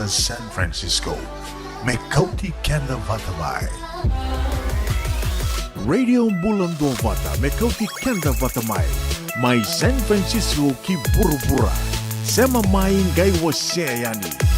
San Francisco. Mekauti Kenda Vatamai. Radio Bulan Dua Vata, Mekauti Kenda Vatamai. Mai San Francisco ki Burubura. Sema main gai waseayani.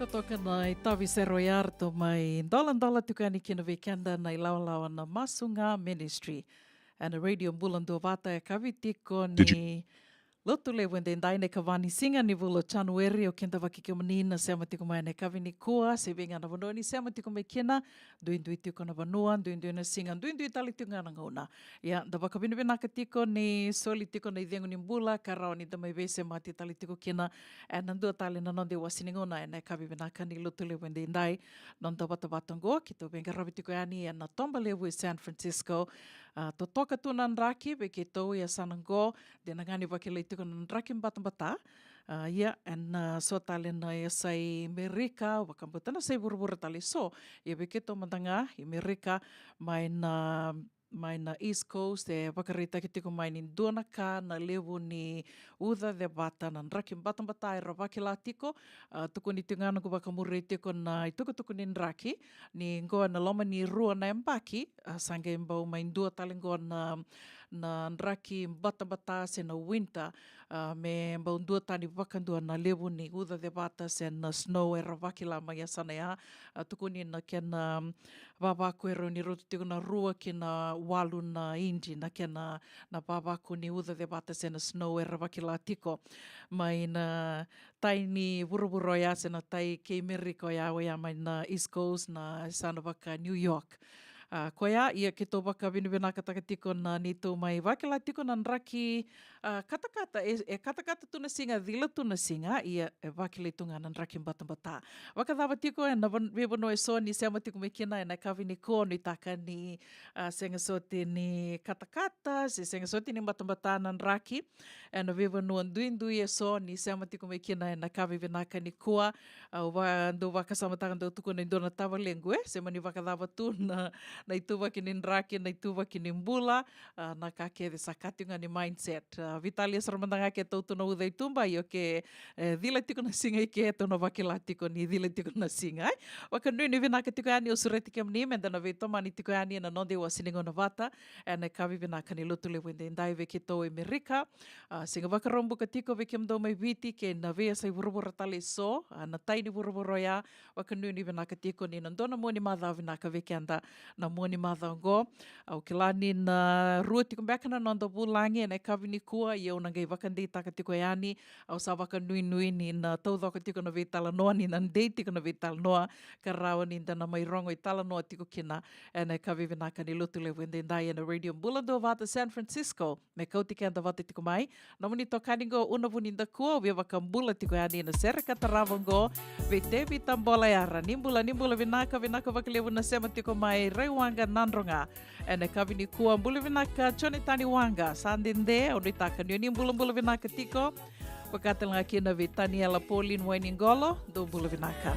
toka na i tawi sero i arto mai ndola tukani kina vekenda na i lawa na Masunga Ministry. And a radio mbulando vata e kawitiko ni lotu le wende ndai ne kawani singa ni vulo January o kenda wakike manina se amatiko mai ne kawini kua se venga na vanua ni se amatiko mai kina duindui tiko na vanua duindui na singa duindui tali tunga na ngauna ya da waka vinu vinaka tiko ni soli tiko na idhengu ni mbula karao ni damai vese mati tali tiko kina e nandua tali na nonde wasini ngona e ne kawi vinaka ni lotu le wende ndai nonda wata watango kito venga rabi tiko yani e na tomba lewu San Francisco to toka tu nan raki be kito ya sanango de nangani wakile tiko nan raki mbata and so tali na ya sai Amerika wakambutana sai buru tali so ya be kito mandanga Amerika mai na East Coast e wakarita ki tiko mai ni Donaka na lewu ni Uda de Bata na raki mbata e rawaki la tiko tuku ni tingana ku wakamure tiko na tuku ni raki ni ngoa na loma ni rua na mbaki sange mbau mai ndua tali ngoa na raki mbata se na winter me mbau ndua tani wakandua na lewu ni Uda de Bata se na snow e rawaki la mai asana ya tuku ni na kena wawaku e ro ni rotu tiko na rua ki na walu na inji na kena na wawaku ni Uda de Bata se na snow e rawaki la tiko mai na tai ni vuruvuro ya se na tai ke Amerika ya mai na East Coast na sana waka New York. Koia, ia ke tō waka vinuvinaka takatiko na nito mai wakila tiko na nraki katakata, katakata tuna singa, dhila tuna singa, ia wakila tunga na nraki mbata. Wakadhawa tiko e na webono e so ni seama tiko me kina e na kawini ko ni taka ni senga sote ni katakata, se senga sote ni mbata na nraki, e na webono nduindui e so ni seama tiko me kina e na kawi vinaka ni kua, ndo wakasamataka ndo tuko na indona tawa lengue, se mani wakadhawa tu na ituwa kini nraki, na ituwa kini mbula, na kake de sakatunga ni mindset. Vitalia saramandanga ke tautu na udai tumba, io ke dhila tiko na singa i ke eto na wakila tiko ni dhila tiko na singa. Waka nui ni vinaka tiko yani o sureti kem ni, menda na veitoma ni tiko yani na nonde wa siningo na vata, e na kawi vinaka ni lotu le wende ndai ve ke tau Amerika. Singa waka rombu ka tiko ve kem dau mai viti ke na vea sai vurubura tale so, na taini vurubura ya, waka nui ni vinaka tiko ni nandona mua ni madha vinaka ve kenda na moni madhango au kilani na rua tiko mbekana nonda bulangi na kawini kua ia unangai wakandei taka tiko yani au sa waka nui ni na taudhoka tiko na veitala noa ni na ndei tiko na veitala noa ka rawa ni na mai rongo i tala noa tiko kina e na kawi vinaka ni lotu le wende ndai na radio mbulando vata San Francisco me kauti kenda vata tiko mai na muni tokaningo unavuni nda kua via waka mbula tiko yani na sereka taravango vete vitambola yara nimbula vinaka wakalevu na sema tiko mai wanga nandronga ene kawini kua mbula vinaka chone tani wanga sandinde o nitaka ni mbula vinaka tiko wakatelanga kina vitani ala Pauline Wainingolo do mbula vinaka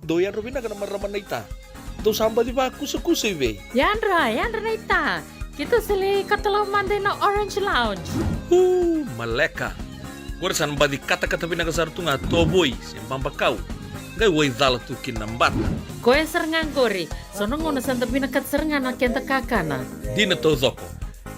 Doyan Robina kana maraman ita. Do samba di ba kusa-kusa iwe. Yandra na ita. Kita sili katalaw mande na Orange Lounge. Maleka. Warasan ba di kata-kata pinakasartunga toboy siyang pambakaw. Ngay way dala tukin ng bata. Koe serengan kori. Sono ngono santa pinakat serengan na kenta kakana. Di na to zoko.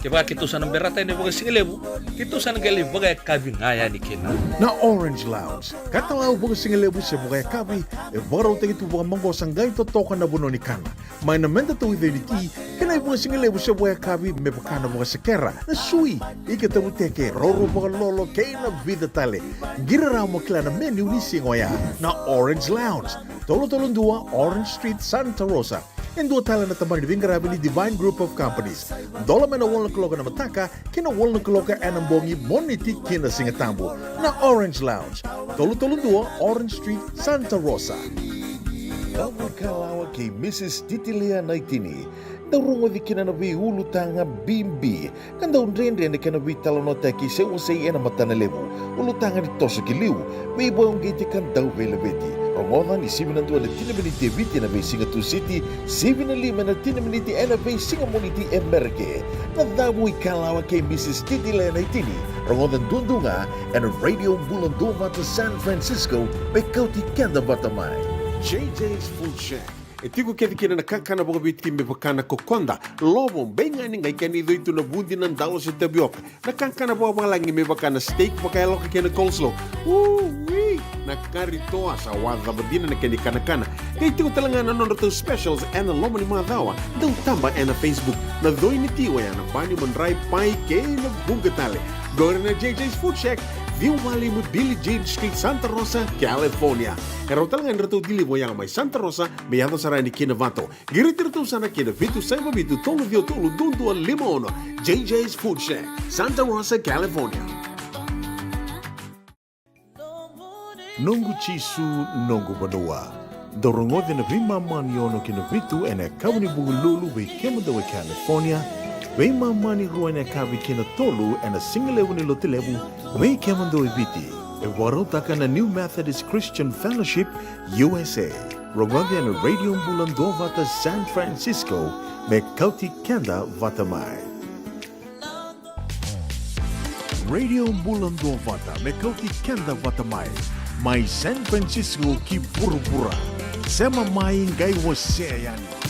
Kaya kitusan ng berata ni baga singalebu, kitusan ng gali baga kabing ngaya ni kina. Na Orange Lounge, katalaw baga singalebu siya baga kabi, baraw tayo ito baga manggosang gay totokan na buno ni kana. May namenda to ito niti, kanay baga singalebu siya baga kabi, may baka na baga sakera, na sui, ikatabu teke, roro baga lolo, kaya na vida tale. Giraraw mo kila na menu ni singoya, na Orange Lounge, tolo-tolong dua, Orange Street, Santa Rosa. And dua tala na taman ni Vingarabi ni Divine Group of Companies. Dola man na wala kaloka na mataka, kina wala kaloka anambongi moniti kina singatambo na Orange Lounge. Tolo-tolo dua, Orange Street, Santa Rosa. Kalawa kay Mrs. Titilia Naitini. Darungo di kina nabi hulu tanga bimbi. Kanda unrende na kina nabi talonota ki se usay ena matanalebu. Ulu tanga di toso kiliw. May boyong giti kan daw velabeti. Romodan ni 7 na 10 miniti viti na may Singatu City, 7 na 5 na 10 miniti na may Singamuniti Emerke. Nadamoy kalawa kay Mrs. Titi Lenaitini, Romodan Dundunga, and Radio Bulondova to San Francisco, may kauti kanda batamay. JJ's Food Shack. Itigo kaya kina nakakana mga biti mipakana kokonda. Lobong, benga ni ngay kanido ito na bundi ng dalo sa tabiyok. Nakakana po mga lang mipakana steak pakayalo ka kina coleslaw. Woo-wee! Nakarito sa wada ba din na kanikanakana. Kaya itigo talaga na nono specials and ang lomo ni mga dawa. Daw tamba na Facebook na doy ni tiwa yan. Ang bani manray pay kaya na bungatali. Gawin na JJ's Food Shack. View Valley mo Billie Jean Street, Santa Rosa, California. Kaya talagang rato dili mo yang may Santa Rosa, may yato sa ni Kinavato. Giritirto sana Kinavito, sa mabitu, tolo vio tolo, dundu al limono. JJ's Food Shack, Santa Rosa, California. Nungu chisu, nungu badua. Dorongo de na vimaman yono Kinavito, and a kawni bugululu, we came to California. Wei mamani ruane kavi kina tolu and a single level ni lotilevu wei kemando ibiti e warotaka na New Methodist Christian Fellowship USA rogode na Radio Bulandova ta San Francisco me kauti kenda vatamai Radio Bulandova ta me kauti kenda vatamai mai San Francisco ki pura sema mai ngai waseyani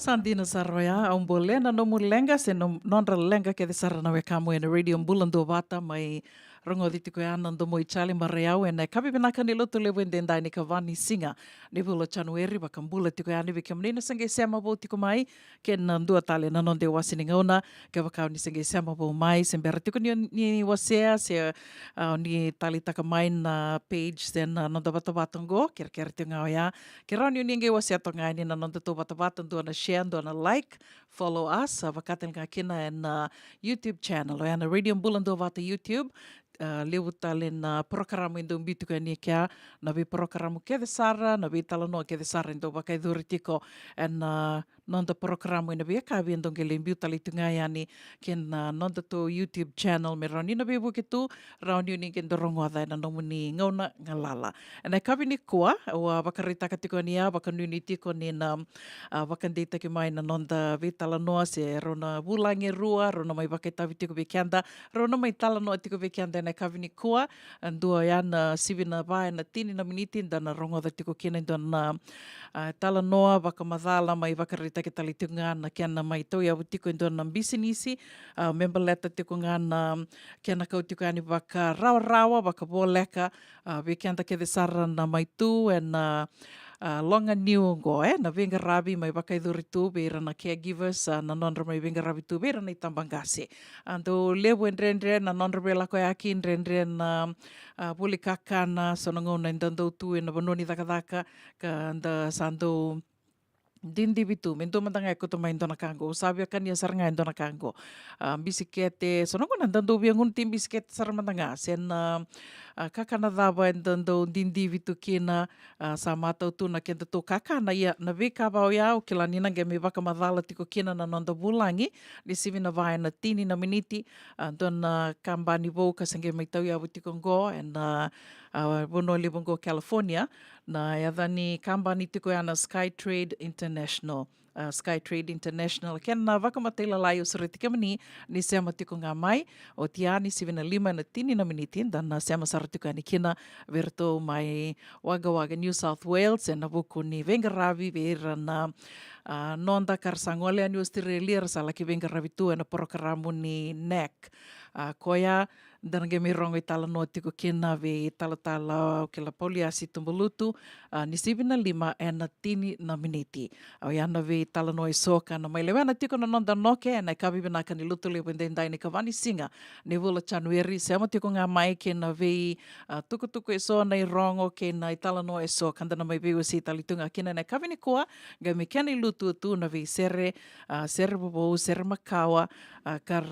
Sandina Saroya, ang bolena no mulenga se no nonra lenga ke de sarana we kamu en radio mbulando bata mai rongo diti ko ana ndo mo ichali mareau en kabi benaka ni loto lewe ndenda ni kavani singa ni bula January bakambula tiko ani we kamnina sange sema bo tiko mai ken ndua tale na nonde wasini ngona ke bakau ni sange sema bo mai sembera tiko ni wasea se ni tali taka mai na page sen nonda bata batango ker tinga ya kerani ni nge wasea tonga ni na nonda to bata batando na share ndo na like follow us vakatan ka kina en YouTube channel ya na radio mbulando bata YouTube lewu talen programa indo bitu ka ni kia na bi programa ke de sara na bi talano ke de sara indo ba kai duritiko en nonda programa ina bi ka bi indo ngele biu tali tunga yani ken nonda to YouTube channel me roni na bi bu kitu rauni ni ken dorongo ada na nomuni ngona ngalala en ka bi ni kwa wa bakarita ka tiko ni ba kan ni tiko ni na bakandita ki mai na nonda bi talano se rona bulangi rua rona mai baketa bitiko bi kanda rona mai talano tiko bi kanda na kawini kua, andua yana sivina vai na tini na miniti, dana rongo da tiko kena dana tala noa, waka madhala mai wakarita ke talitunga na kena mai tau ia tiko dana bisinisi, member leta tiko ngana kena kau tiko ani waka rawa, waka boleka, wikenda ke de sara na mai tu, and longa niungo na venga rabi mai wakaiduri tu beira na caregivers na nonra mai venga rabi tu beira na itambangase ando lebuendre na nonra bela ko yakiendre na puli kakana sonongo na ndando tu na bononi daka ka nda sando dindi bitu mento mantanga ko to main dona kango sabi kan ya saranga dona kango bisikete sonongo na ndando biangun tim bisikete sarmantanga sen kakana dava ndando dindi bitu kina sama tau tu na kenta to kakana ia na veka bao ia o kila nina ge me vaka madala tiko kina na nonda bulangi di sivina vai na tini na miniti dona kambani vo ka sange mai tau ia tiko ngo and bono libongo California na yadani kambani tiko ana Skytrade International. Skytrade International. Ken na wakamatela layo saritika mani ni sema tiko ngā mai o tiani 75 na tini na minitin dan na sema saratika ni kina verto mai waga New South Wales na buku ni vengaravi vera na nonda karsangole ani Australia sala ki vengaravi tu na programo ni NAC. Koya dan ge mi rongo itala no tiko kina ve tala ke la poliasi tumbulutu ni 75 na tini na miniti. Au yana ve tala no soka na mai lewa na tiko na nonda noke na kabi bina kan lutu le wende ndai ni kavani singa ni vula January sema tiko nga mai ke na ve tuku so na rongo ke na itala no so kanda na mai ve si talitunga kina na kabi ni koa ga me ken lutu tu na ve sere bobo sere makawa kar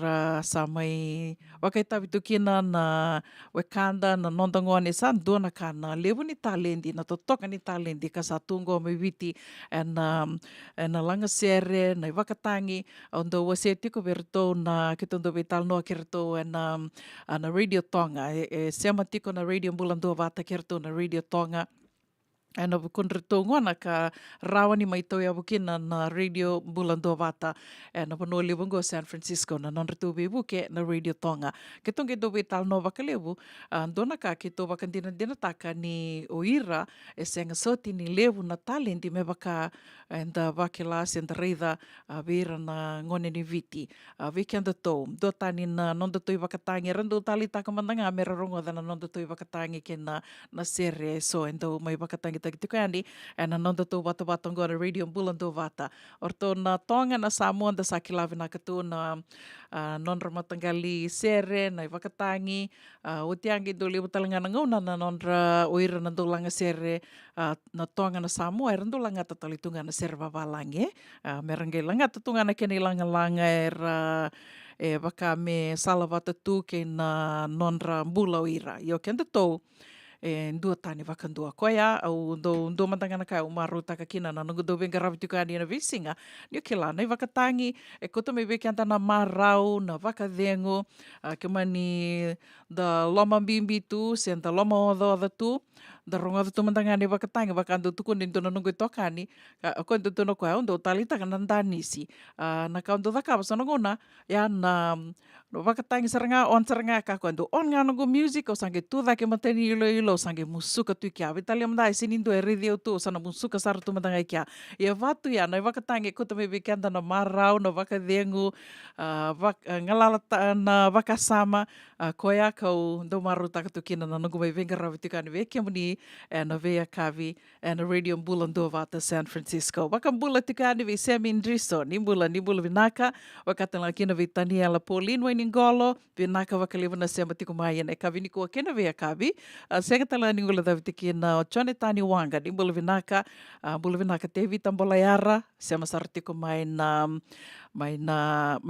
sa mai wakai tabitu kina na wekanda na nonda ngone san dona kana lewu ni talendi na totoka ni talendi ka satungo me viti na langa sere na wakatangi ondo wase tiko verto na kitondo vital no kerto na radio tonga sema tiko na radio mbulando vata kerto na radio tonga ana bukunrito ngona ka rawani mai tau ya bukina na radio bulando vata na panoli bungo San Francisco na nonrito bibuke na radio tonga ketong do vital no vakalebu dona ka kito bakandina dinataka ni oira esenga soti ni levu na talenti me baka enda vakelas enda reida vera na ngone ni viti weekend to do tani na nondo to vakatangi rando tali taka mandanga mera rongo na nondo to vakatangi kena na sere so endo mai vakatangi tiko andi na nonda to bata ngora radio bulando vata orto na tonga na Samoa da sakilavi na katu na nonra matangali sere na vakatangi utiangi do libu talanga ngona na nonra oira na dolanga sere na tonga na Samoa rando langa tatalitunga na sere valange merange langa tatunga na keni langa era baka me salavata tu ke na nonra mbula oira yo kenda to dua tani vakandua koia au do mantangana kai umaru taka kina na nungu do venga ravitu kani na visinga ni kila na vakatangi koto me vekanta na marau na vakadengo kemani da loma bimbi tu senta loma odo tu Daronga tu mantangani bakatanga bakando tukun din tono nunggu tokani ko to tono ko ondo talita kanandani si na kaundo daka basana ngona ya na no bakatanga seranga on seranga ka ko on nga nunggu music o sange tu dake mateni ilo sange musuka tu kya vitali manda sinindo e radio tu sana musuka sar tu mantanga kya ya vatu ya na bakatanga ko to me weekend na marau no bakadengu ngalala na bakasama koya kau do maru takatu na nunggu mai venga ravitikani veke muni and a vea kavi and a radio mbulando vata San Francisco. Waka mbula tikani vi semi indriso, nimbula vinaka, wakatala kina vi Daniela Pauline Wainingolo, vinaka wakaliva na sema tiku maya na kavi niku wakena vea kavi, sengatala ningula davitikina Chone Tani Wanga, nimbula vinaka tevi tambolayara, sema sartiku mai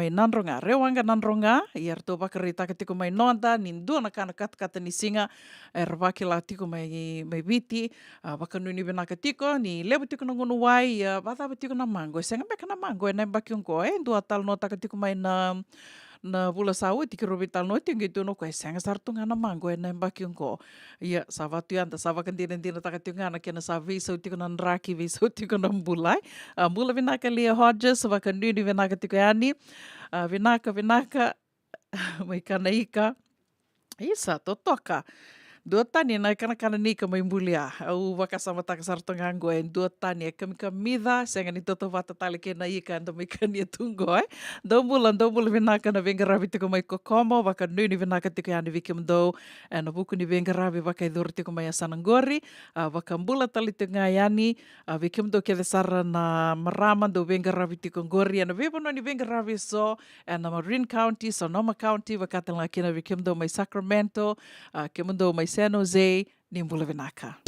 nanronga rewanga nanronga iar to bakarita ketiko mai nonda nindu na kana kata ni singa ervakila tiko mai viti bakanuni bena ketiko ni lebu tiko ngunu wai bata tiko na mango senga beka na mango na bakyong ko ndu atal nota ketiko mai na bula sawu tiki robital no tingi tu no ko senga sartunga na mango na bakyong ko ia savatu anda savakan dina takatunga na kena savi so tiko na raki vi so tiko na bulai mula vinaka Leah Hodges vakanuni vinaka tiko yani vinaka mai kanaika isa totoka dua tani na kana nika mai mulia au wakasama takasartonga ngo en dua tani kamida senga ni toto vata tali kena ika ando mai kania tungo do mula vinaka na venga ravi tiko mai kokomo waka nuni vinaka tiko yani vikim do na buku ni venga ravi waka idur tiko mai sanangori waka mbula tali tunga yani vikim do kede sara na maraman do venga ravi tiko ngori na vibono ni venga ravi so na Marin County Sonoma County wakatala kena vikim do mai Sacramento kemundo mai San Jose, nimbula vinaka.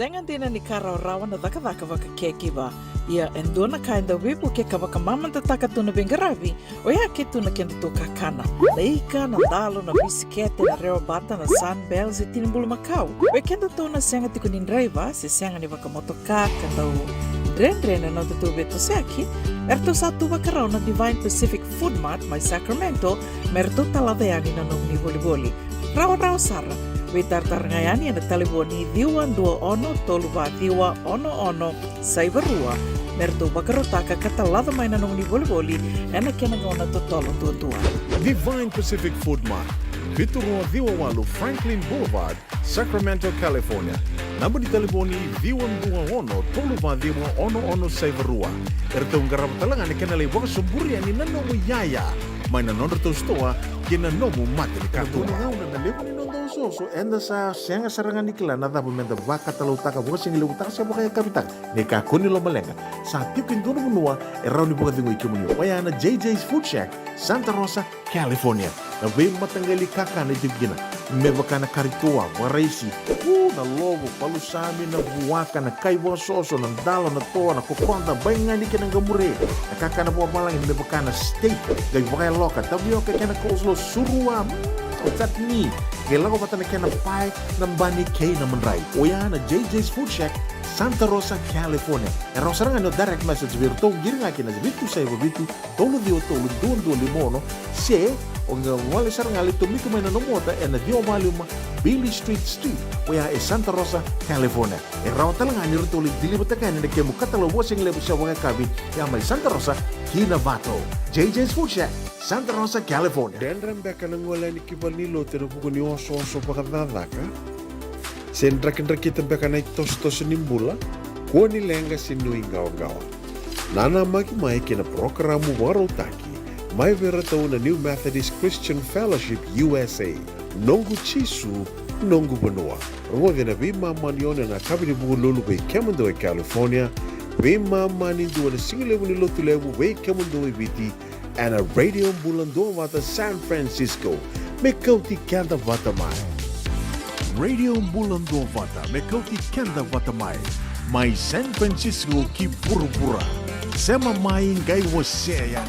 sengan dina ni kara rawa na daka waka kekiwa. Ia endona kainda wipu ke kawaka mamanta taka tuna bengaravi, o ia ke tuna kenda to kakana. Na ika, na dalo, na bisikete, na reo bata, na sunbells e tinimbulu makau. O kenda tuna senga tiko ni driver, se senga ni waka motoka, kandau Dren na tutu beto seki, erto satu wakarau na Divine Pacific Food Mart mai Sacramento, merto taladeani na nung ni boli-boli. Rawa sara, we tartarngayani na taliboni diwan dua ono toluwa diwa ono saibarua, merto wakarotaka katalada mai na nung ni boli-boli, ena kenangona totolo tua. Divine Pacific Food Mart, Viturua Diwawalu Franklin Boulevard, Sacramento, California. Namba di telefoni Viwan 21 Toluva Diwa ono Saivarua. Erto ngarap talangan kena lewa sumburi ani nanomu yaya. Maina nondo to stoa kena nomu mate kato. Ngau na lewa ni nondo so enda sa senga sarangan nikla na dabu menda baka talau taka buka singi lewa taka siapa kaya kapitang. Neka kuni lo malenga. Sa tipin dono menua erau ni buka dingo ikimunyo. Wayana JJ's Food Shack, Santa Rosa, California. Na wei matanggali kaka na jugina. Mebakana karitua, waraisi, na lobo, palusami, na buwaka, na kaiwa soso, na dalo, na toa, na kokonda, bayangani ka ng gamure. Nakaka na buwa malang, mebakana steak, gay wakay loka, tabioka ka na coleslaw, surua, o tatni. Kailangan ko bata na kaya na pie, ng bani kay na manray. O yan, na JJ's Food Shack, Santa Rosa, California. Erau sarang ano direct message virtual, giring akin na bitu sa iba bitu, tolo duon limono, se, o nga wali sarang ali tumiko may nanomota e na dio maluma Billy Street, o ya e Santa Rosa, California. Erau talang ani ritulik dilibata ka na kemu katalo wasing lebo sa wanga kabi, ya may Santa Rosa, Kinavato. JJ's Food Shack, Santa Rosa, California. Dendram beka nang wala ni kibalilo tero buko ni oso pakadadaka. Sen rakin-rakitan beka na itos-tos nimbula, kuha nilenga sinui gawa-gawa. Nana magi-mai kina programo warotaki, may veratao na New Methodist Christian Fellowship USA, nongu chisu, nongu banua. Rungode na bima manione na kabini buko lulu bay Kemundo e California, bima maninduwa na singilewu ni lotulewu bay Kemundo e Viti, and a radio bulando wata San Francisco, me kauti kanda wata mai. Radio Bulando Vata, Mekoti Kenda Vatamai, Mai San Francisco ki Burubura, Sema Mai Ngai Waseya.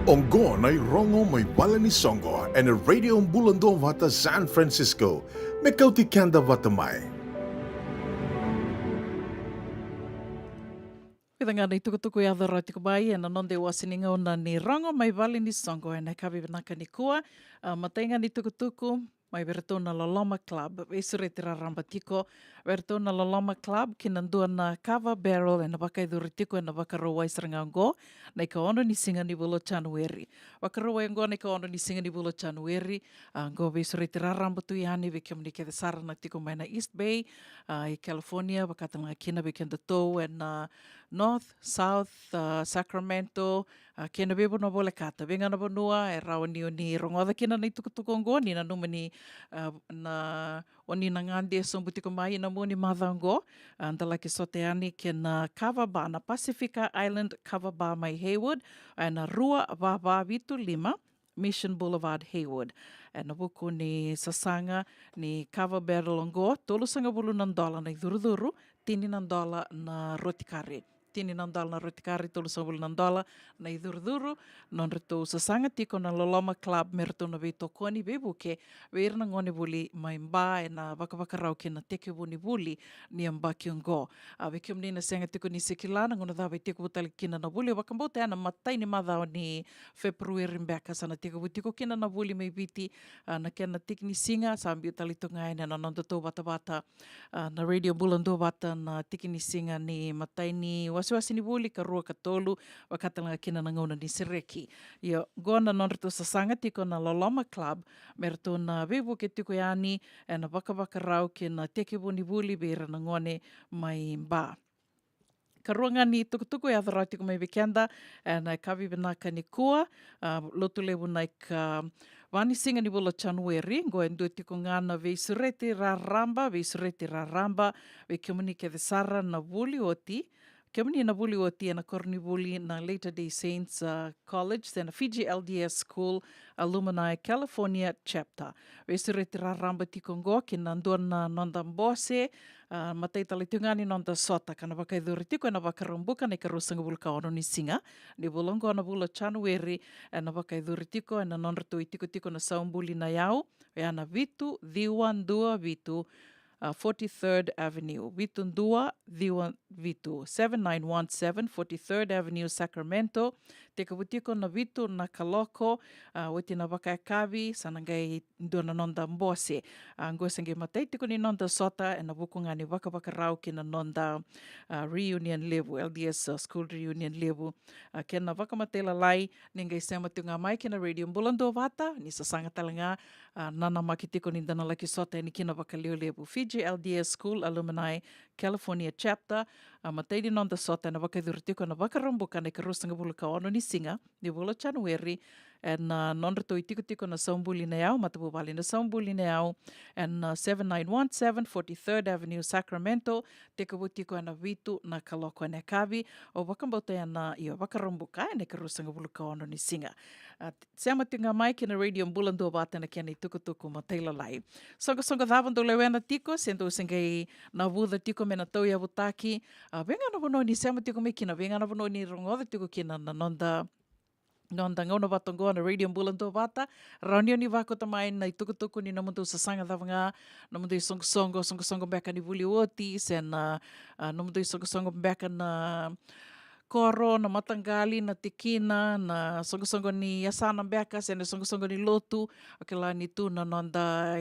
Ongo na rongo may bala ni Songo and a radio bulando vata San Francisco. Mekauti kanda vata mai. Pidanga nei tukutuku ia dhara tiku mai e na nonde wasininga ona ni rongo mai vale ni Songo e na kawi vinaka ni kua. Matainga ni tukutuku mai veretona Loloma Club. Esure te raramba tiko. Veretona Loloma Club kina ndua na Cover Barrel e na wakaidhuri tiko e na wakaroa isaranga ngo. Nei ka ono ni singa ni vulo January. Wakaroa ngo nei ka ono ni singa ni vulo January. Ngo vesure te raramba tu ihani ve kiamni ke sarana tiko mai na East Bay. I California wakatanga kina ve kenda tau e na North, South, Sacramento, kena bebo na vole kata. Venga na vanua e rao ni o ni rongoda kena nei tukutuku ngo ni na numani na oni na ngandi e sombutiko mai na mo ni madhango. Andala ke sote ani kena Cover Bar na Pacifica Island Cover Bar mai Hayward. E na Rua Vava Vitu Lima. Mission Boulevard, Hayward. E na buku ni sasanga ni Cover Barrel ngo. Tolu sanga bulu ng dola na iduruduru. $10 na roti kari. $10 na roti kari, tolu sanga bulu ng dola na iduruduru. Non reto sasanga tiko na Loloma Club merto na veto koni bebuke. Veir na ngone buli mai mba e na wakawakarau ke na teke buni buli ni amba ki ngo. Vekium ni na senga tiko ni sekilana ngona dhawe teko butali kina na buli. Wakambote ana matai ni madhao ni February mbeka sana teko butiko kina na buli mai viti. Na kena tiki ni singa sambi utali tonga ene na nondoto bata na radio bulando bata na tiki ni singa ni matai ni wasiwasi ni buli ka rua ka tolu wakatalanga kina na ngona ni sereki. Ia gona nonreto sasanga tiko na Loloma Club merto na vebu ke tiko yani e na wakawakarau ke na teke buni buli beira na ngone mai mba. Ka ruanga ni tukutuku e atharau tiko mai weekenda e na kawi vinaka ni kua lotu lewu nai ka wani singa ni bula January ngo e ndua tiko ngana veisureti raramba ve kimunike the sara na vuli oti. Kemani na vuli oti na korni vuli na Latter Day Saints College na Fiji LDS School Alumni California Chapter. Vesureti raramba tiko ngo ki na ndua na nonda mbose matai tali tungani nonda sota kana wakaidhuri tiko na wakarumbuka na ikarusanga vulka ono ni singa. Ni vulongo na vula January na wakaidhuri tiko na nonreto tiko na saumbuli na yau. Na vitu, diwan, dua, vitu. 43rd Avenue, Vitundua, Vitu, 7917 43rd Avenue, Sacramento. Teka butiko na Vitu na Kaloko, wati na Wakaekavi, sanangai ndua na nonda mbose. Ngoi sange matai tiko ni nonda sota, e na bukunga ni wakawakarau ki na nonda reunion level, LDS school reunion level. Kena wakamatei lalai, ningai sema tunga mai kena radio mbulando vata, ni sasanga talanga, nana makitiko ni dana laki sota, ni kina wakaleo level. Fiji LDS School Alumni California Chapter. Matai di nonda sota na wakaidhurutiko na wakarambuka na ikarusanga buluka ono ni singa. Ni vula January. And nonreto tiko na saumbuli na yao. Matabubali na saumbuli na yao. And 7917 43rd Avenue, Sacramento. Teka butiko na Vitu na Kaloko na Kavi. O wakambota na iyo wakarambuka na ikarusanga buluka ono ni singa. Sama tinga mai kina radio mbulando bata na kena tukutuku matai lalai. Songa dhavando lewena tiko. Sendo sengai na vuda tiko me na tau ia vutaki. Venga na vono ni sama tiko me kina. Venga na vono ni rongoda tiko kina na nonda ngauna vatongoa na radio mbulando vata. Raunio ni vakota mai na tukutuku ni namundu sasanga dhavanga. Namundu i songo beka ni vuli oti. Sen namundu i songo beka na koro, na matangali, na tikina, na songo ni yasana beka, sen songo ni lotu. Akela ni tu na nonda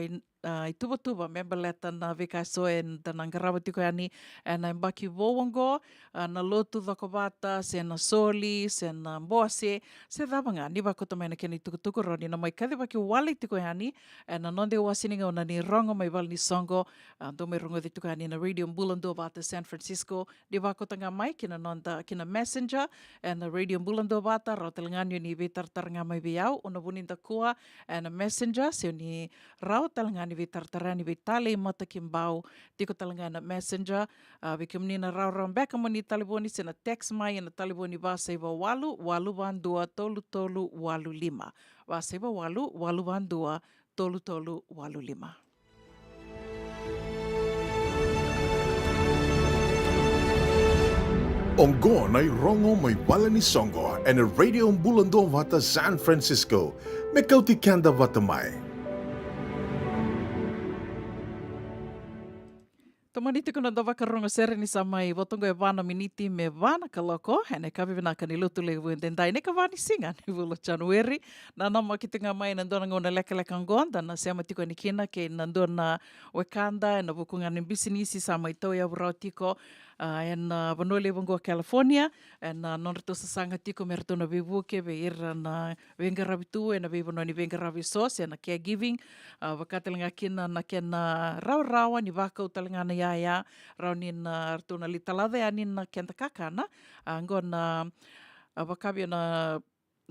ituba member leta na vikaso e na ngarawa tiko yani na mbaki vowango na lotu dhakobata se na soli se na mbose se dhabanga ni bako tamai na keni tukutuku roni na mai kadhi baki wali tiko yani na nonde wasininga ona ni rongo mai wali ni songo do me rongo di tiko yani na radio mbulando bata San Francisco ni bako tanga mai kina nonda kina messenger na radio mbulando bata rautelanganyo ni vitartaranga mai biau ona buninda kua na messenger se ni rautelanganyo vitartarani vitale mata kimbau tiko talangana messenger vikimnina rau beka moni taliboni sena text mai na taliboni vasaiva walu vandua tolu walu lima vasaiva walu vandua tolu walu lima. Ongo na rongo may wala ni Songo and a radio Bulando Vata San Francisco. Mekauti kanda vatamai. Tamaniti kuna dawa karongo sere ni samai votongo e vana miniti me vana kaloko hene kavi vina ka ni lutu le wende ndai ne ka vani singa ni vulo Januari na nama kitinga mai na ndona ngona leka ngonda na sema tiko ni kina ke na ndona wekanda na vukunga ni business sama ito ya vrautiko en vanole vongo California en non rito sanga tiko merto na vivuke ve ira na venga rabitu en ve vono ni venga rabisos en caregiving vakatelinga kina na kena rawa ni vaka utalinga na ya raunin rtuna litalade anin na kenta kakana ngona vakabi na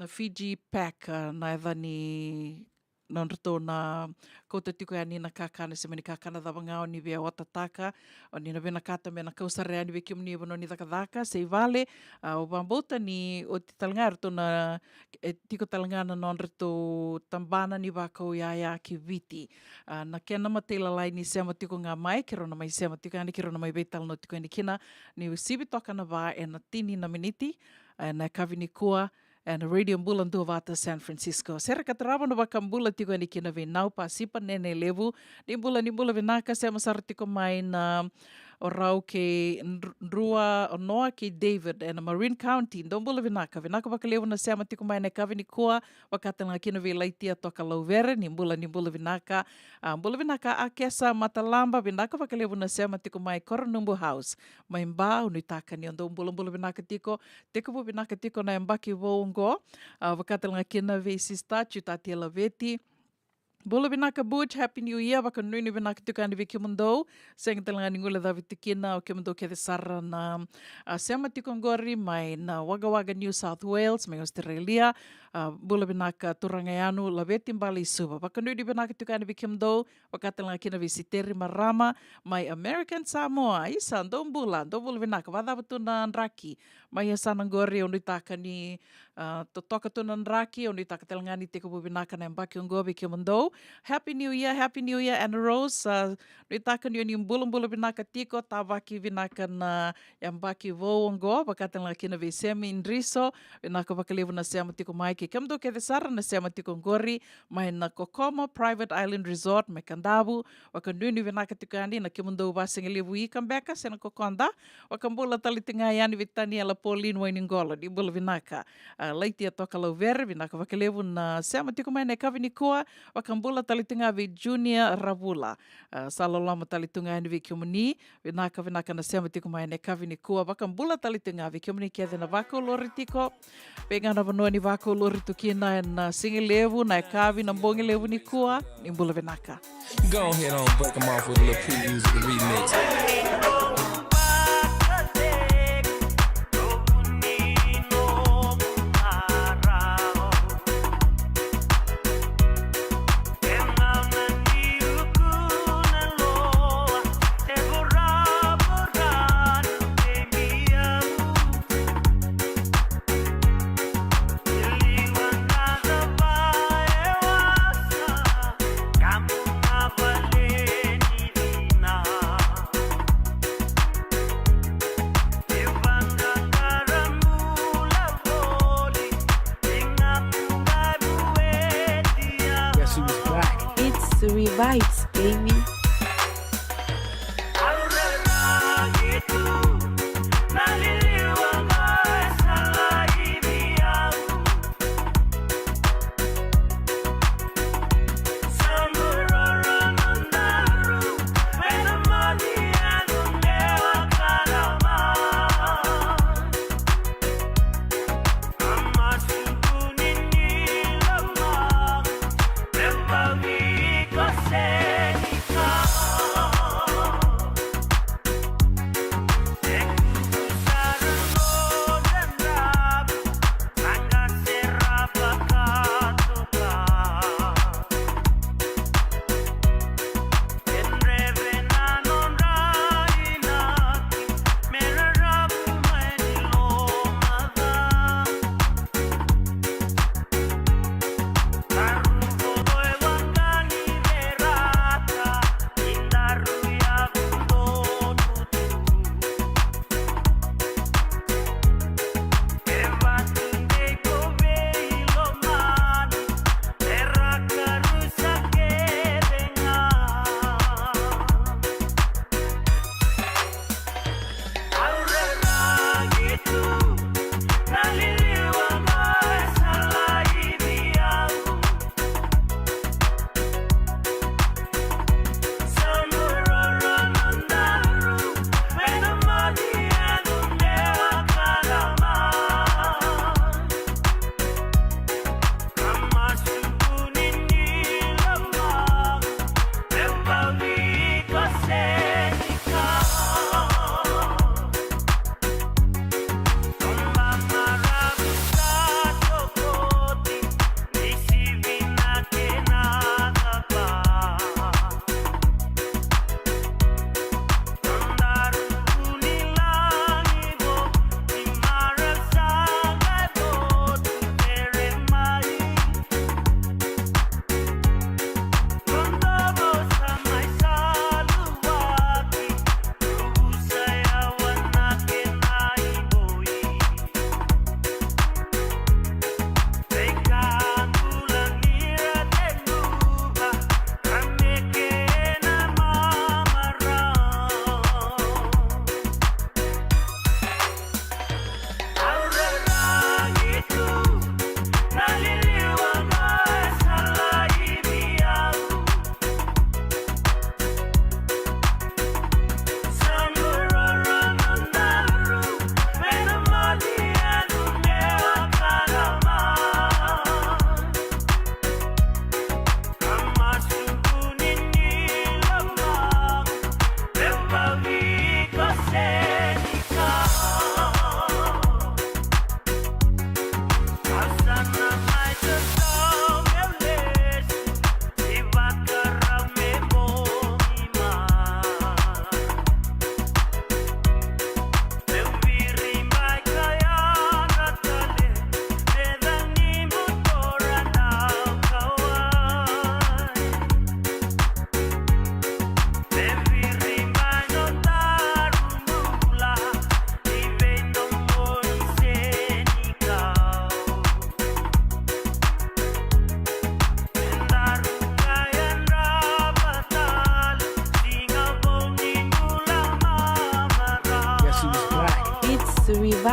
Fiji pack na evani non rto na kouta tiko ani na kakana se mani kakana davanga ni vea watataka o ni na vena kata me na kausare ani ve kimni vono ni dakadaka se vale o bambota ni o titalanga rto na tiko talanga na non rto tambana ni vakau ya ki viti na kena matela lai ni sema tiko ngā mai kero na mai sema tiko ani kero na mai betal no tiko ni kina ni sibi toka na va e na tini na miniti na kavini kua and Radio Bulandu Vata San Francisco. Sera kataraba no bakambula tiko ni kina vinau pa sipa nene levu ni bula vinaka se masar tiko mai na o rau ke Rua o noa ke David and Marin County don bula vinaka bakalevu na se tiko mai na kavini kua wakatanga kina vi laitia toka lauvere ni bula vinaka a kesa matalamba vinaka bakalevu na se tiko mai Koronumbu House mai mba unitaka ni don bula vinaka tiko bu vinaka tiko na mbaki vo wakatelanga kina ve sista chutati la veti Bula vinaka Butch, Happy New Year, waka nuni vinaka tukani vi kimundo, seng talanga ningula da vitikina o kimundo ke sara na sema tikongori mai na Wagga New South Wales, mai Australia, bula vinaka Turangayanu, la veti mbali suba. Waka nuni vinaka tukani vi kimundo, waka talanga kina vi Siteri Marama, mai American Samoa, isa, do bula vinaka, wada watu na nraki, mai sanangori o nitaka ni totoka tu na nraki, o nitaka talanga ni teko bu vinaka na mbaki ungobi kimundo. Happy New Year, and Rose. Nitaka ni bula vinaka tiko, tawaki vinaka na yambaki voongo, bakatan la kina ve semi indriso, vinaka bakalevu na sema tiko mai ke kamdo ke sara na sema tiko ngori, mai na Kokomo Private Island Resort, mai kandabu, wakanduni vinaka tiko andi na kimundo basing levu ikan beka sena kokonda, wakambula talitinga yani vitani ala Pauline Wainingola, di bula vinaka. Laitia toka lauver, vinaka bakalevu na sema tiko mai na kavini kua, wakambula talitunga vi Junior Ravula. Salolama talitunga vi kiumuni, vinaka na sema tiko mai ne kavini kua, wakambula talitunga vi kiumuni kia na vako lori tiko, pengana vanua ni vako lori tukina na singi levu, na kavi na mbongi levu ni kua, ni mbula vinaka. Go ahead on, break them off with a little pre-music and remix. Vibes, baby.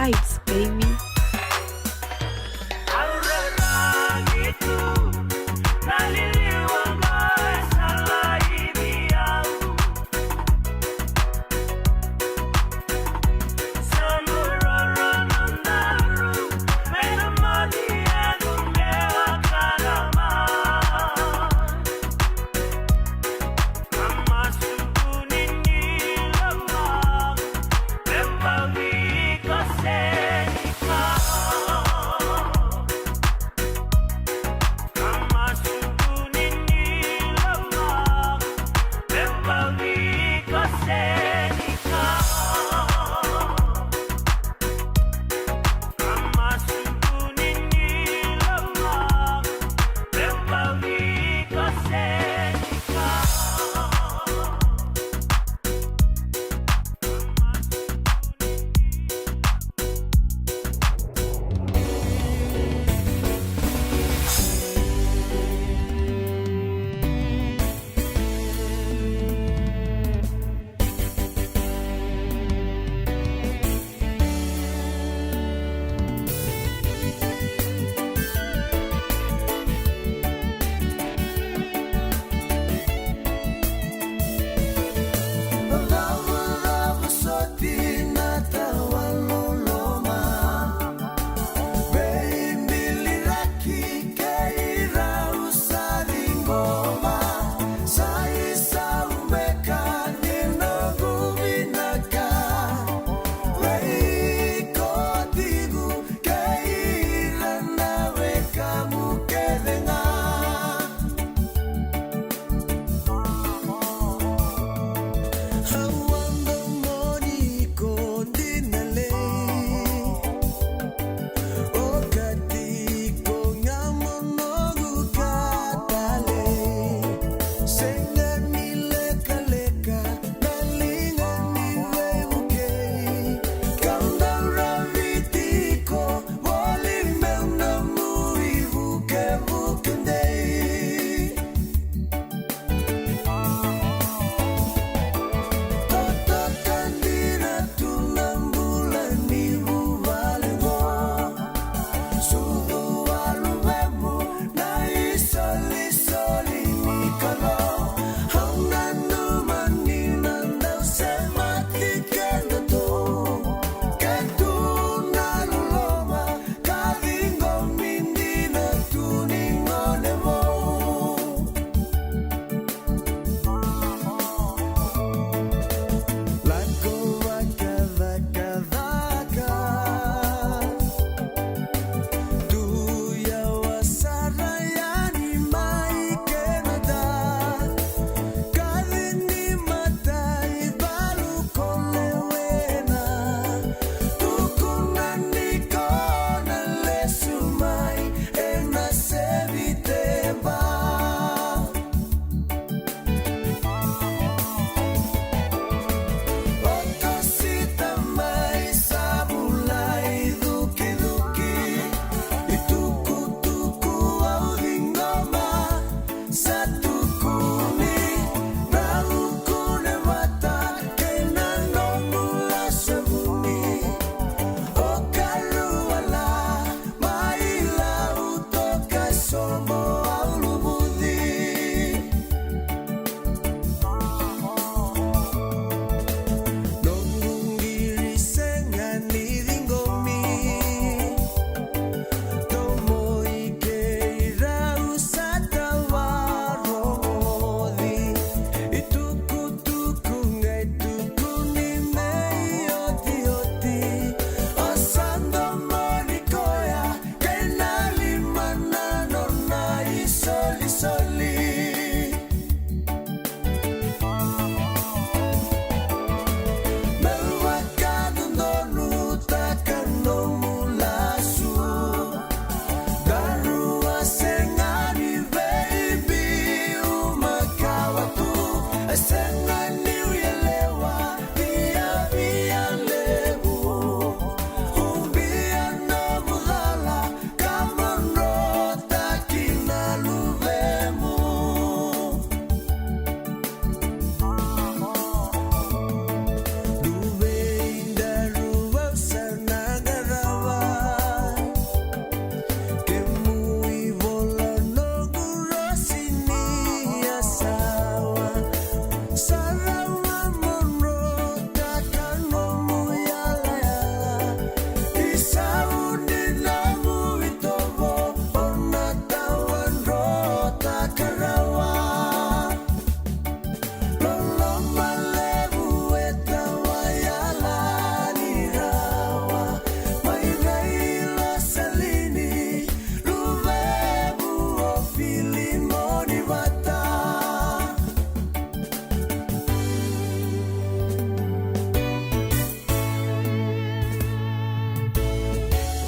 vibes, baby. Emang di kasih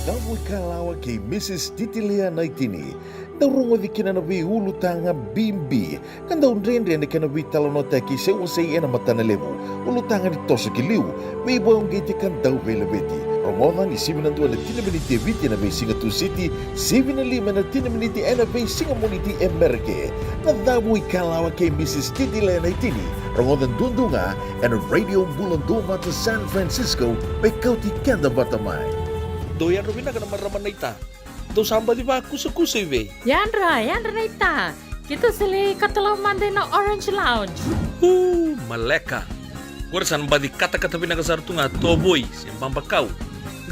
Damu kalawa kay Mrs. Titilia Naitini. Daurungo di kinanabi ulu tanga bimbi. Kanda unrende na kanabi talonota ki se usay ena matanalevu. Ulu tanga ni toso kiliu. May boyong giti kan daw belabeti. Romodan ni 7 na 10 meniti viti na may Singatu City. 7 na 5 na 10 meniti ena may Singamoniti Emerke. Na damu kalawa kay Mrs. Titilia Naitini. Romodan dundunga and radio bulan doma to San Francisco. May kauti kanda batamay. Doyan rumina ka naman raman na ita. Do samba di ba kusa-kusa iwe? Yandra na ita. Kita sila katalaw Monday na Orange Lounge. Maleka. Gurasan ba di kata-kata pinakasartunga toboy siyang pambakaw.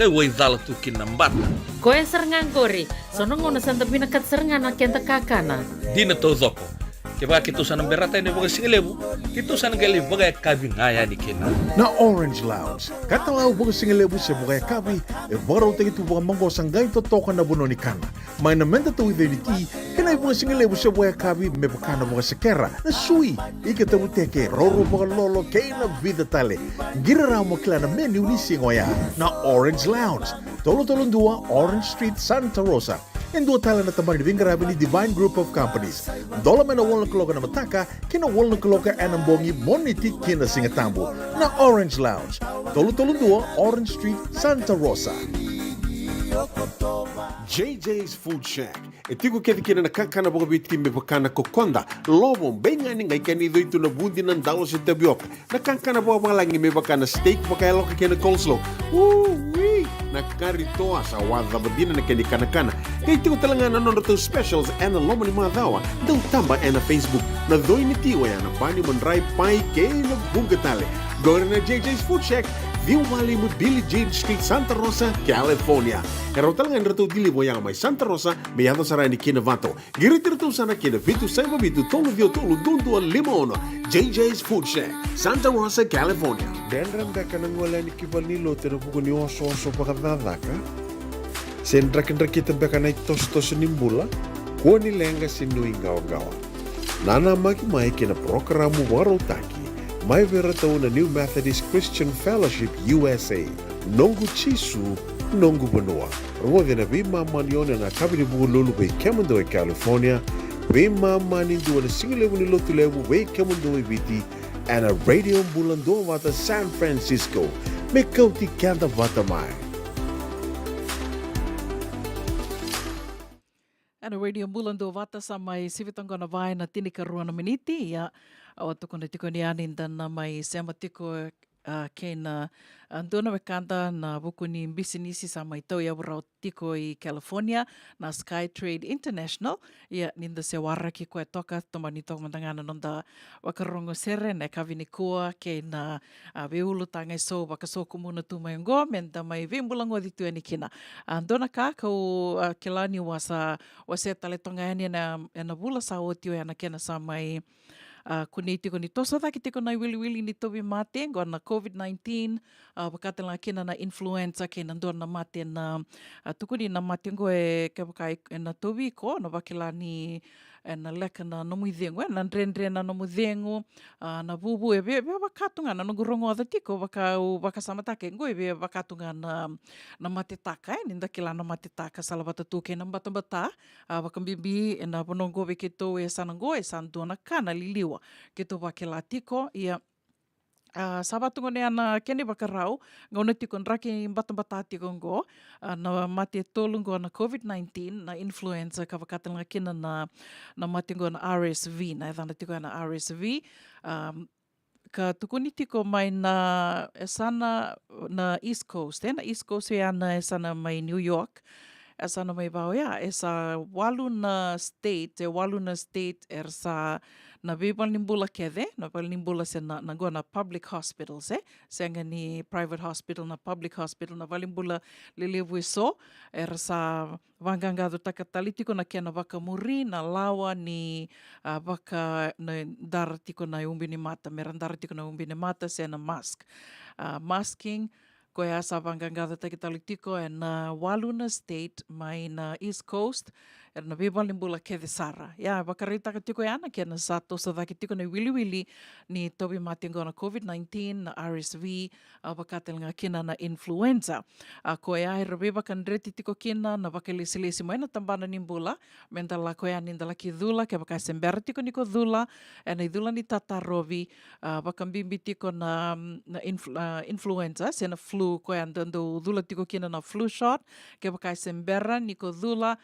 Ngay way dala tukin ng bata. Koe serengan kori. Sonong una santa binakat serengan na kenta kakana. Di na to zoko. Kaya kito sa nang berata ni baga singalebu, kito sa nang gali baga kabingaya ni kina. Na Orange Lounge. Katalaw buka singalebu siya buka kabi, baraw tayo ito buka manggosang gayon totokan na buno ni Kana. May namenda to with unity, kanay buka singalebu siya buka kabi, may baka na buka sekera, na sui, ikatabuteke, roro buka lolo, kay na vida tale. Giraraw mo kila na menu ni Singoya. Na Orange Lounge. Tolo-tolong dua, Orange Street, Santa Rosa. And dua tala na tamang ni Vingarabi ni Divine Group of Companies. Dola man na walang kaloka na mataka, kina walang kaloka anambongi moniti kina singatambo na Orange Lounge. Tolo-tolong dua, Orange Street, Santa Rosa. JJ's Food Shack. Itigo kaya kina nakakana mga biti may bakana kokonda. Lobong, benga ni ngay kanido ito na bundi ng dalo sa tabioka. Nakakana po mga langi may bakana steak, makayalo ka kina coleslaw. Woo-wee! Nakarito sa wadha badina na kanikanakana. Kaya itigo talaga na nono specials and lomo ni mga dawa. Daw tamba na Facebook. Na doy ni tiwa yan. Pani manray pay kay na bungatali. Gawin na JJ's Food Shack. Viwali mo Billie Jean Street, Santa Rosa, California. Kaya talaga nito dili mo yung may Santa Rosa, may yato sa ni Kinavato. Giritirito sana Kinavito, Saiba Vito, Tolo Dio Tolo, Dundo, Limon. JJ's Food Shack, Santa Rosa, California. Dendram ka nang wala ni Kivalilo, tinapuko ni oso-oso pakadada ka? Sendrakin-rakitan ba ka na itos-tos nimbula? Kuha nilenga sinuing gawa-gawa. Nanamag-may kinaprokramu warotaki. May verataw na New Methodist Christian Fellowship USA. Nongu Chisu, Nongu Banua. Rungod na bima manyon na kabili buko lulu bay Kemundo e California. Bima manindu na singilewu ni lotulewu bay Kemundo e Viti. And a radio bulando vata San Francisco. May kauti kanda vata mai. Ano radio bulando vata sa may sivitang ko na vai na tinikaruan na miniti ya awat ko na tiko nianin dan na may sema tiko kay na ando na kanta na buku ni business sa may tao ya bro tiko i California na Skytrade International ya ninda se warra ki ko toka tomani tok mandangana nonda wakarongo sere na kavini kuwa kay na beulu tangay so bakaso kumuna tu may ngo menta may vimbulang wadi tu ani kina ando na ka ko kilani wasa tale tongani na bula sa otio ya na kena sa may kuniti ko nito sa takiti ko na wili nito bi mate go na COVID-19 bakatan la kina na influenza kina ndor na mate na tukuni na mate go e kabakai na tobi ko na bakila ni na leka na nomuidengo na ndrendre na nomudengo na bubu e be bakatunga na ngurongo atiko baka samatake go e be bakatunga na mate taka ninda kila na mate taka salabata tuke na bata bakambibi na bonongo be kito e sanango e sandona kana liliwa kito bakela tiko ia sabato ngone ana kene bakarau ngone tiko nraki bata tiko ngo na mate tolungo na COVID-19 na influenza kabakatan ngakina na mate ngo na RSV na ethana tiko na RSV ka tukuni tiko mai na esana na East Coast na East Coast ya na esana mai New York esana mai bao ya esa waluna state ersa na bibal nimbula kede na bibal nimbula se na go na public hospitals senga ni private hospital na public hospital na valimbula lelevu so ersa wangangado takatalitiko na kena baka muri na lawa ni baka na daratiko na umbini mata merandaratiko na umbini mata se na masking ko ya sa wangangado takatalitiko na waluna state mai na East Coast na bebal bula kede sara. Ya, bakarita ka tiko yana kena sato sa daki tiko na wili ni tobi mati ngona COVID-19 na RSV bakatel nga kina na influenza. Ko ya rebe bakan reti tiko kina na bakalisi mai na tambana ni bula mentala ko ya nindala ki dula ke bakai sembera tiko niko dula na dula ni tatarovi bakan bimbi tiko na influenza sena flu ko ya ndando dula tiko kina na flu shot ke bakai sembera niko dula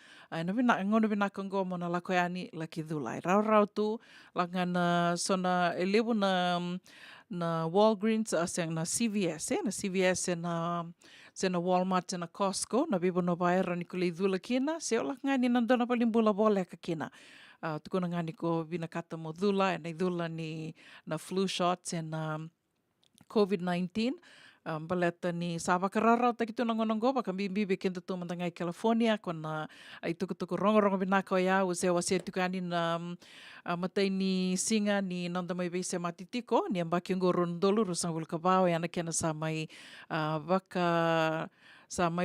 ngono bina kongo mo na lako yani laki dula rau tu langana sona elebu na Walgreens asang na CVS na CVS na Walmart na Costco na bibo no baera ni kule dula kina se ola ngani nandona palimbula bole ka kina tuko na ngani ko binakata mo dula na dula ni na flu shots and COVID-19 baleta ni saba karara ta kitu nangonongo baka bimbi kento tu mandangai California kona itu kutuku rongo binako ya use tukani na matai ni singa ni nanda mai bese matitiko ni ambaki ngoron dolu rusang vulkabao ya nakena samai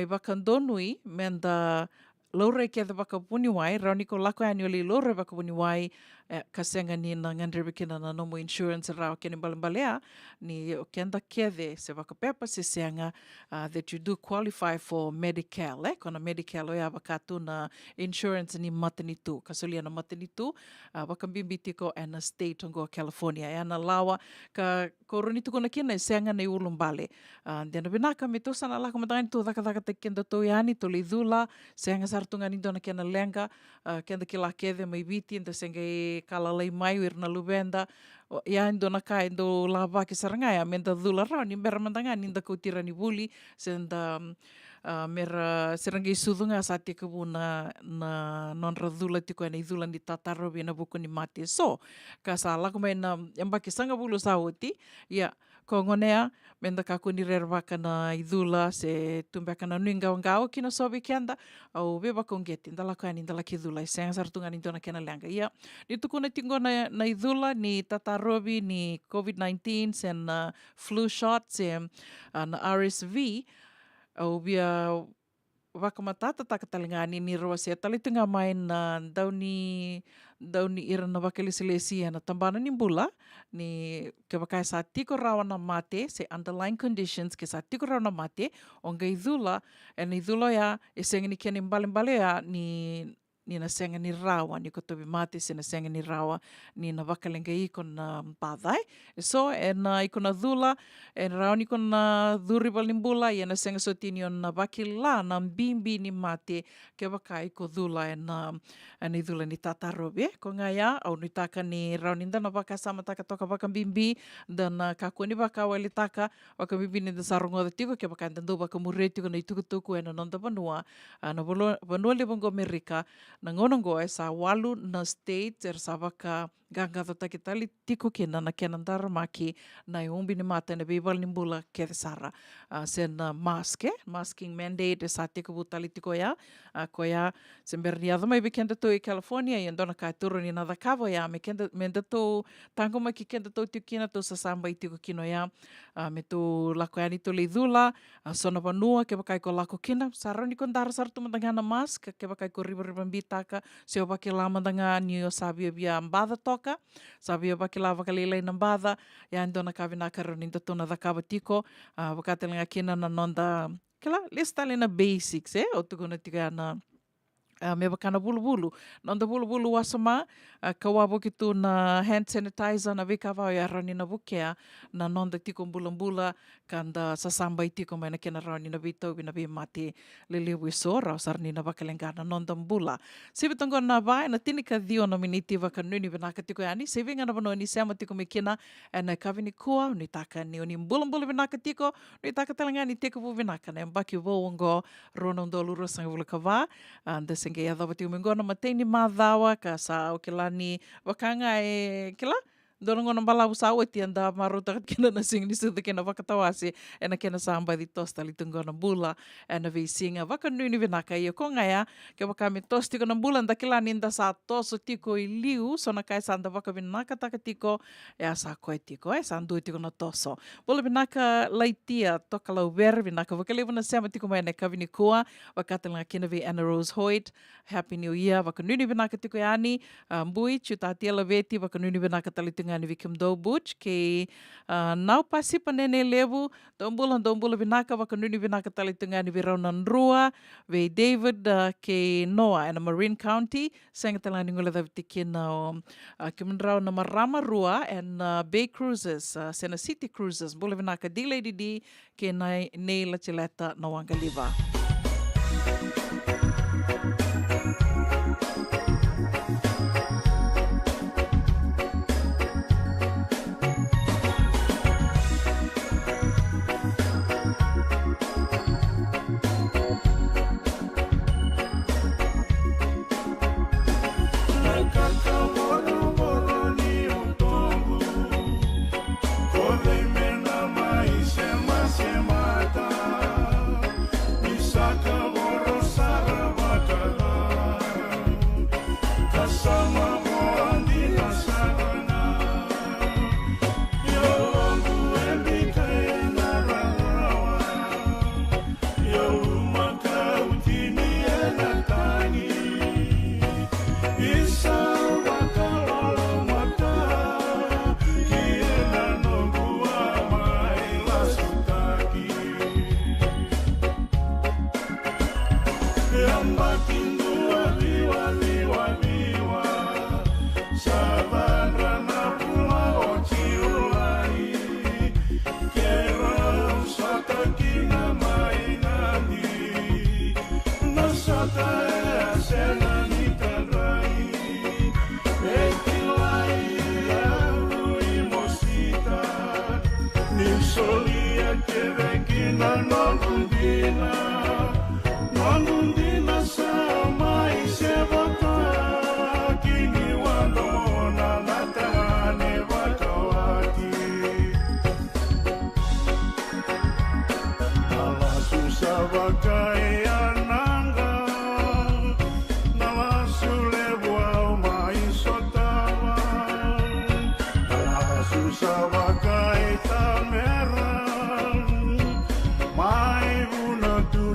baka donui menda lore ke baka puni wai rauni ko lako annually lore baka puni wai kasenga ni na ngandre kina na nomo insurance rao kene balambalea ni kenda kede se baka pepa se senga that you do qualify for Medicare kona Medicare ya baka tu na insurance ni matanitu kasulia na matanitu baka bimbitiko and state ongo California ya na lawa ka koroni tu kona kina senga na ulumbale dena binaka mitu sana la kumatangan tu daka kenda to yani to lidula senga sartungan indona kena lenga kenda kila kede mai biti nda senga kalalai mai wirna lubenda ya indona ka indo lava ke sarangaya menda dula rao ni mera mandangan inda kutira ni buli senda mera serangai sudunga sati kebu na nonra dula tiko na idula ni tataro bina buku ni mati so kasala ko may na yambaki sanga bulu sauti ya kongonea menda kaku ni rervaka na idula se tumbeka na nuingao kina sobi kianda au beba kongeti ndala kani ndala kidula senga sartunga ni dona kena langa ya nitu kuna tingo na idula ni tatarobi ni COVID-19 sen flu shots na RSV au bia wakamatata takatalingani ni roase talitu nga main na dauni ira na wakilisilesi na tambana ni bula ni kebakai sa tiko rawa na mate se underlying conditions ke sa tiko rawa na mate onga idula ya isenga ni kene mbale ya ni na senga ni rawa ni kotobi mate se na senga ni rawa ni na wakalenga iko na padai so na iko na dula rawa ni ko na duri balimbula ya na senga sotini on na wakila na bimbi ni mate ke baka iko dula na dula ni tatarobe ko nga ya au ni taka ni rawa ni na baka sama taka toka baka bimbi dan kaku ni baka wali taka baka bimbi ni da sarungo da tiko ke baka ndando baka mureti ko na itukutuku na nonda banua na banua libongo Amerika na ngonongo sa walu na state sa baka ganga tota kitali tiko kina na kenandara maki na umbi ni mata na bibal ni bula ke sara sen masking mandate sa tiko butali tiko ya ko ya semberniado mai bekenda to i California y ndona ka turo ni nada kavo ya menda to tango maki kenda to tikina to sa samba tiko kino ya me to lako yani to lidula sona panua ke bakai ko lako kina saroni kon dar sartu mandangana mask ke bakai ko riba bitaka se baki lama danga ni sabia bia ambada toka sabia baki lava kalilai nambada ya ndona kavina karoni tona da kava tiko bakatelenga kina na nonda kila lista lena basics o tukuna tika na me bakana bulu-bulu. Nonda bulu-bulu wasama kawabo kitu na hand sanitizer na vikava ya rani na bukea na nonda tiko mbula-mbula kanda sasambay tiko may na kena rani na bito binabi mati liliwi sora sarni na bakalengana nonda mbula. Sibitongko na ba na tinika dio na minitiva kanuni binaka tiko yani saving na bano ni sema tiko mikina na kavini kuwa ni taka ni oni mbula-mbula binaka tiko ni taka talanga ni tiko bu binaka na mbaki wongo ronondo luro sang vulkava and senge ya dapat yung minggo na matay ni madawa ka sa okilani wakanga kila Dorong ono bala usawa tianda maruta kena na sing ni suta kena wakatawasi ena kena samba di tosta li tunggona bula ena vi singa waka nuni vinaka iyo ko ngaya ke waka mi tosti kona bula nda kila ninda sa toso tiko i liu so na kai sanda waka vinaka taka tiko ya sa koe tiko sandu tiko na toso bula vinaka laitia toka lau ver vinaka waka lewa na sema tiko mai na kavini kua wakata nga kena vi Anna Rose Hoyt Happy New Year waka nuni vinaka tiko yani mbui chuta atia la veti waka nuni vinaka talitunga ni Vikim do Butch ke nau pasi panene levu dombula vinaka waka nuni vinaka talitunga ni Vironan Rua ve David ke Noah and Marin County sanga talani ngula davtiki na kimundraw na Marama Rua and Bay Cruises Sena City Cruises bula vinaka di lady di ke nei la chileta na Wangaliva. Mai una tu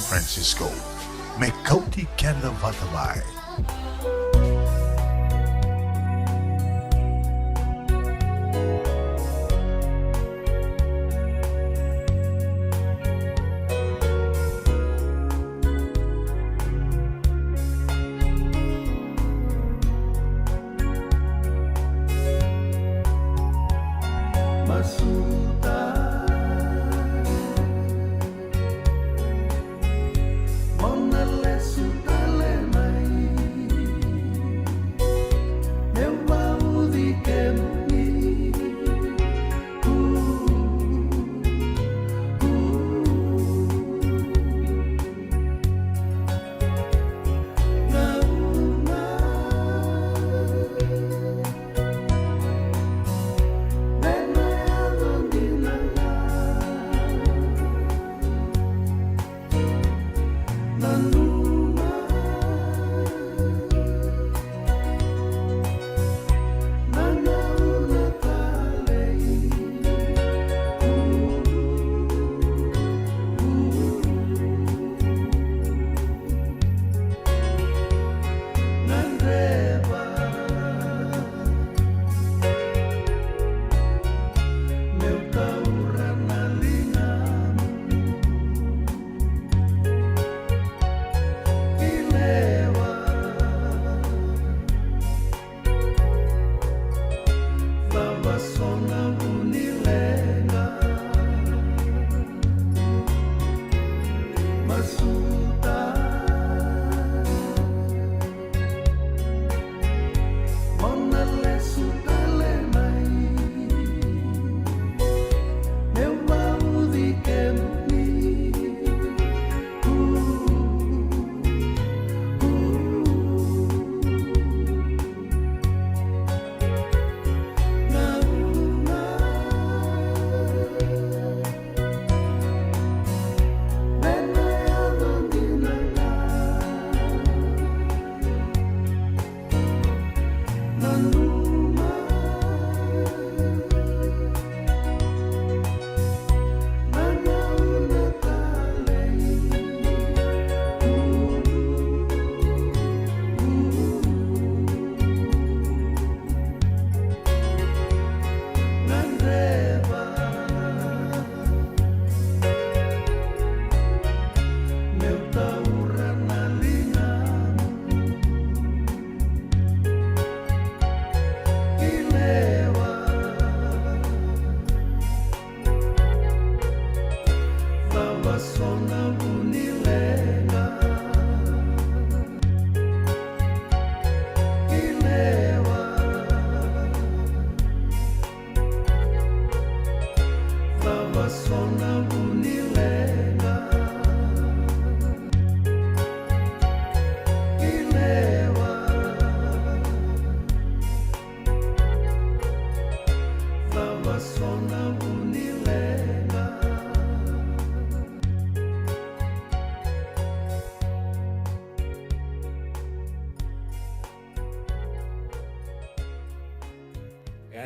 Francisco. Mekoti Kenda Vatamai. When I am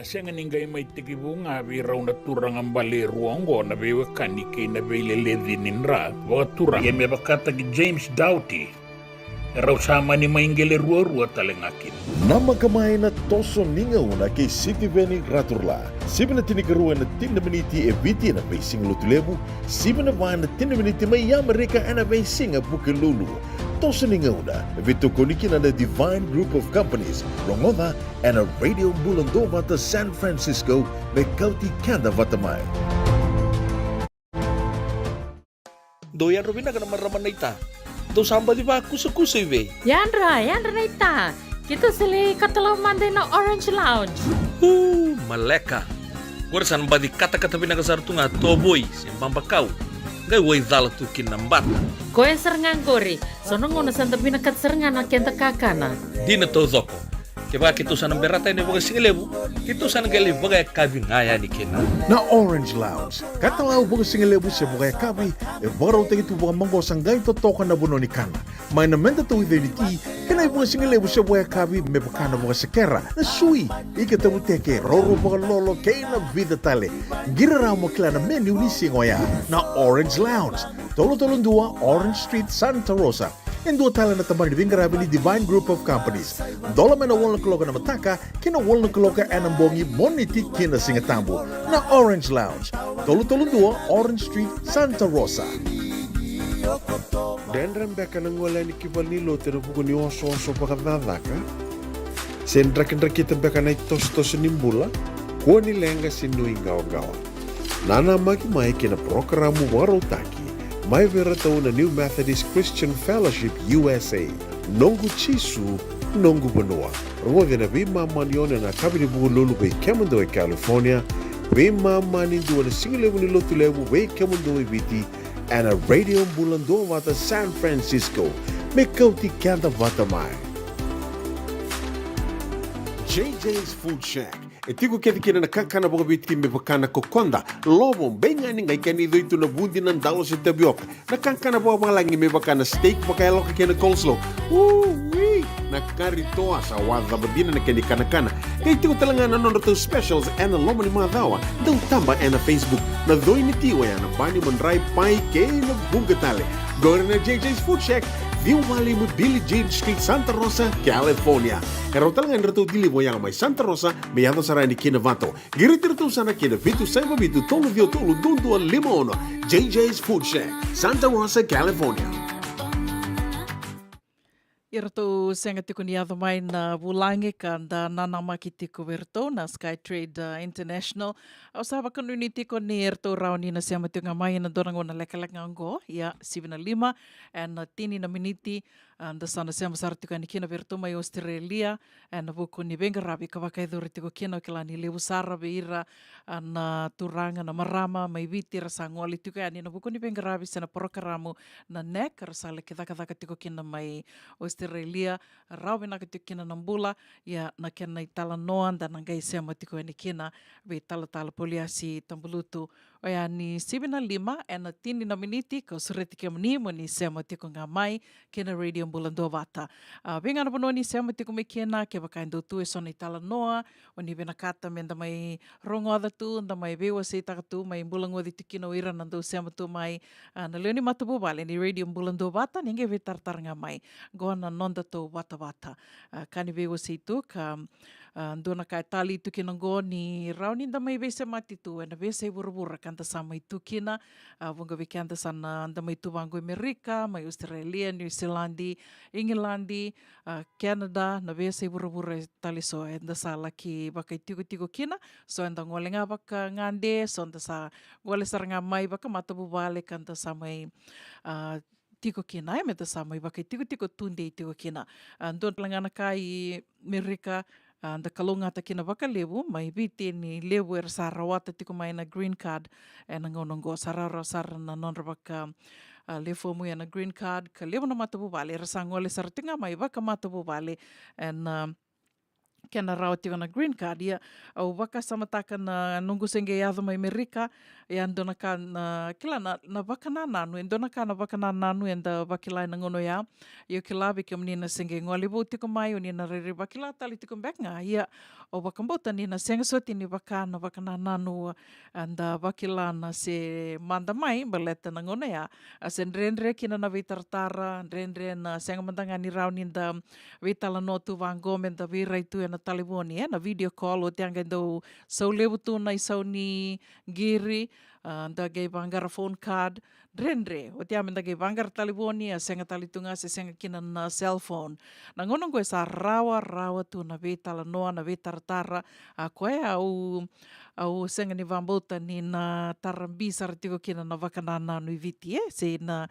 Senga ningai mai tiki bunga vi rauna turang ambale ruongo na bewe kanike na bele ledinin ra wa turang yeme bakata ki James Doughty rau sama ni maingele rua talengakin Nama kamay na toso ningaw na kay City Veni Raturla. Siba na tinikaruan na 10 miniti e biti na basing lutulebu. Siba na ba na 10 miniti may yamarika na basing apukilulu. Toso ningaw na vito koniki na Divine Group of Companies, Rongoda, and a Radio Bulandova to San Francisco, may Kauti Kanda Vatamay. Doyan Robina ka naman raman na ita. Do samba di ba kusa-kusa iwe? Yandra na ita. Kita sili katalaw mande na Orange Lounge. Maleka. Warasan ba di kata-kata pinakasarto nga toboy, siyang pambakaw. Ngay way dala tukin ng bata. Koe serangan kori. Sono ngono santa pinakat serangan na kenta kakana. Di na to zoko. Kaya kita sana berata ini bagai singlebu, kita sana gali bagai kabi ngaya ni kena. Na Orange Lounge, katalaw baga singalebu siya baga kabi, e baraw tayo ito baga manggo sanggay totokan na buno ni kana. May namenda to ito ni ki, kanay baga singalebu siya baga kabi, may baka na baga sakera, na sui, ikatabu teke, roro baga lolo, kaya na vida tale. Giraraw mo kila na menu ni singoya, na Orange Lounge, tolo-tolong dua, Orange Street, Santa Rosa. En dua tala na taman ni Vingarabi ni Divine Group of Companies. Dola man na wala kaloka na mataka, kina wala kaloka anambongi moniti kina singatambo na Orange Lounge. Tolo-tolo dua, Orange Street, Santa Rosa. Dendran beka nang wala ni kibalilo tino buko ni oso-oso pakadadaka. Sendrak-ndrak kita beka na itos-tos nimbula, kuha nilenga sinui gawa-gawa. Nana magi mai kina programo waro taki. Mai vera tau na New Methodist Christian Fellowship USA. Nongu chisu, nongu banoa. Rode na bima manione na kabini bugu lulu bei kemundo e California. Bima mani dua na singilebu ni lotu lebu bei kemundo e viti. And a radio bulando wata San Francisco. Me kauti kanta wata mai. JJ's Food Shack. E tigo kedi kena na kakana boga biti me bakana kokonda. Lobong benga ni ngai kani itu na bundi nan dalos e tabioka. Na kakana boga malangi me bakana steak baka loka kena coleslaw. Wee! Na karitoa sa wadha badina na kani kana. Kaya tigo talanga na nono specials and na lomo ni madawa. Daw tamba and na Facebook. Na doi ni tiwa ya na bani manray pai kaya na bunga tale. Gore na JJ's Food Shack. View Valley mo Billie Jean Street, Santa Rosa, California. Kaya talagang rito dilibo yang may Santa Rosa, may ato sa rani kinavato. Girit-rito sana kina Vitu Saiba Vitu Tolo Vio Tolo Dundu Limono. JJ's Food Shack, Santa Rosa, California. Irto senga tiko ni adho mai na bulangi kanda nanama ki tiko verto na Skytrade International. Au sahaba kanuni tiko ni irto rauni na siama tiko nga mai na dorango na leka-leka ngo ya 75 and tini na miniti da sana siama sara tiko ni kina verto mai Australia and buko ni benga rabi kawakai duri tiko kina kila ni lewu sara beira na turanga na marama mai viti rasa ngoli tiko ya ni na buko ni benga rabi sena porokaramu na nek rasa le kithaka tiko kina mai Australia rawe na kiti kina nambula ya na kena i tala noan dan ngai sema tiko ni kina be tala poliasi tambulutu o ya ni 75 and tini na miniti ko sureti ke mni mo ni sema tiko ngamai kena radio bulando vata benga na bono ni sema tiko me kena ke baka ndo tu so ni tala noa o ni bena kata menda mai rongo ada tu nda mai bewa se ta tu mai bulango di tikino ira nando sema tu mai na leoni matubu vale ni radio bulando vata ninge vetar ngamai gona nonda to wata kani bewa se tu ka ndona kai tali tu kina go ni rauni nda mai vese mati tu na vese burubura kanta sama itu kina vonga ve kanta sana nda mai tu bango Amerika mai Australia New Zealandi Engilandi Canada na vese burubura tali so nda sa laki baka tigo kina so nda ngolenga baka ngande so nda sa ngole saranga mai baka mata bubale kanta samai tiko kina e meta samai baka tiko tunde tiko kina ndon langana kai Amerika da kalunga ta kina baka lebu mai viti ni lebu sarawata tiko mai na green card e nangonongo sarara na non baka lefu mu na green card ka lebu na mata bubale rasangole sartinga mai baka mata bubale and kena rao tiko na green card ia au waka samataka na nungu senge iadho mai Amerika ia ndona ka na kila na waka na nanu e ndona ka na waka na nanu e nda wakilai na ngono ia ia kila beke mnina senge ngoli bo tiko mai o nina rere wakila tali tiko mbeka ia o waka mbota nina senga soti ni waka na nanu nda wakila na se manda mai baleta na ngono ia se ndrendre kina na vitartara ndrendre na senga mandanga ni rao ninda vitala no tu vangome nda virai tu na taliboni na video call o te anga ndau sau lewu tu na isau ni giri nda gei vangara phone card rendre o te amenda gei vangara taliboni a senga talitunga se senga kina na cell phone na ngono koe sa rawa tu na vetala noa na vetaratara a koe au senga ni vambota ni na tarambisa ratiko kina na wakana nanu i viti se na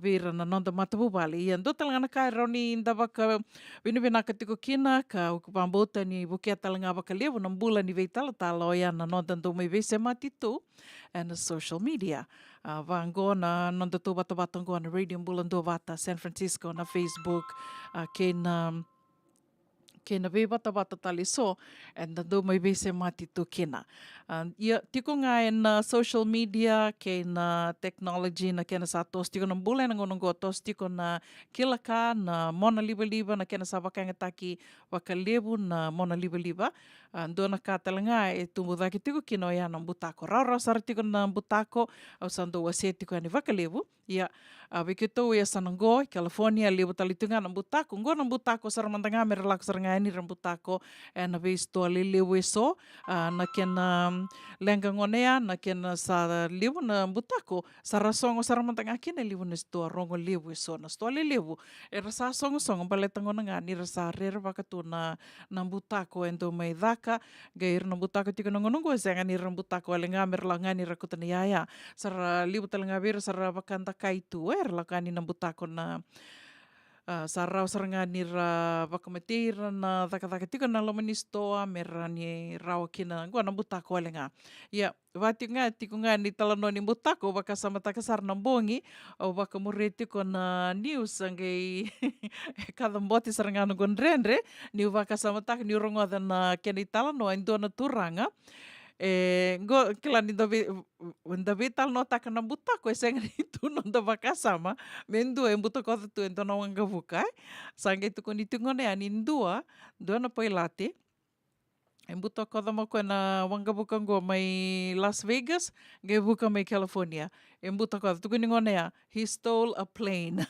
vera na nonda matapupali ia ndo talanga kai roni nda waka vinaka tiko kina ka vambota ni bukia talanga waka levu na mbula ni veitala tala o ia na nonda ndo mai vese matitu and social media vango na nonda tu bata ngo na Radio Mbula ndo vata San Francisco na Facebook kena ve bata tali so and do mai ve se mati tu kena ia tiko nga na social media kena technology na kena sa tos tiko na bula na ngono go tos tiko na kilaka na mona liba na kena sa wakanga taki wakalebu na mona liba ndo na katalanga e tumbu daki tiko kino ia na butako rara sar tiko na butako au sando wase tiko ni wakalebu ia viketo ia sanango California lebu talitunga na butako ngo na butako sar mandanga me relax ni rambutako na vez to lewe so na kena lenga ngonea na kena sa lewu na butako sara songo sara mantanga kena lewu na sto rongo lewe so na sto lewu era sa songo baleta ngona ni rasa rere vakatu na butako endo mai daka gair na butako tiko ngono go senga ni rambutako lenga merlanga ni rakutani ya sara lewu talanga ver sara vakanta kaitu lakani na butako na sarau saranga ni ra wakamatira na thaka tika na lomani stoa mera ni rau kina ngua na butako alenga ia wati nga tiko nga ni talano ni butako waka samataka sar na bongi o waka mureti ko na news angei kada mboti saranga no gondrendre ni waka samataka ni rongo na keni talano ndo na turanga go kila ni David tal nota kana butako senga itu nonda vakasama mendo butako tu ento na wanga buka sange tu koni tungone ani dua na poilate butako da mo na wanga buka go mai Las Vegas ge buka mai California butako tu koni ngone he stole a plane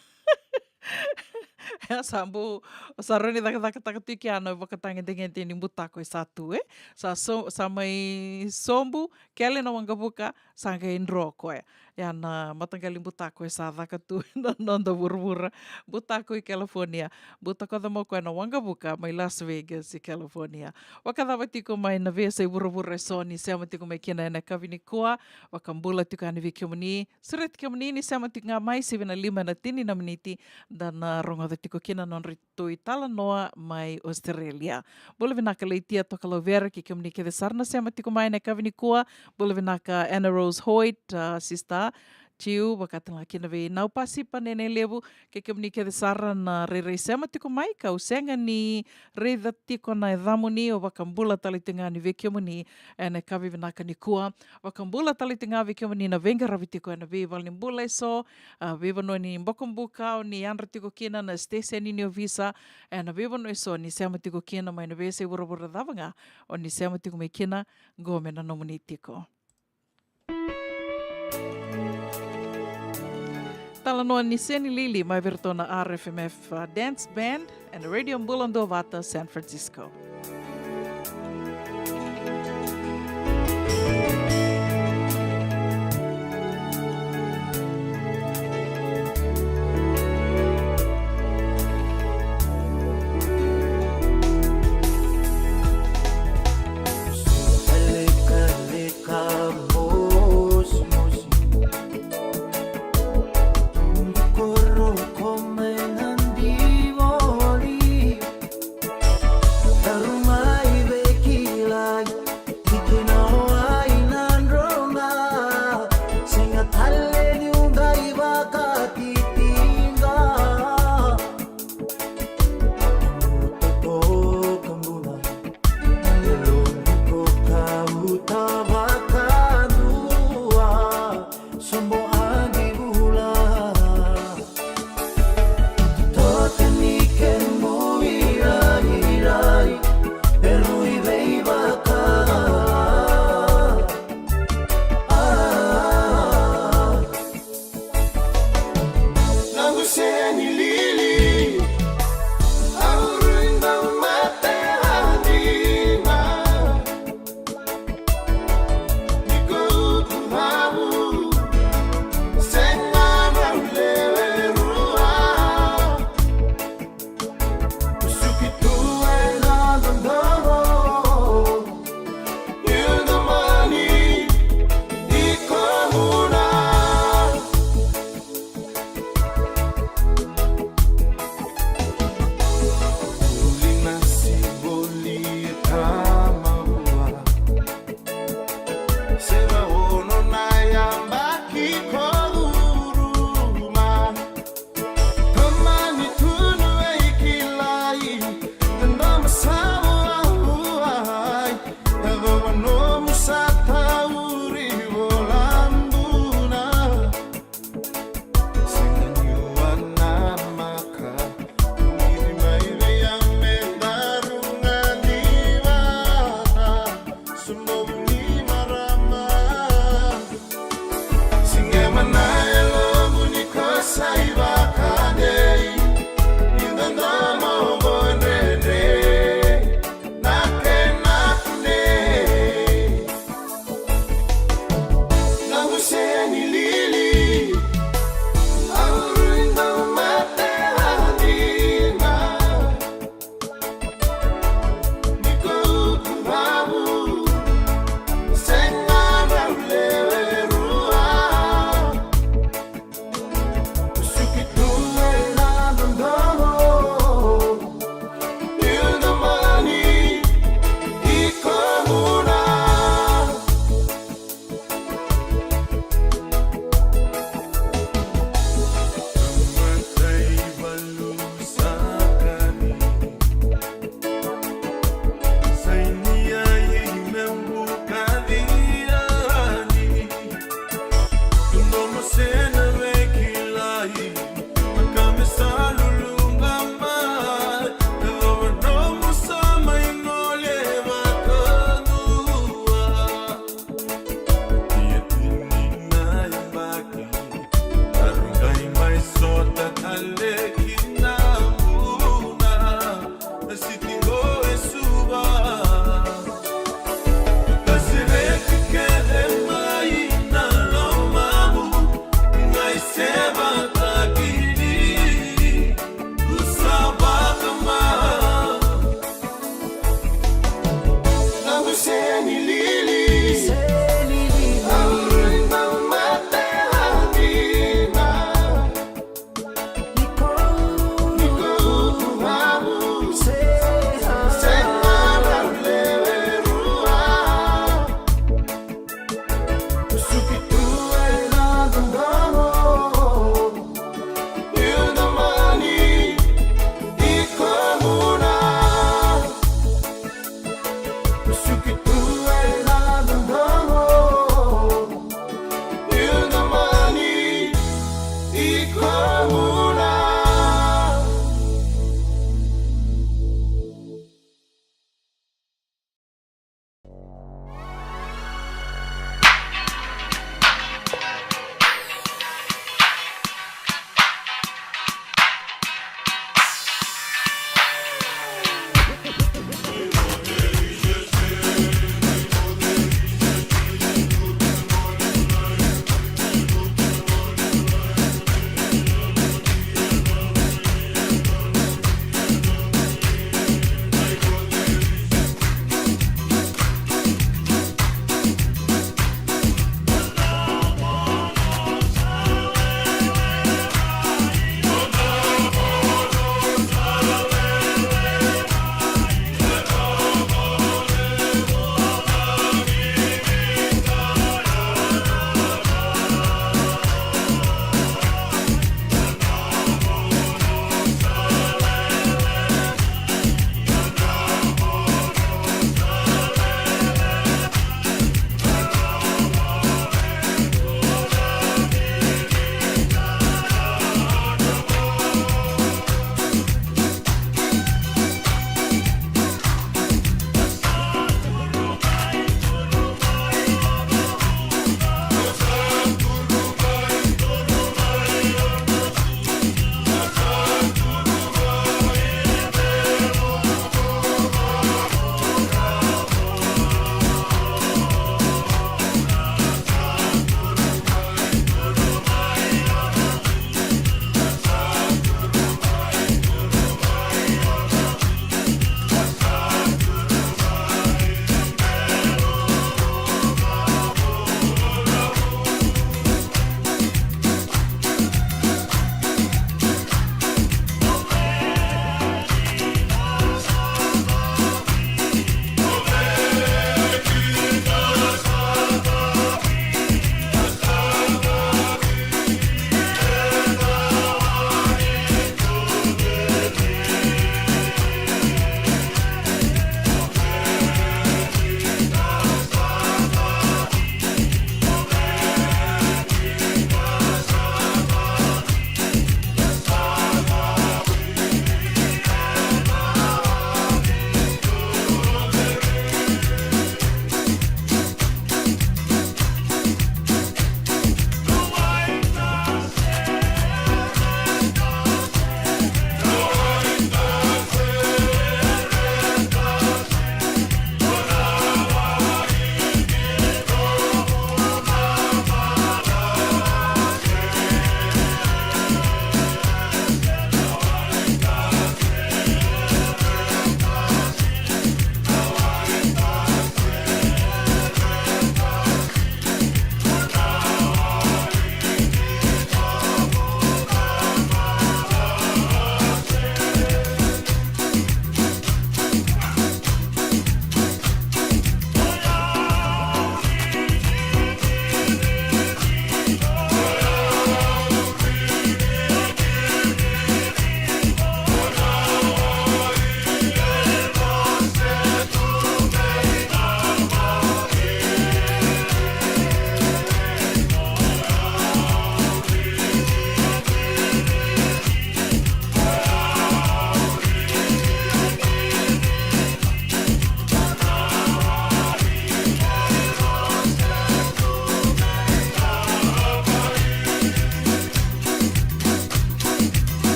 sambu saroni taka tiki ano vakatanga dengan ni butako satu sa mai sombu kele na wanga buka sanga indro ko ya na matangali butako sa vakatu nonda burbura butako i California butako da mo na wanga buka mai Las Vegas i California wakada batiko mai na vese burbura soni sama tiko mai kina na kavini koa wakambula tiko ani vikimuni suret kimuni ni sama tiko mai 7:05 na tini na meniti dan rongo tiko kina non ritoi tala noa mai Australia. Bole vinaka leitia toka lovera ki kimuni ke sarna sama tiko mai na kavini koa bole vinaka Anna Rose Hoyt sista Tiu wakatanga kina ve nau pasipa nene levu ke kimuni ke sara na rere sama tiko mai ka usenga ni reda tiko na dhamuni o wakambula talitinga ni ve kimuni ene kavi vinaka ni kua wakambula talitinga ve kimuni na venga ravi tiko ene ve valni mbula so ve vano ni mbokumbuka o ni andra tiko kina na stesen ni visa ene ve vano so ni sama tiko kina mai na ve se wurabura dhavanga o ni sama tiko mai kina gome na nomuni tiko. Talanoa ni Seni Lili mai vertona RFMF Dance Band and Radio Mbula ndo vata San Francisco. Taruh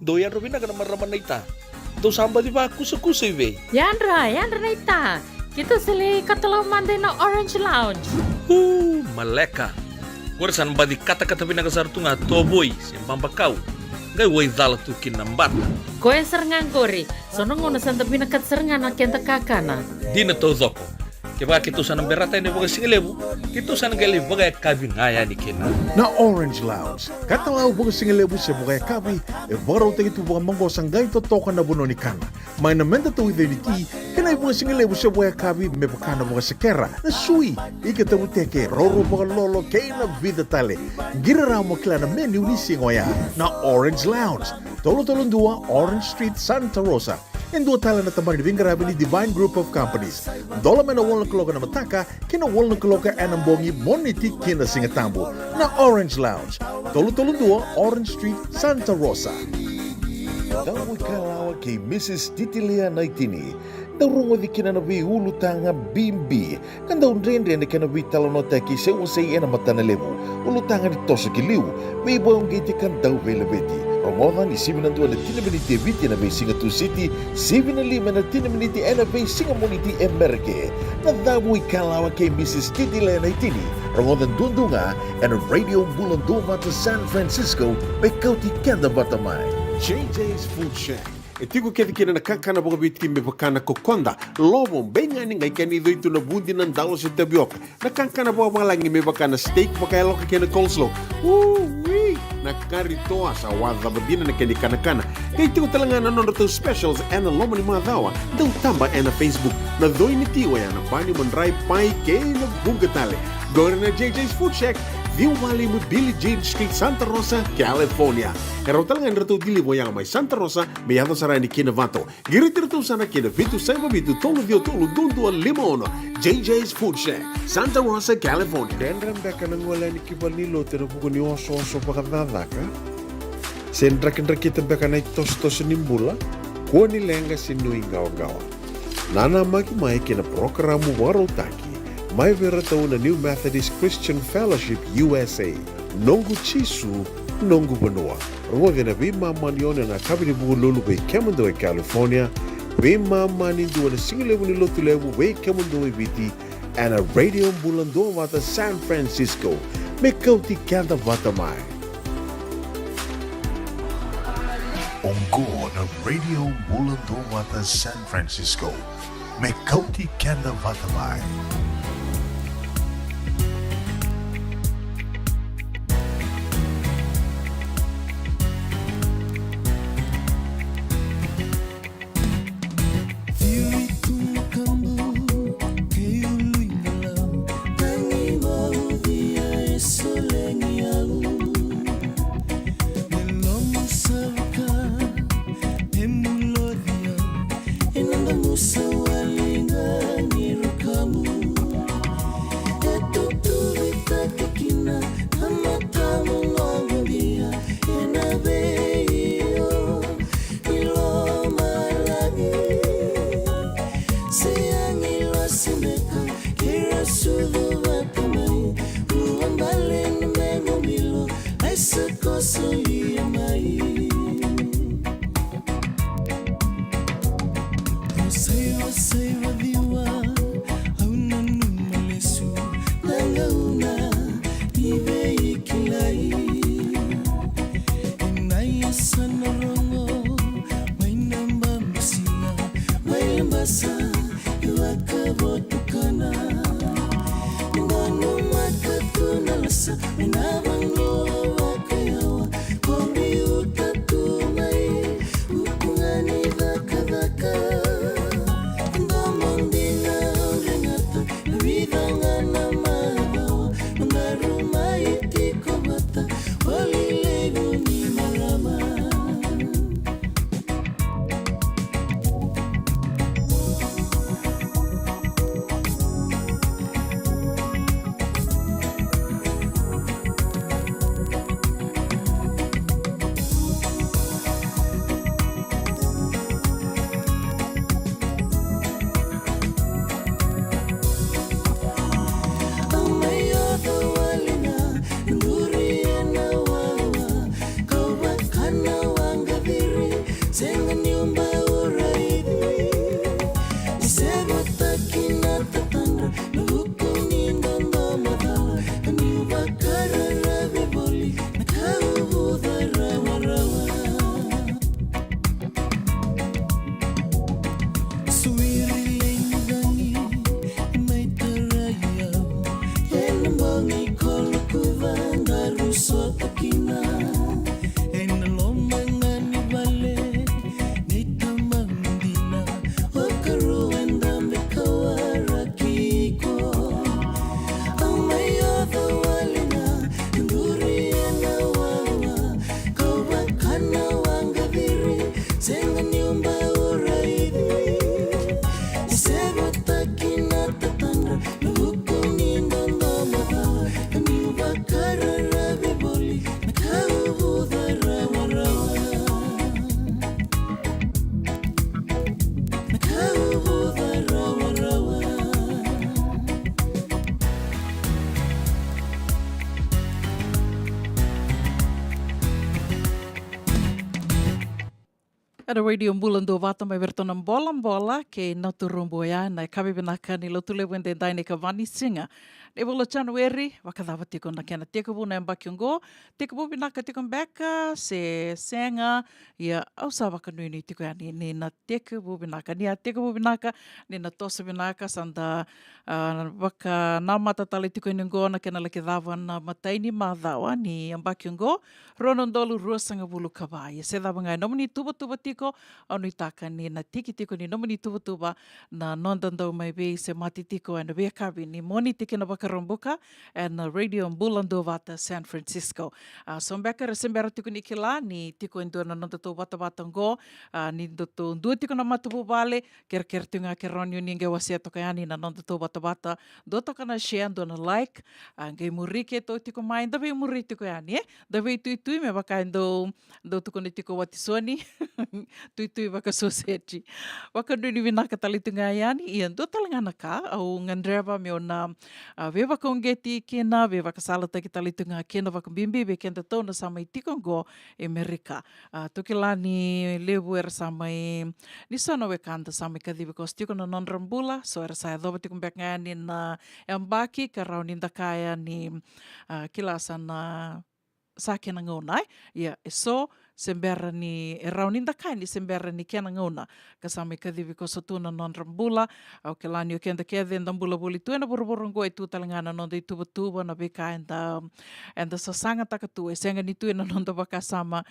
Doyan Robina kana maraman na ita. Do samba di ba kusa-kusa iwe. Yandra na ita. Kita sili katalaw mande na Orange Lounge. Maleka. Gorsan ba di kata-kata pinakasar tunga toboy simpang bakau. Gai wai dala tukin nambat. Koe serengan kori. Sono ngono santa binakat serengan na kenta kakana. Dina to zoko. Keba kitusan ang berata ini baga singelebu. Kitusan gali baga kabi ngaya ni kena. Na Orange Lounge, katalaw baga singelebu siya baga kabi, baraw tayo ito baga manggosang gay totokan na buno ni kana. May namenda to with unity, kanay baga singelebu siya baga kabi, may baka na baga sekera, na sui, ikatabuteke, roro baga lolo, kay na vida tale. Giraraw mo kila na menu ni singoya, na Orange Lounge, tolo-tolong dua, Orange Street, Santa Rosa. And dua tala na tamang ni Vingarabi ni Divine Group of Companies. Dola man na walang kaloka na mataka, kina walang kaloka anambongi moniti kina singatambo na Orange Lounge. Tolo-tolong dua, Orange Street, Santa Rosa. Dawi kalawa kay Mrs. Titilia Naitini. Darungo di kinanabi ulutanga bimbi. Kanda unrende na kinabi talonota ki se usay ena matanalebu. Ulutanga di tosa kiliw. May ibang giti kan daw velabeti. Romodan ni 7 na tinaminiti biti na may Singatu City, 7 na tinaminiti na may Singamuniti Emerke. Nadamoy kalawa kay Mrs. Titi Lenaitini, Romodan Dundunga, and Radio Bulondova to San Francisco, may kauti kanda batamay. JJ's Food Shack. Itigo kina nakakana mga bitkin may bakana kokonda. Lobong, benga ni ngay kanido ito na bundi ng dalo sa tabiyok. Nakakana po mga langi may bakana steak, makayalo ka kina coleslaw. Woo-wee! Nakarito sa wadha badina na kanikanakana. Kaya itigo talaga na nono to specials and lomo ni mga dawa. Daw tamba na Facebook. Na doy ni tiwa yan. Bani mandray pay kay na bugatale. Gawin na JJ's Food Shack. View Valley mo Billie Jean Street, Santa Rosa, California. Pero talagang rito dili mo yang may Santa Rosa, may yato sa rani kinavato. Giritirito sana kinavito sa mabitu tolo dio tolo dundo limono. JJ's Food Shack, Santa Rosa, California. Dendram beka nang wala ni kibalilo tero buko ni oso-oso pakadada ka. Sendrak-ndrak kita beka na itos-tos nimbula, kuha nilenga sinuingaw-gawa. Nana magi-may kina programo warotaki. May verataw na New Methodist Christian Fellowship USA, Nongu Chisu, Nongu Banua. Rungo na bima manyon na kabini buko lulu bay Kemundo ay California, bima manindu na singilebu ni lotulebu bay Kemundo ay biti, and a radio bulando wata San Francisco, may kauti kanda vatamay. Ongo na Radio Bulando Wata San Francisco, may kauti kanda vatamay. Ada radio bulan do vata mai vertona bola ke naturumbo ya na kabe binaka ni lotule wende dai ne kavani singa. Ne bolo January wakadava tiko na kena teko bu na mbakyongo teko bu binaka tiko mbeka se senga ya ausa wakanui ni tiko ya ni na teko bu binaka ni a teko bu binaka ni na tosa binaka sanda waka na mata tali tiko ni ngo na kena leke dava na mataini madhawa ni mbakyongo ronondolu ruasanga bulu kawai se dava ngai nomini tuba tiko anu taka ni na tiki ni nomini tuba na nondandau mai be se mati tiko and be kabi ni moni tiki na Bakarombuka and radio Bulando Vata San Francisco. So mbeka resembera tiko ni kila ni tiko endo na nondato vata vatango ni ndoto dua tiko na matubu vale ker tunga keronyo ninge wasia toka yani na nondato vata do toka na share do na like ngai murike to tiko mai dabe muri tiko yani dabe tui me baka endo do tiko ni tiko watisoni tui baka society baka nuni vinaka talitunga yani ian do talangana ka au ngandreva me ona vewa kongeti kena, vewa kasalata ki talitunga kena wakambimbi, ve kenda tau na samai tikongo Amerika. Toki lani lewu era samai, ni sana we kanda samai kadhi because tiko na non-rambula, so era saya dhoba tikong bek ngani na embaki, karau ninda kaya ni kilasa na sakena ngonai, ya so sembera ni rauninda kai ni sembera ni kena ngona kasame kadhivi ko sotuna non rambula au kelani o kenda kedhe ndambula boli tuena boroborongo e tu talangana non de tuba na beka enda sasanga takatu e senga ni tuena non da bakasama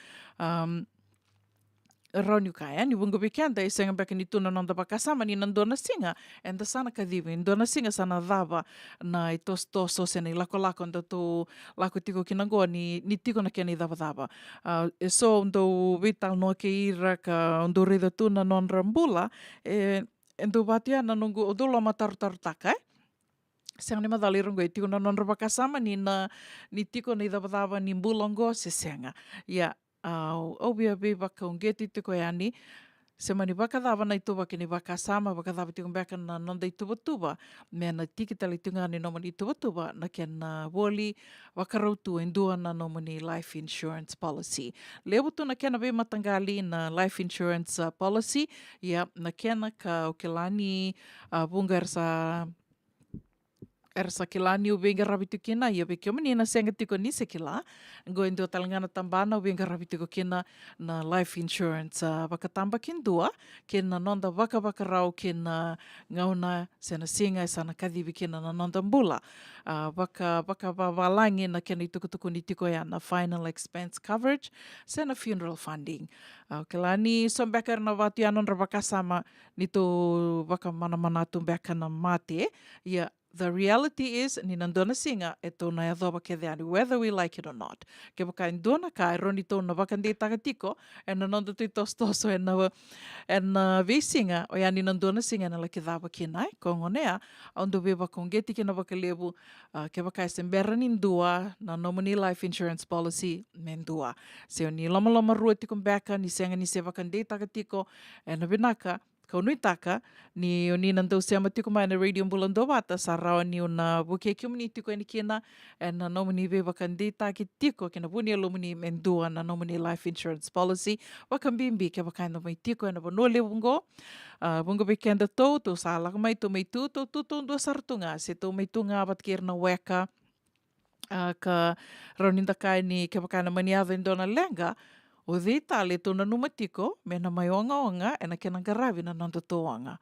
Rauni kaya ni bunga bikenda e senga beka ni tuna non da bakasama ni nandona singa enda sana kadhivi ndona singa sana dhava na toso sena i lako ndo tu lako tiko kinangoa ni tiko na kena i dhava so ndo vital no ke ira ka ndo reda tuna non rambula ndo batia na nungu ndo lama taru taka senga ni madali rungo i tiko na non bakasama ni tiko na i dhava ni mbulongo se senga ya obia be baka ungeti tiko yani se mani baka dava na ituba kini baka sama baka dava tiko baka na nonda ituba me na tiki tali tunga ni nomani ituba na ken woli wakarautu endua na nomani life insurance policy lebutu na kena be matangali na life insurance policy ya na kena ka okelani bunga ersa kilani o benga rabitu kina ia be kio menina senga tiko ni se kila go endo talangana tambana o benga rabitu kina na life insurance wakatamba kindua kena nonda waka rau kena ngauna sena singa sana kadhibi kena na nonda mbula waka wawalangi na kena itukutuku ni tiko ya na final expense coverage sena funeral funding kilani sombekar na watu anon rabakasama nito waka mana tumbeka na mate ia the reality is, ni nandona singa, e tōna e dhoba ke deani, whether we like it or not. Ke waka ndona ka, e roni tōna wakande takatiko, e na nonda tui tostoso e na vi singa, o ya ni nandona singa na lake dhawa ke nai, ko ngonea, ondo we wakongeti ke na wakalebu, ke waka e sembera ni ndua, na nominee life insurance policy, me ndua. Se o ni lama rua tiko mbeka, ni senga ni se wakande takatiko, e na vinaka, kau nui taka, ni o ni nandau se amatiko mai na radio Bulando Vata, sa rawa ni o na buke kiumini tiko ni kina, e na nomini ve wakandi taki tiko, kina buni alumini mendua na nomini life insurance policy, wakambimbi ke wakaino mai tiko, e na bono bungo be kenda tau, tau sa alaka mai tau mai tau ndua sartunga, se tau mai tunga abat kir na weka, ka rauninda kai ni ke wakaino maniava indona lenga, o dhe tale tōna numatiko, me na mai onga, e na kena garavi na nanda tōanga.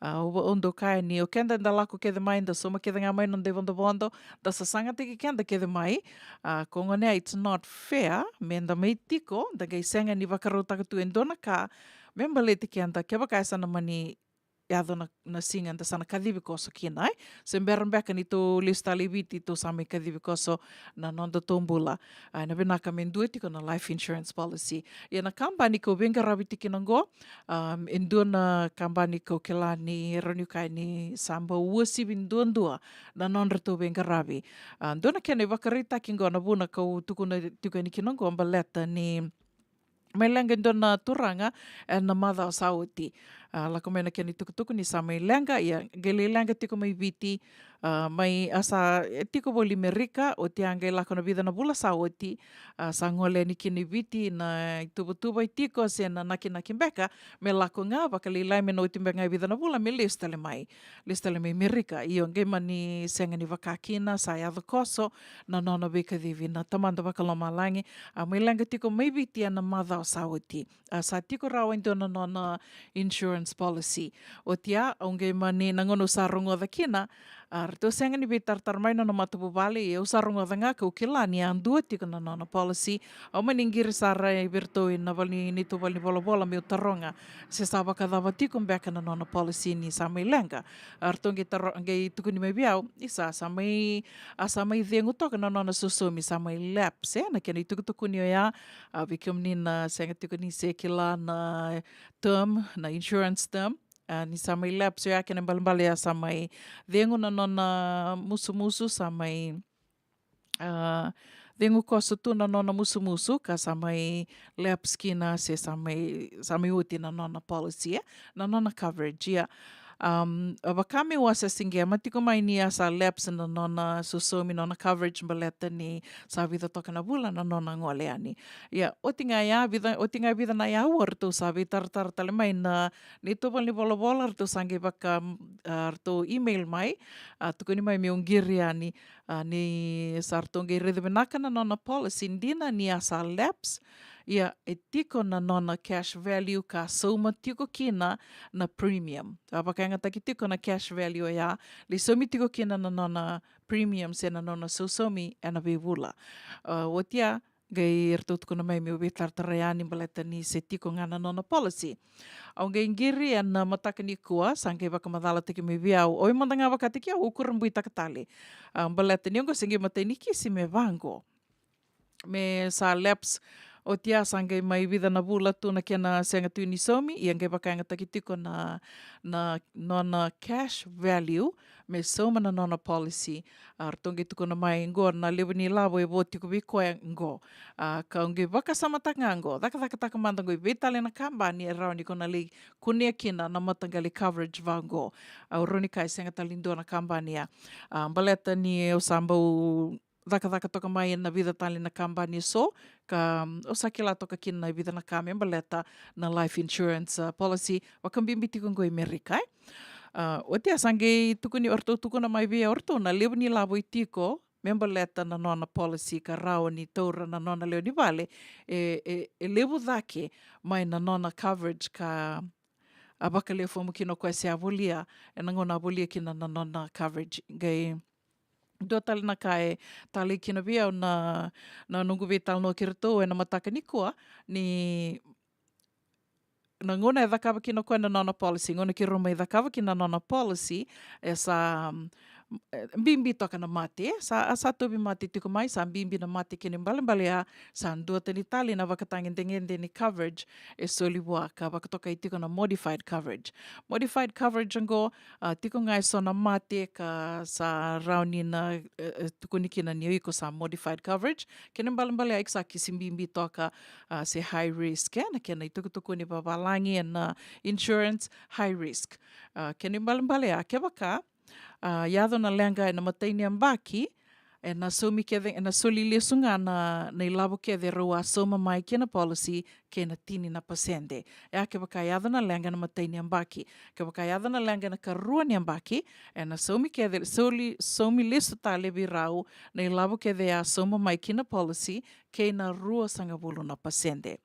Ondo kai ni o kenda nda lako ke mai, nda soma ke ngā mai nonde vondo, da sasanga teki kenda ke mai, ko ngonea it's not fair, me nda mai tiko, da gai senga ni wakarau takatu e ndona ka, me mbale te kenda, ke wakaisa na mani yado na singan ta sana kadhibi koso kinai semberan bekan itu lista libiti itu samai kadhibi koso na nonda tombula na benaka mendua tiko na life insurance policy ya na company ko benga rabiti kinango indua na company ko kelani ranukai ni samba uasi bindua na nonda to benga rabi dona kene vakarita kingo na buna ko tukuna tukani kinango ambaleta ni mai lenga dona turanga na mother sauti lako mena keni tukutuku ni sa mai lenga ia gele lenga tiko mai viti mai asa tiko boli merika o tianga lako na vida na bula sauti sa ngole ni kini viti na tuba tiko se na naki beka me lako nga bakali lai me no timbenga vida na bula me listale mai merika io nge mani senga ni vakakina sa ya koso na nona beka divi na tamanda bakaloma langi mai lenga tiko mai viti na mother sauti sa tiko rawa indona nona insurance policy o tia onge mani nangono sarungo da kina arto senga ni bitar tarmai na matapu bale e usarungo da nga ko kilani andua tiko na nona policy o maningir sara e virto na vali ni to vali bola me taronga se saba kada tiko mbeka na nona policy ni samai lenga arto nge tuku ni me biao isa samai dengo to na nona sosomi samai lapse na keni tuku ni ya bikom ni na senga tiko ni sekila na term na insurance term ni samai lapse ya kene balbale ya samai dengo na nona musu samai dengo koso tu na nona musu ka samai lapse kina se samai uti na nona policy na nona coverage ya Abakami wasa singe matiko mai ni asa lapse na nona susomi nona coverage baleta ni sa vida toka na bula na nona ngole ani. Ya otinga vida na ya warto sabi tar tale mai na nito bali bola arto sange baka arto email mai tuko ni mai meungiri ani ni sarto nge redbenaka na nona policy ndina ni asa lapse ia tiko na nona cash value ka soma tiko kina na premium. Apakanga taki tiko na cash value ya li somi tiko kina na nona premium se na nona sosomi ana bebula. Wotia gai ertot ko na mai meu betar tarayani baleta ni se tiko ngana nona policy. Au gai ngiri ana mataka ni kua sangke baka madala tiki me biau. Oi mandanga baka tiki au ukuran bui takatali. Baleta ni ongo sengi matai ni kisi me vango. Me sa lapse o tia sangai mai vida na bula tu na kena senga tu ni somi ia ngai bakanga takitiko na nona cash value me soma na nona policy artongi tuko na mai ngo na lewe ni labo e boti ko biko ngo ka ngai baka samatanga ngo daka manda ngo betale na kambani e rauni kona le kunia kina na matangali coverage vango au roni kai senga talindo na kambani ya baleta ni o sambau daka toka mai na vida tali na kambani so ka o sakila toka kina na vida na kame baleta na life insurance policy wakambimbi tiko ngoi Amerika o te asange tuku ni orto tuku na mai via orto na lewa ni labo itiko membaleta na nona policy ka rao ni taura na nona leo ni vale e lewa dhake mai na nona coverage ka abaka leo fomu kino kwa se avolia e nangona avolia kina na nona coverage gai do tali na kai tali kina via na nungu vital no kirto e na mataka ni kua ni na ngona e dhakava kina koe na nona policy ngona ki roma e dhakava kina nona policy e sa bimbi toka na mate sa tobi mate tiko mai sa bimbi na mate kini mbale a sa dua tani tali na wakatangin ni coverage e soli waka wakatoka i tiko na modified coverage ngo tiko ngai so na mate ka sa rauni na tuko ni kina ni iko sa modified coverage kini mbale a iksa kisimbimbi toka se high risk na kena tuko ni babalangi na insurance high risk kini mbale a kebaka yado na lenga na mataini ambaki e na somi kede e na soli lesunga na ilabo kede roa soma mai kena policy kena tini na pasende ke baka yado na lenga na mataini ambaki ke baka yado na lenga na karua ni ambaki e na somi kede somi lesu tale virau na ilabo kede a soma mai kena policy kena rua sanga bulu na pasende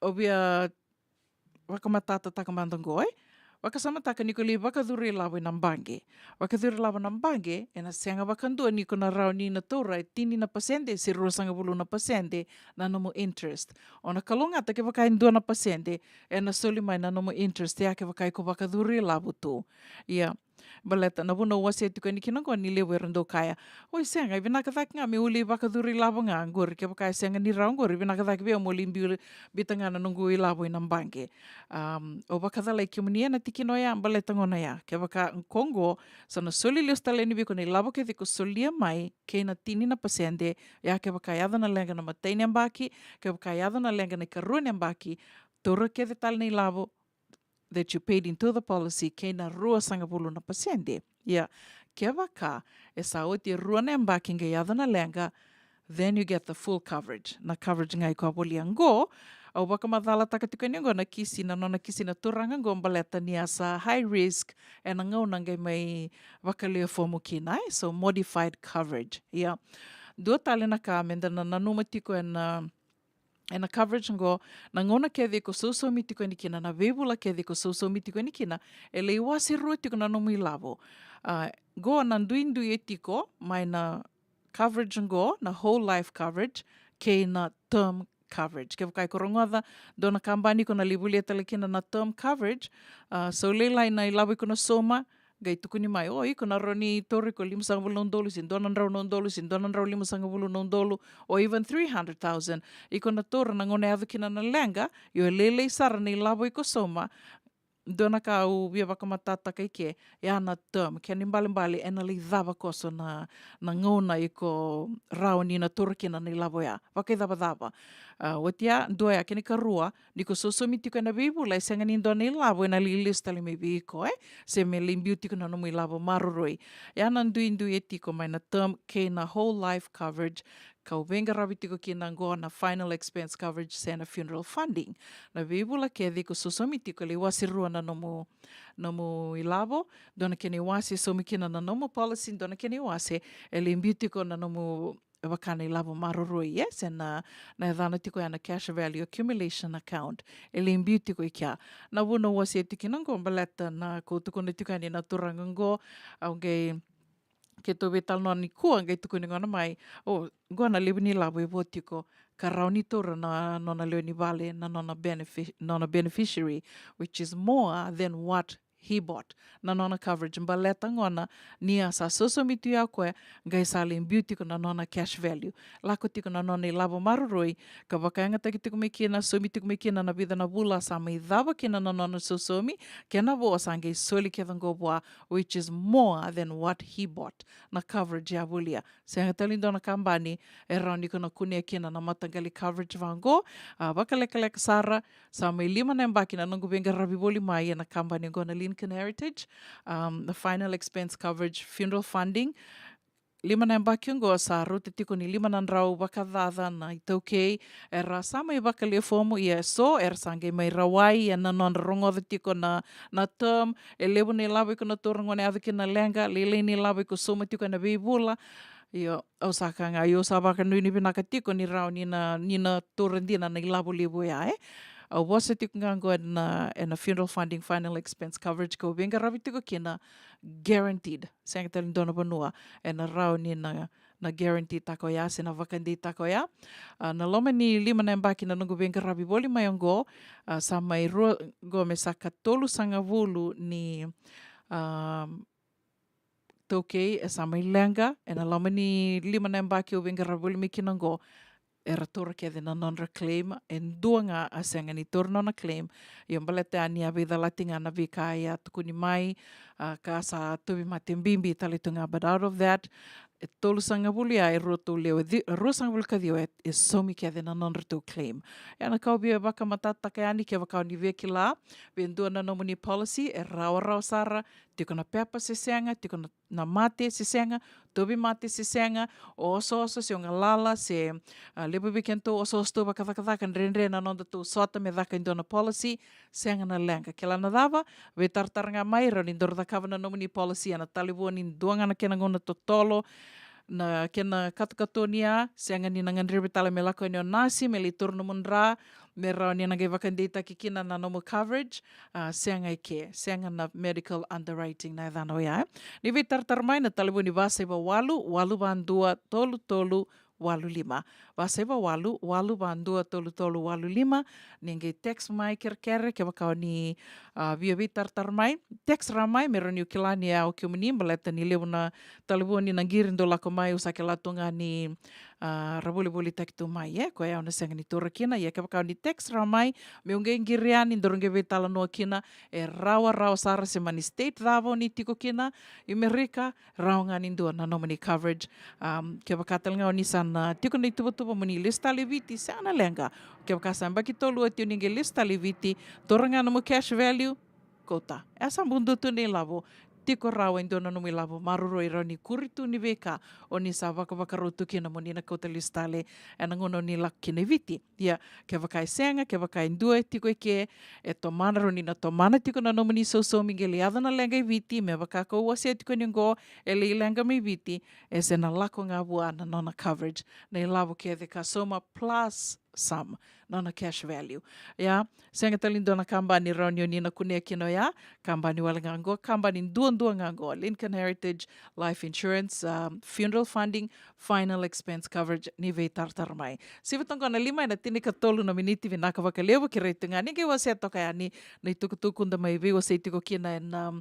obia wakamatata takamandangoi Wakasamata niko li wakadhuri lawa nambange. Wakadhuri lawa nambange, ena senga wakandua niko na rao ni na tora, tini na pasende, si rosanga bulu na pasende, na nomo interest. Ona kalonga take wakai ndua na pasende, ena soli mai na nomo interest, ya ke wakai ko wakadhuri lawa tu. Yeah. Baleta na buno wase tuka ni kinango ni lewe rando kaya. Oi senga vinakatak nga me uli wakadhuri lawa nga ngor ke wakai senga ni rao ngor vinakatak vea mo limbi bitanga na nungu ilawo nambange. O wakadhala ikimunia na tikino ya baleta ngona ya. Ke waka Kongo sana soli lios taleni biko ni lawo ke thiko solia mai ke na tini na pasende ya ke wakai adha na lenga na matei ambaki ke wakai adha na lenga na karua ambaki tora ke the tal ni lawo that you paid into the policy ke na rua sangapulu na pasende. Yeah. Ke waka e sa oti rua na ambaki nge adha na lenga, then you get the full coverage. Na coverage ngai ko aboli ango, au waka madhala takatuka ni na kisi na nona kisi na turanga ngo mbaleta ni asa high risk e na ngau nangai mai waka leo fomu kinai, so modified coverage. Yeah. Dua tale na ka menda na nanuma tiko e na coverage ngo na ngona kethi ko social mitiko ni kina na vebula kethi ko social mitiko ni kina e le wasi rua tiko na nomu ilavo. Go na nduindu e tiko mai na coverage ngo na whole life coverage ke na term coverage. Ke wakai korongoda dona kambani ko na libuli talakina na term coverage. So leilai na ilawi ko na soma gai tuku ni mai, iko na roni tori ko 500,000 sin donan rau $9 sin donan rau 500,000 or even 300,000 iko na tora na ngone avakina na lenga yo lele sara ni labo iko soma dona ka u via wakamatata kai ke ya na term ke ni mbali ena li dhava koso na ngona iko rau ni na turkina ni labo ya wakai dhava watia dua ya kini karua niko sosomi tiko na bibu lai senga ni dona ni labo ena li lista li me biko se me limbiu tiko na nomu labo maruroi ya na ndu e tiko mai na term ke na whole life coverage kau venga rabi tiko kina ngoa na final expense coverage se na funeral funding. Na vibula ke ko sosomi tiko li wasi rua na nomu ilabo, dona kene wasi somi kina na nomu policy, dona kene wasi e limbiu tiko na nomu wakana ilabo maruroi, yes, and na dhana tiko ya na cash value accumulation account, e limbiu tiko ikia. Na wuno wasi e tiki nango mbaleta na koutuko na tiko ni na turangango, aunge ke tobe tal no ni kua ngai tuku ni ngona mai gona lebu ni labo e votiko ka rauni tora na nona leo ni vale na nona beneficiary which is more than what he bought na nona coverage mbaleta ngona ni asa soso mitu ya koe ngai sale beauty ko na nona cash value lako tiko na nona labo maruroi ka wakaanga taki tiko me kina somi tiko me kina na vida na bula sa mai dhava kina na nona sosomi kena vo sange soli ke vango boa which is more than what he bought na coverage ya bulia senga talindo na kambani e rauni ko na kunia kina na matangali coverage vango wakaleka sara sa mai 5 na mbaki na nungu benga rabiboli mai na kambani ngona Lincoln Heritage, the final expense coverage funeral funding. 5 na mbaki ngo sa rote tiko ni 5 na rau wakadhadha na itaukei era sama i wakalia fomu i so sange mai rawai na non rongo tiko na term e lebu ni labu ko na torango ne aviki na lenga lele ni labu ko soma tiko na bibula yo osaka nga yo sabaka nuni binaka tiko ni rau ni na torandina na labu lebu ya wasa tiko ngango na funeral funding final expense coverage ko benga rabi tiko kina guaranteed sang talin dona banua na rau ni na guarantee tako ya sina vakandi tako ya na loma ni 5 na mbaki na nungu benga rabi boli mayongo sa mai go mesaka tolu sanga vulu ni toke sa mai lenga na loma ni 5 na mbaki o benga rabi boli mikinango era tora ke na non-reclaim en duanga asenga ni torno na claim yung balete ani avida latinga na vika ya tukuni mai ka sa tubi matembimbi talitunga but out of that tolu sanga bulia e roto leo ro sanga bulka dio e somi ke na non-reto claim ya na kau bia baka matata ke ani ke baka ni veki la bendua na nomuni policy e rawa sara tiko na pepa se senga tiko na mate se senga tobi mate se senga oso se unga lala se lebo bikento oso sto baka kan renre na nonda tu sota me daka indona policy senga na lenga kela na dava ve tartaranga mai ro ni dorda kava na nomuni policy ana talibo ni duanga na kenangona totolo na kena katukatonia seanga ni nangan ribitala me lako ni o nasi me li turno mundra me rao ni nangai vakandita kikina na normal coverage seanga ike seanga na medical underwriting na edano ya ni vitar mai na talibuni vasa iba walu bandua tolu 85 Vaseva walu bandua tolu 85 ninguém text mai kerkere ke bakau ni via vitar mai text ramai meroni ukilani au kiumini baleta ni leuna talibuni nangirin do lako mai usake latunga ni rabuli tek tu mai ko ya ona senga ni torakina ke bakau ni text ramai me unge ngiriani ndorunge vitala no kina rawa sara se mani state davo ni tiko kina Amerika raunga ni do na nomani coverage ke bakatal nga oni san tiko ni tubo mani lista leviti sana lenga ke bakasan baki tolu ati ninge lista leviti toranga no cash value kota essa mundo tu ni lavo tiko rawa indona no milavo maruro ironi kuritu ni veka oni sa vaka kina monina kota listale anangono ni lakine viti ya ke vakai senga ke vakai ndue tiko ke tomana roni na tomana tiko na nomani so mingeli adana lenga viti me vaka ko wase tiko ningo ele lenga mi viti esena lako ngabua na nona coverage na ilavo ke de kasoma plus some nona cash value ya senga talindo na kambani raunio ni na kunia kino ya kambani walangango kambani dua ngango Lincoln Heritage Life Insurance funeral funding final expense coverage ni ve tartar mai sivitongo na lima na tinika tolu na miniti vinaka vakalevo kiretunga ninge wase toka ni na tukutukunda mai ve wase tiko kina na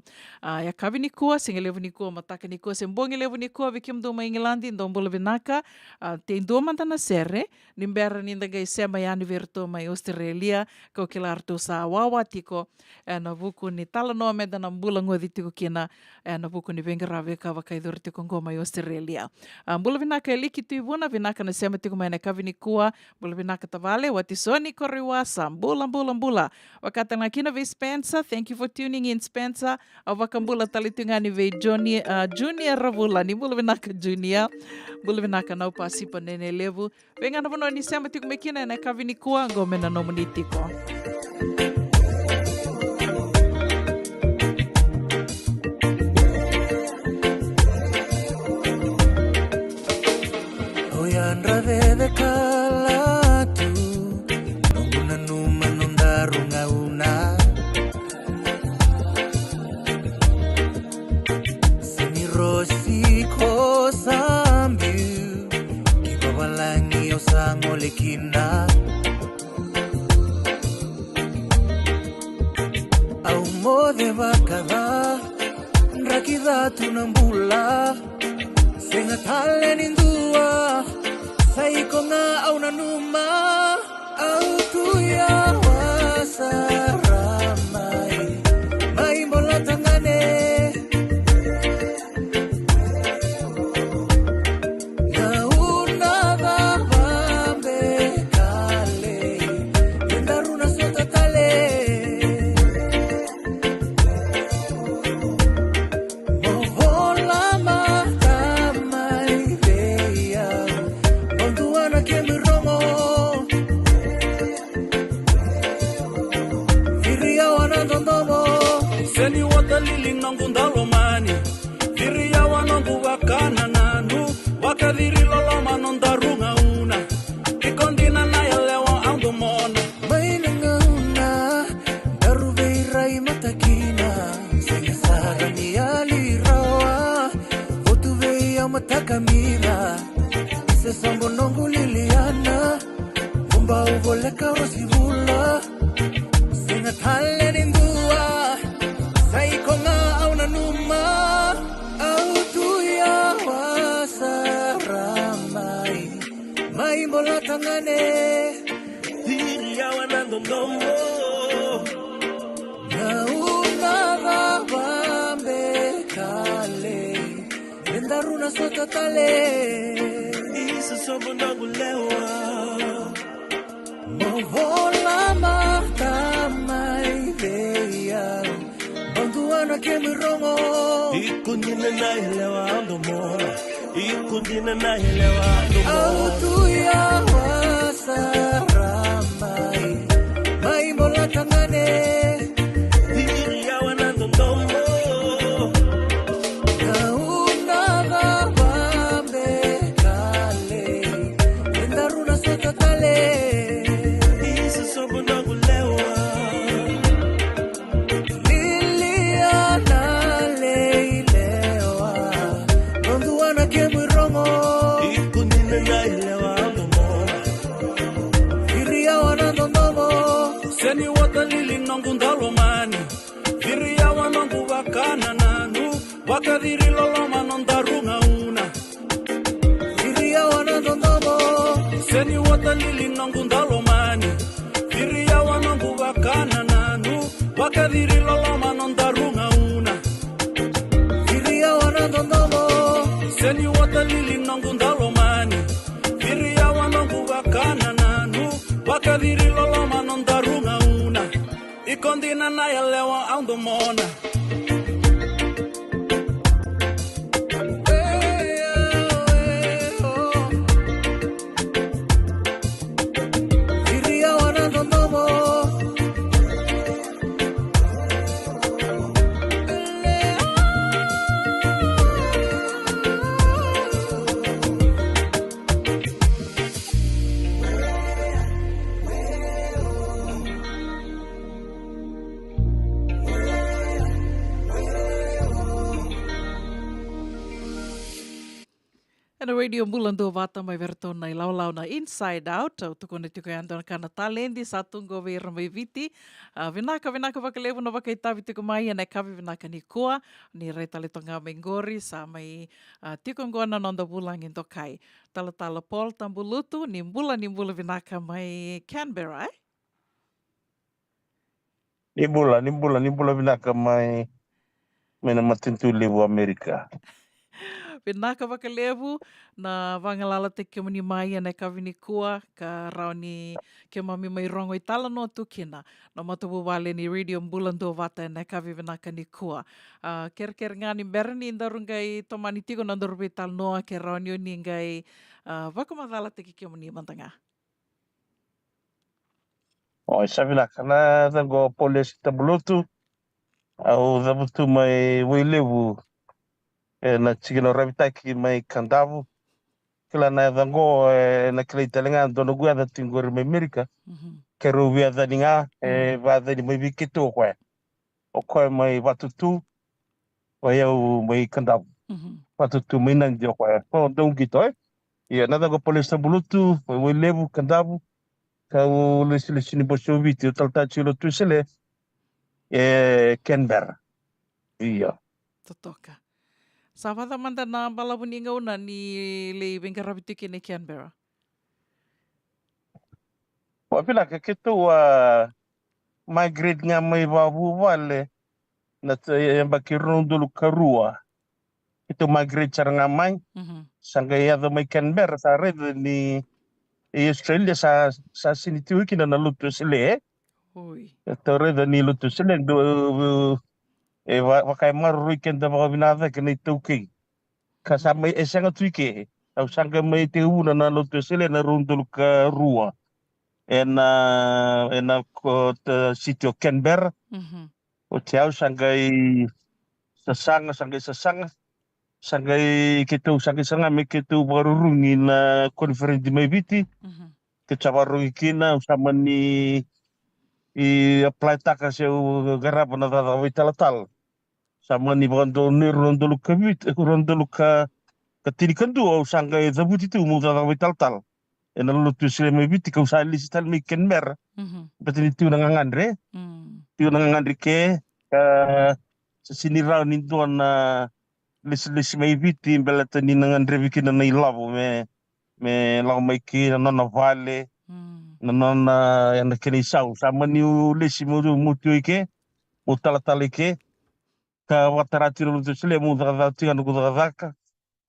ya kabini kuwa singelevo ni kuwa mataka ni kuwa sembongi levo ni kuwa vikimdo mai Ingilandi ndombola vinaka tendo mantana sere nimbera nindaga sema yani verto mai Australia ko kilarto sa wawa tiko na vuku ni tala no meda na mbula ngodi tiko kina na vuku ni vengra veka vakaidor tiko ngoma mai Australia mbula vinaka eliki tu ibuna vinaka na sema tiko mai na kavini kuwa mbula vinaka tavale watisoni koriwasa mbula wakata na kina ve Spencer thank you for tuning in Spencer awaka mbula talitungani ve Johnny Junior Ravula ni mbula vinaka Junior mbula vinaka na upasipa nene levu venga na vono ni sema tiko mekina na kavini kuwa ngome na nomunitiko. Oyandra de kalatu nonguna numa nondarunga una Semirosi sambil kibawalangi osangolekina de bakada rakida tunambula senga tale nindua sai konga au nanuma au tuya wasaramai mai bola tangane Kamila se sambo nongu liliana umba uvoleka rosibula singa tale nindua sai konga au nanuma au tuya wasaramai mai mbola tangane diri ya wanando ndombo na una bambe kale Daruna sota tale Isa sobo nagulewa Movola mata mai veia Banduana que me rongo Ikundina na hilewa ando mora Ikundina na hilewa ando mora Autuya wasaramai Mai mola tangane Diri ya wanando ndombo Viria wanando nomo seni watalili nongu ndalomani Viria wanongu wakana nanu wakadiri loloma nondarunga una Viria wanando nomo seni watalili nongu ndalomani Viria wanongu wakana nanu wakadiri loloma nondarunga una Viria wanando nomo seni watalili nongu ndalomani Viria wanongu wakana nanu wakadiri loloma nondarunga una Ikondina na yalewa aundomona Viria wanando nomo Na radio Mulando Vata mai verto na ilau na Inside Out. Au tukone tuko ando kana talendi sa tungo vera mai viti. Vinaka wakalevu na wakaitavi tuko mai na kavi vinaka ni kua. Ni reta le tonga mengori sa mai tuko ngona nonda bulang into kai. Tala Paul tambulutu ni mbula vinaka mai Canberra, Nimbula vinaka mai mena matentu levu Amerika. Vinaka wakalevu na wangalala te ke mani mai ana ka vinikua ka raoni ke mami mai rongo i tala no tukina. No matabu wale ni radio Mbulando Vata na ka vinaka ni kua. Ker ngani berni indarungai tomani tigo nandorupe tal noa ke raoni o ningai wakamadala te ke mani mantanga. O isa vinaka na zango polis tabulutu au zabutu mai wilevu na chigino rabitaki mai kandavu kila na zango na kila italenga dono guada tingori mai Amerika keru via dhaninga va dhani mai vikitu kwa o kwa mai watutu wa yau mai kandavu watutu mai nangjo kwa o dongi toi ia na zango polis tabulutu wilevu kandavu kau lesi ni boso viti talta chilo tusele Canberra iya Totoka. Sa wada manda na balabuni ngauna ni le bengarabituki ni Canberra. Wapila ke kitu migrate nga mai babu wale na bakirundulu karua itu migrate cara nga mai sanga ya mai Canberra sa red ni Australia sa sini tu kina na lutu sile Oi. red ni lutu sile do wakai maru weekend da binada ke ni tuki kasama esanga tuike au sanga mai te una na lutu sile na rundulu karua ena ko sitio Canberra o tiau sangai sangai kitu sanga me kitu barurungi na conference mai viti ke cabarungi kina sama ni i apply taka se garapa na da vitalatal sama ni bondo ni rondolu ka tini kandu au sangai zabuti tu mu da vitalatal ena lutu sile mai viti ka usali sital mi Canberra betini tu ngangandre ke sini rau ni tuana lis mai viti belata ni ngandre vikina na ilavo me lau mai ki na vale na yang kini sau sama ni lesi mutu ike mutalatali ke ka watarati lutu sile mu da tinga nugu da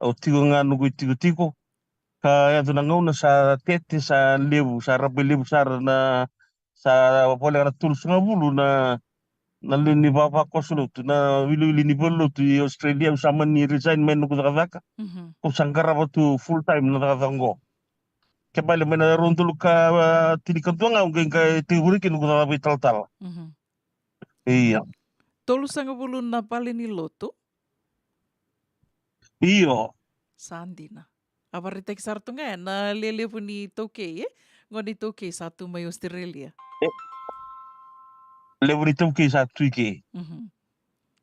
au tigo nugu tigo ka ya tuna ngauna sa tete sa lebu sa rabe lebu sa pole na tul sunga bulu na lini baba kosulutu na wili ni bolutu i Australia sama ni resign men nugu da ko sangara batu full time na da ngo kebale mena rondulu ka tini kantuanga ungen ka tiburi kinu kuda vital iya Tolu sanga bulu na pale ni loto iyo sandina abarita ki sartunga na lele puni toke ngoni toke satu mai Australia lebuni toke satu ike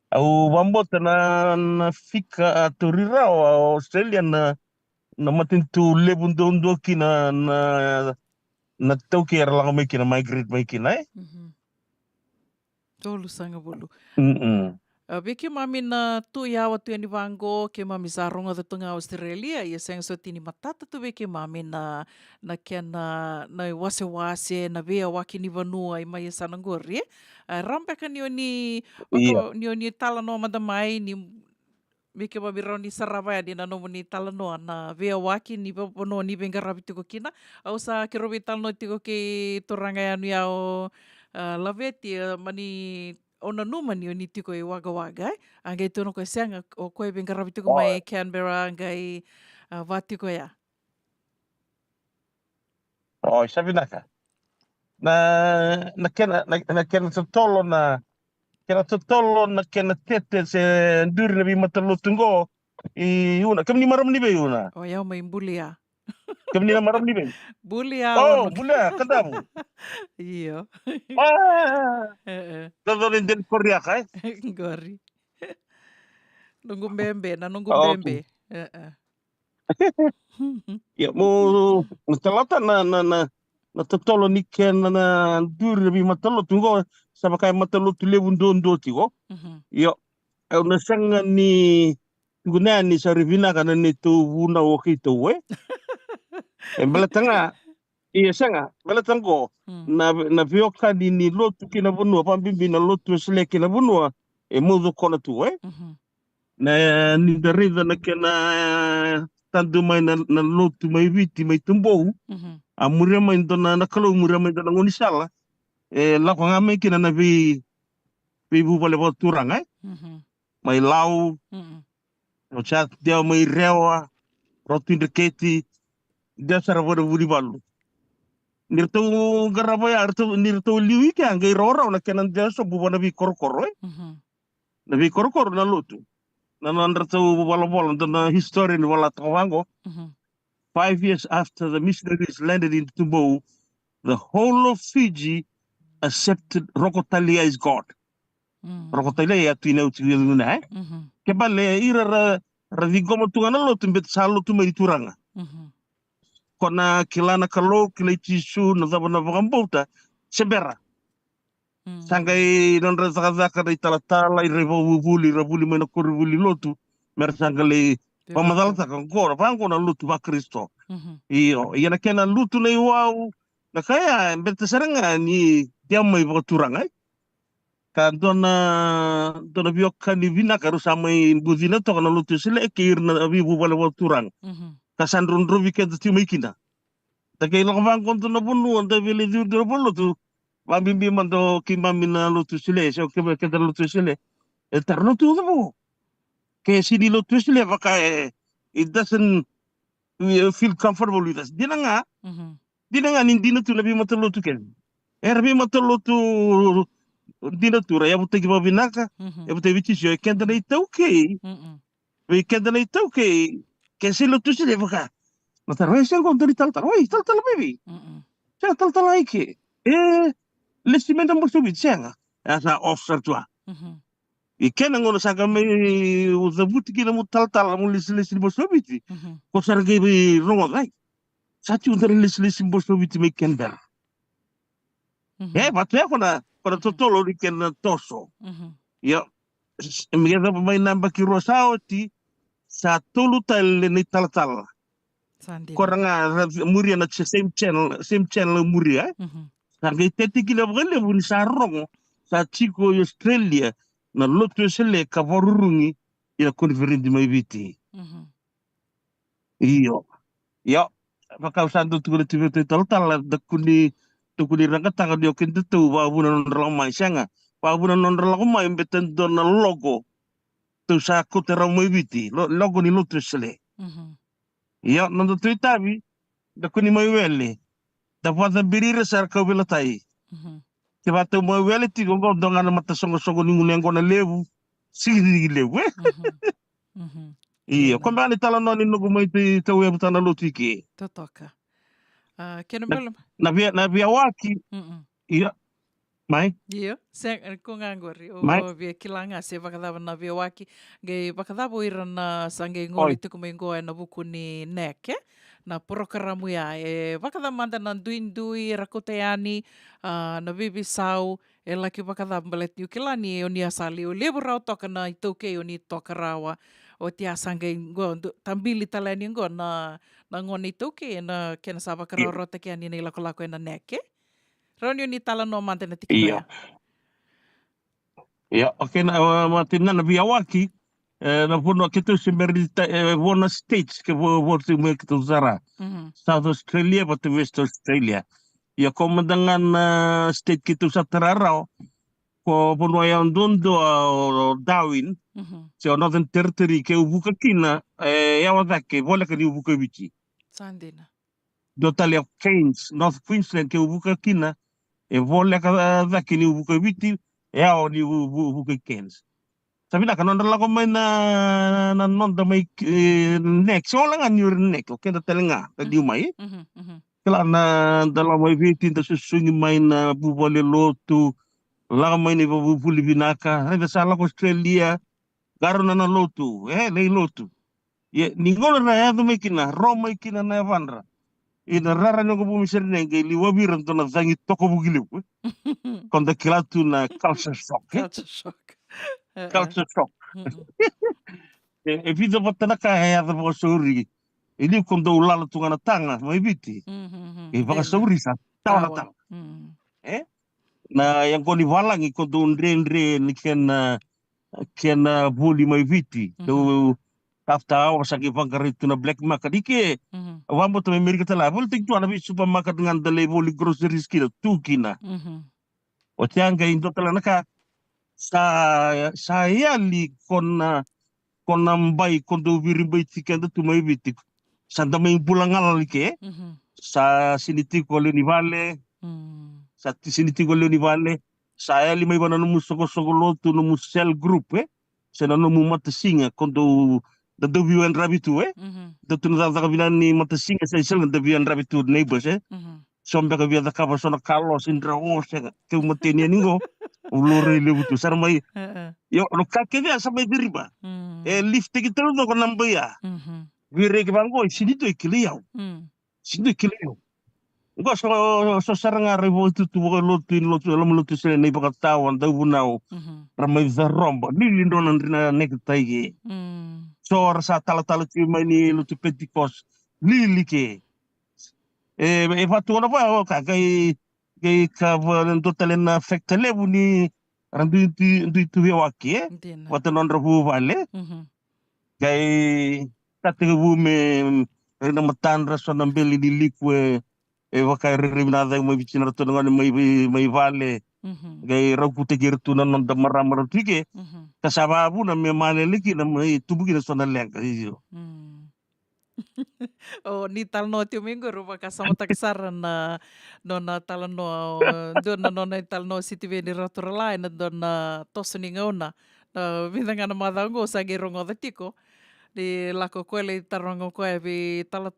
au wambot na fika turira Australia na na matintu lebun dondo kina na tau ke lang mai kina migrate mai kina Tolu sanga bulu. Mm. Beki mami na tu yawa tu yani vango ke mami sarunga da tunga Australia ia seng so tini matata tu beki mami na kena na wase na waki ni vanua i mai sanangori. Rampe kan ni ni tala no madamai ni Mike ba birau ni Sarawaya di nano ni talanoa na vea waki ni pono ni bengarabi tiko kina au sa ke robi talno tiko ke toranga anu yao laveti mani ona numa ni tiko e waga angai tono ko senga o koe bengarabi tiko mai Canberra angai vatiko ya. Oh, sabi naka. Na kena tolo na kena tolo na kena tete se nduri na bi matalo tungo i una kam ni maram ni be una. Oh yao mai bulia. Kam ni maram ni be. Bulia. Oh, bulia kadamu. Iyo. Todo den Korea kai. Gori. Nunggu bembe, na nunggu Oh, bembe. Ya mo talata na totolo ni kena na nduri na bi matalo tungo sama kai matalo tulebun dondo tigo. Yo na sanga ni guna ni sarivina kana ni tu una woki tu we. Belatanga iya sanga belatango na vioka ni lotu kina bunua pambimbi na lotu sele kina bunua mudu kona tu we. Na ni darida na kena tandu mai na lotu mai viti mai tumbou. Amure mai ndona na kalau mure mai ndona ngoni sala. La kwa ngame kina na vi bu vale va turanga. Mai lau. O chat dia mai rewa. Roti ndeketi. Dia sara vada vuri balu. Nirto garabaya nirto liwi ke angai rora na kenan dia so bu na vi korokoro. Na vi korokoro na lotu. Na nandra wala na history ni wala tawango. 5 years after the missionaries landed in Tumbou, the whole of Fiji accepted Rokotalia as God. Rokotalia ya tuina utiwiluna Kebale ira ravigomo tungana lotu mbet salo tu mai turanga. Kona kilana kalo kilaitishu na zabana vagambota sebera. Sangai nondra zakazaka da italatala i revo vuli mena kurvuli lotu mersangale pamadalta kan gora pango na lutu ba Kristo. Iyo yana kena lutu na iwau na kaya mbete seranga ni diamai turanga. Kan dona bioka ni vina karu samai buzina to kana lutu sile ke irna vivu bale turang. Kasan rundru vike tu mikina. Take lo bang kontu na bunu anda vile dur bolu tu bambimbi mando kimamina lutu sile so ke lutu sile. Eterno tu bu. Ke sini lutu sile baka it doesn't feel comfortable with us. Dinanga nindina tu nabi matalo tu ken. Erbi matalo tu dina tu ya buta ki babinaka ya buta vici yo kenda na itauke. We kenda na itauke. Ke silo tu sile baka. Matar wai sel kon tal baby. Tal aike. Listimenta mo subit senga. Asa officer tua. Ikena ngono sanga me uzabuti kina mo tal mo lisli mo subiti. Ko sarge bi rongo dai. Sati untar lisli mo subiti me kenda. Batu ya kona totolo di kena toso. Ya migeza mai namba ki rosauti sa tolu tal ni tal. Koranga muria na same channel muria. Sarge teti kila bgale buni sa rongo sa chico Australia na lotu sele kavarurungi ila konferendi mai viti. Iyo. Ya pakau sandu tu tal da kuni rangatanga dio kente tu babuna nondra mai sanga. Babuna nondra mai mbeten dona logo. Tu sa kotera mai viti. Logo ni lotu sele. Ya nondo tu itabi da kuni mai wele. Da fata birire sar ka wela tai. Ke batu mai wele ti gongo dongana mata songo ni ngunengo na levu. Sigi levu. Iya, ko bani tala no ni nugu mai ti tawe butana lotu ki. Totoka. Kena belum. Na via waki. Iya. Mai? Iyo, ko ngangori Mai? o via kilanga se vakadava na via waki gai vakadava ira na sange ngoli Oi. tuku mengoa na buku ni neke na porokaramu ia e vakadava manda na duindui rakoteani na vivi sau e laki vakadava mbalet niu kilani o ni asali o levo rau toka na i tauke o ni toka rawa o te asanga ngo tambili talani ngo na ngoni tauke na kena sa vakarau rota ke ani nei lako e na neke. Ronio ni tala no mante na tikina Iya. Iya, oke na matina na via waki na vono kitu simerita vona states ke vote me kitu zara. South Australia but West Australia. Ya komandangan state kitu sa Tararao ko vono ya ndondo o Darwin. So Northern Territory ke ubuka kina ya wadake vola ke ni ubuka bichi. Sandina. Dotalia Cairns, North Queensland ke ubuka kina e vola ka dake ni ubuka bichi ya o ni ubuka Cairns. Sabi na kanon dala ko may na nonda may next so lang an your neck okay na talinga tadi umay kala na dala may vitin da susungi may na bubole lotu la may ni bubuli binaka ay sala ko Australia garo na lotu lay lotu ye ningola na ya may kina Roma kina na vanra ina rara nyo ko bumisir nenge liwabiran to na zangi toko bugilip konda kilatu na culture shock Culture shock. Culture shock. E vida vatana ka e ada mo suri. Ili kondo ulala tunga na tanga, mai biti. E vaka suri sa tawa na tanga. Na yang koni valangi kondo undre ni kena buli mai biti. Do after hours saki vangaritu na black market ike. Wambo to Amerika tala. Vol ting tuana bi supermarket ngan dale boli groceries kina tu kina. O tianga indo tala naka saya li kona mbai kondo virimbai tikenda tu mai bitik santa mai pulangal like sa sinitiko le nivale sa sinitiko le nivale saya li mai bana no soko lotu no cell group se no mata singa kondo da WN rabitu da tu na da ni mata singa sa sel da WN rabitu neighbors sombe ka via da kava sona Carlos Indra Osega ke mateni ningo ulore le butu sar mai yo lo kake dia sa mai diriba lift ki tero no namba ya vire ke bango sinito ikiliao sinito ikiliao ngo so saranga revo tu lotu lo se nei baka tawan da bunao ramai za romba ni lindo na nek taige so sa tala ti mai ni lotu pentikos lilike e fatu ona pa ka kai ka total na factor le buni randu tu waki wata non rabu vale kai tatu bu me na matan raso na beli di likwe e waka rimna da mo bicina to ngani mai vale kai raku te gertu na non da maramara tike kasaba bu na me male liki na mai tubuki na sona lenga iyo O ni tal no tiu minggu rupa kasama taksaran na dona tal no dona nona tal no siti veni ratura lain dona tosuni ngauna na vidanga na madango sa gerongo da tiko di lako koele tarongo koe vi tala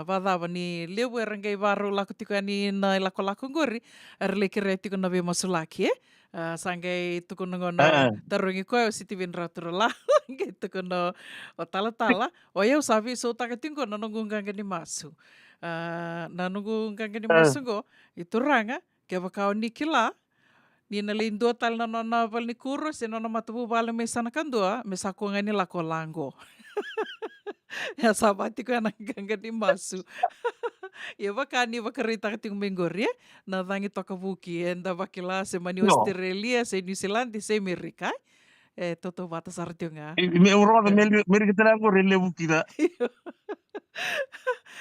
vadava ni lewe rangai varu lako tiko ani na lako ngori erle kire tiko na vi masulaki sangai tuku ngono tarungi koe o siti vin ratura la ngai tuku no o tala o eu sabi so takatingo na nunggung ni masu na nunggung ni masu go itu ranga ke bakau ni kila ni na lindo tal na nona val ni kurus e nona matubu bala me sana kandua me sako ngani lako lango ya sabati ko nang ni masu ya bakani bakarita kating mengoria na dangi toka buki enda bakila se mani Australia se New Zealand se Amerika toto batas artionga me urada me kita ko rele buki da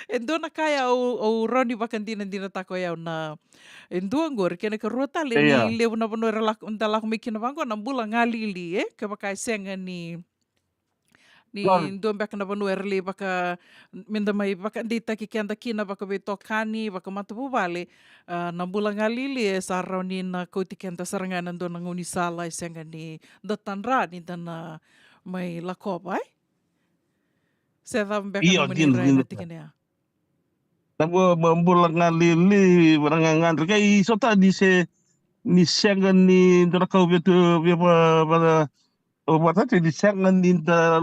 endo na kaya o roni bakandina dina tako ya na endo angor kena ke rota le ni le na bono relak undala ko mikina bango na bula ngalili ke bakai senga ni doon baka na banu erli baka minda mai baka dita kikenda kina baka beto kani baka matapu bale na bulang ngalili sa rauni na koti kenda saranganan doon ng unisala isenga ni datanra ni dana may lakoba Sedang baka na maniray na tikina Tabo bulang ngalili barangangan kay so tadi se ni sengan ni dona kau betu ba wata ni sengan ni da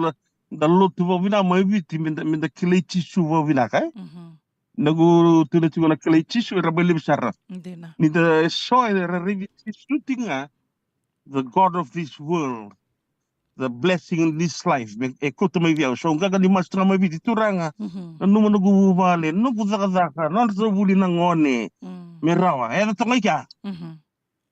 lotu ba vina mai biti minda kilei tisu ba vina kai nagu tuna tu na kilei tisu ra beli besar Ndina. ni da soy ra revi tisu tinga the god of this world, the blessing in this life e koto mai via so ngaga ni mastra mai biti turanga no mo nagu vale no ku zaka non so buli na ngone me rawa e to ngai ka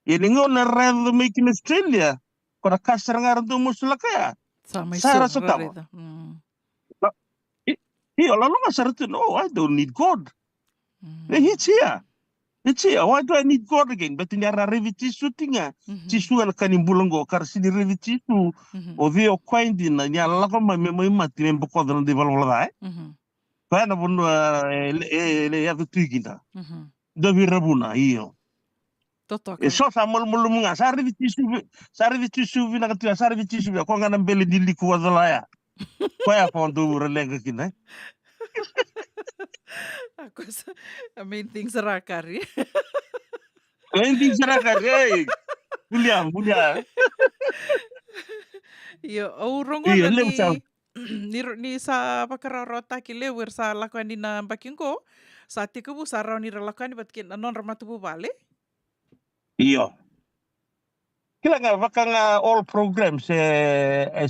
e ni ngona red make in Australia kora kasar ngar do musula kaya Sama sara iso so tawa varida. he ala longa sara tu no I don't need God it's here why do I need God again but ni ara reviti sutinga tisu al kanimbulango kar sini reviti su o vio kwaindi na ni ala ko mai mai mati me boko dan di valwala pa na bun le ya tuigina do vi rabuna io Totoka. e so sa mol nga sa reviti su vi na katu sa reviti su ko ngana bele di liku wazala ya ko ya ko ndo relenga kina Aku I mean things are kari. Hindi sira ka William Yo, rongo iya na le sa ni sa pakararota ki lewer sa lakuan ni na bakingo sa tikubu sa raw ni lakuan ni batkin anon ramatubu bale. iya kila nga baka nga all programs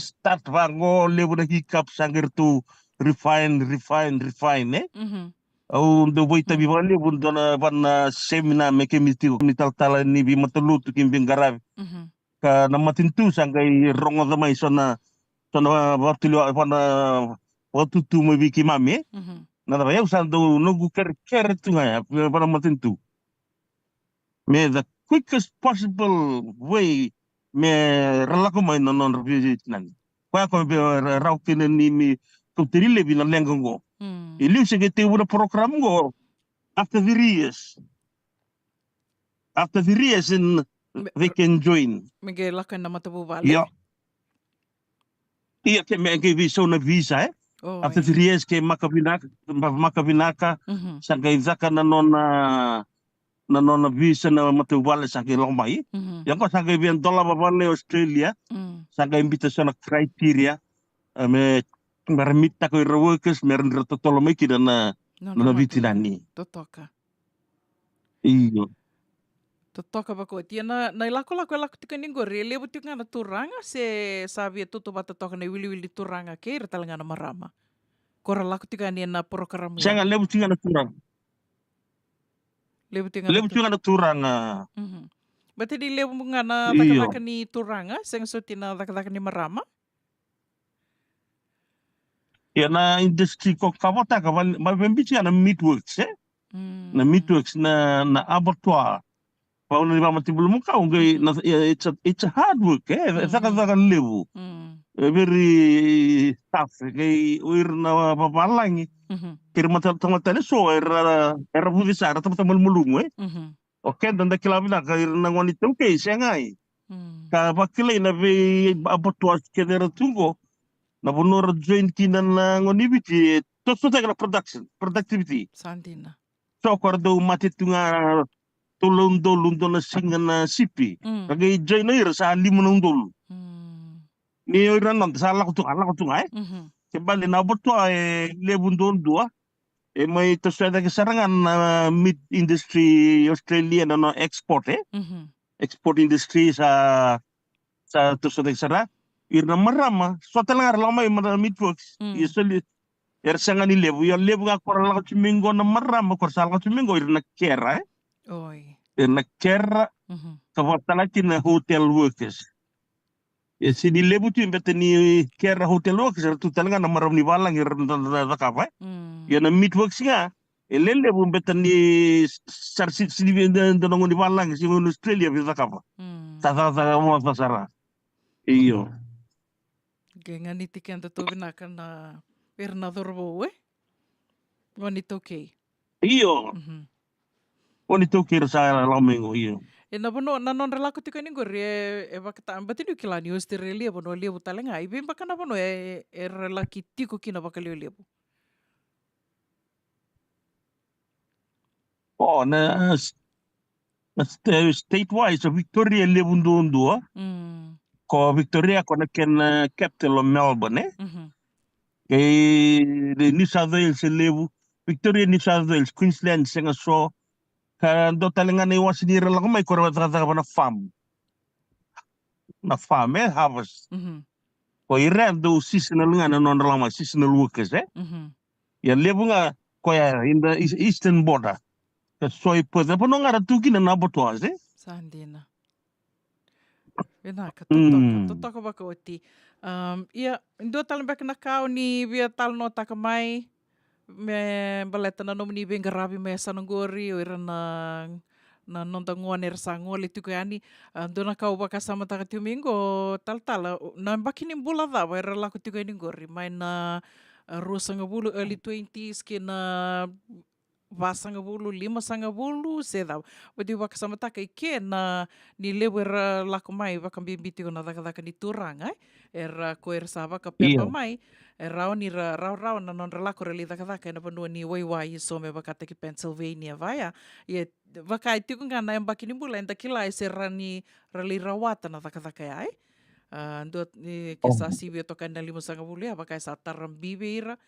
start vango lebu na hikap sangir tu refine au ndo boita bi wale bun dona van semina meke mital tala ni bi matulu tu kim bingarav ka namatin tu sangai rongo damai sona watulu watu tu mo bi kimame na da yau sando no gu ker tu nga para matin tu me the quickest possible way me relako mai non review nan kwa ko be raw kenen ni mi to tirile bi na lengo Ili se te una program go after the years in they can join. Miguel lakuan na matabu bale. Yeah. Iya ke me ke visa na visa after 3 years ke makabinaka sangay zaka na nona visa na matubale sa ke lomai. Yang ko sangay bien dola babale Australia sangay invitation na criteria me merimita ko workers meron totolo mai kida na vitinani. Totoka. Iyo. Totoka bako. Tia na lako tika ningo re lebu tika na turanga se sabi tutu bata toka na wili turanga ke talanga na marama. Kora lako tika ni na program. Sanga lebu tika na turanga. Lebu tika na turanga. Berarti di lebu nga na taka ni turanga seng so tina taka ni marama. Ya na industri ko kawata ka mabembichi na meatworks na meatworks na abattoir pa una ba matibul mo ka ungay it's a hard work saka lebu very tough kay uir na papalangi kir mata so era budisara tamal mulungo okay danda kilabina ka na ngoni temke sengai ka bakilay na be abattoir kedera tungo na bunor join kinan na ngonibiti to so tagra productivity Sandina so kordo matitunga tulung na singa na sipi kagay join na sa 5 dol ni ran non sa ala ko tunga kebali na boto lebun don dua may to sa daga sarangan meat industry Australia na export export industry sa to sa daga sara irna marama so talangar lamay meatworks usually sanga ni lebu nga koral ka tumingo na marama korsal ka tumingo irna kera irna kera kawatalaki na hotel workers sini lebu tu imbete ni kera hotel workers tu talangar na maram ni balang irna kapa na meatworks nga lebu imbete ni sarsi sini ndonong ni balang si Australia bisa kapa sa mo pasara iyo Genga ni tikian to binaka na Bernadorbo Ngonito kay. Iyo. Ngonito kay sa lamengo iyo. Na bono nanon relako tika ningo re bakata batinu kila ni Australia bono lebu talenga ibe bakana bono relaki tiko kina bakali lebu. Na State-wise, so Victoria lebundundua. Ko Victoria ko na ken capital of Melbourne, eh? The New South Wales lebu. Victoria, New South Wales, Queensland, senga so. Ka do talenga ni wasinira lang may korwa trata na farm. Na farm, harvest. Ko Iran do seasonal nga na non lang seasonal workers, eh? Ya lebu nga ko ya in the eastern border. Soy pwede pa nung aratuki na nabotoas, eh? Sandina. Vena katotoka baka oti. Ia ndo talan baka nakau ni via tal no takamai me baleta na nomini benga rabi me sanangori o ira na nonda ngone sangole tu kani ndo nakau baka sama taka tumingo tal na bakini bula da wa ira laku tu kani gori mai na rosanga bulu early 20s kina vasanga bulu, 5 bulu, seda. Wadi waka sama taka ike na ni lewe lako mai waka bimbiti ko na daka ni turanga. Era ko sa waka pepa mai. Rao ni rao na non lako reli daka na panua ni waiwai so me waka teki Pennsylvania vaya. Ye waka itu nga na embaki ni bula enda kila se rani rali rawata na daka ai. Ndo ni kesa sibi toka na 5 bulu ya waka sa tarambibe ira.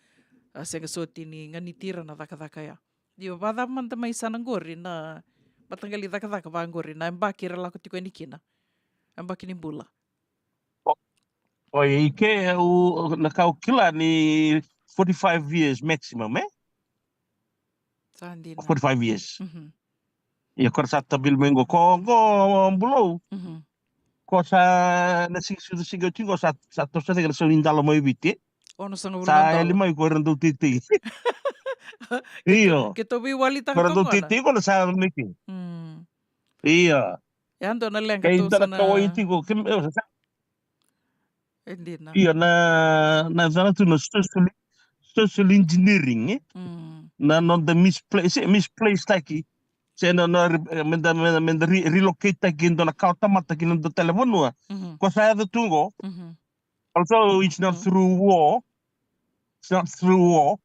Senga soti ni ngani tira na daka ya. Dio bada man tamai sanangori na batanggali daka bangori na embaki lako tiko nikina. Embaki ni bula. Ike nakau kila ni 45 years maximum, eh? Sandina. 45 years. Ya kor sa tabil mengo ko bulo. Ko sa na sigo tingo sa to sa tinggal so indalo mo ibiti. Ono sanga Sa lima ko rendo titi. Iyo. Kito bi wali ta Rendo titi ko sa miki. Iya. Ya ando na lenga to to sana ko iti ko kim Endina. Iya na zana tu no social engineering, eh? Na non the misplaced taki. Se no menda relocate taki ndo na kauta mata ki ndo telefono. Ko sa ya tungo. Also it's not through war. It's not through war.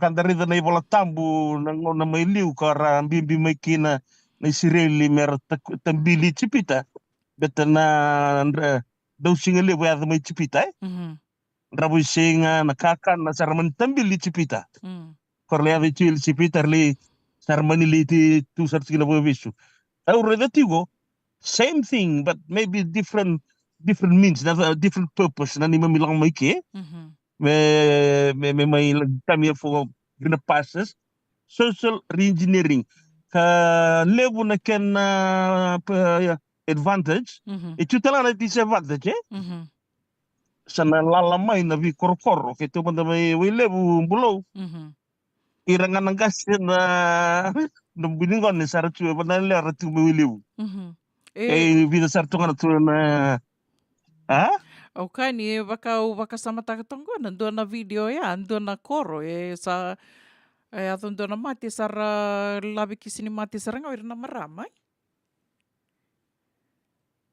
Kan dari na ibola tambu na may liu kara bimbi may kina na Israeli mer tambili chipita. Beta na daw singale wa may chipita, eh? Rabu singa nakakan na sarman tambili chipita. Korle ave chil chipita li sarmani li ti tu sartikina bo visu. Already tigo same thing but maybe different means, different purpose na ni mamilang may ke. May kami for gonna passes social reengineering ka level na ken advantage itu tala na disadvantage, eh? Sana lalamay na vi korkoro kito banda may level bulo irangan ng gas na nabingon ni saratu banda le ratu may level vida sartu nga tu na Okay, ni waka sama takatongo nando na video ya ando na koro sa ando na mati sara labi kisini mati saranga ir na maramay.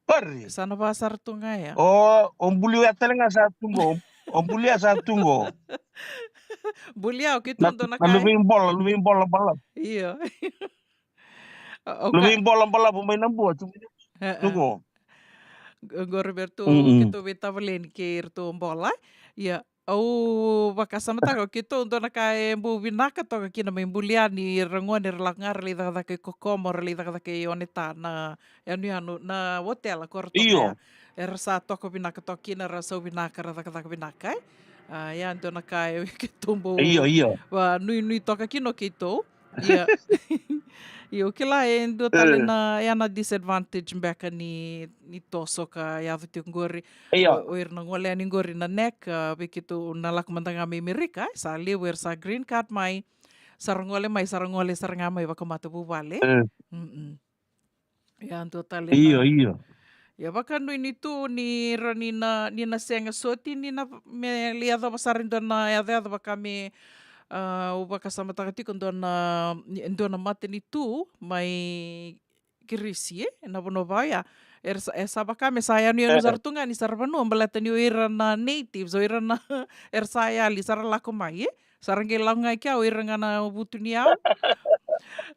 Pari. Sana ba sartu nga ya? Ombuli ya talaga sa tungo. Ombuli sa tungo. Buliao kito ando na kay. Lubing bola bala. Iya. Lubing bola bumay ng buhat. Tungo. Roberto kito bitavlen ke irto bola ya au bakasama tago kito ndo naka bu binaka to kina may buliani rangon relakngar li da ke kokomor li da ke oneta na anu na hotel korto ya sa to ko binaka to kina raso binaka da binaka ya ndo naka kito bo wa nui to kino kito ya Yo kila endo tale na yana disadvantage mbeka ni toso ka ya vitu ngori o na ngole ni ngori na nek begitu nalak mantanga Amerika sa lewer sa green card mai sarangole sarangame baka matubu vale ya ando tale iyo ya baka no initu ni na senga soti ni na me liado basarindo na ya baka me baka sama takati ndo na mate ni tu mai kirisi na bono baya esa baka me saya ni zartunga ni sarvanu ambalata ni ira na natives ira na saya li sarala ko mai sarange langai kya ira ngana butunia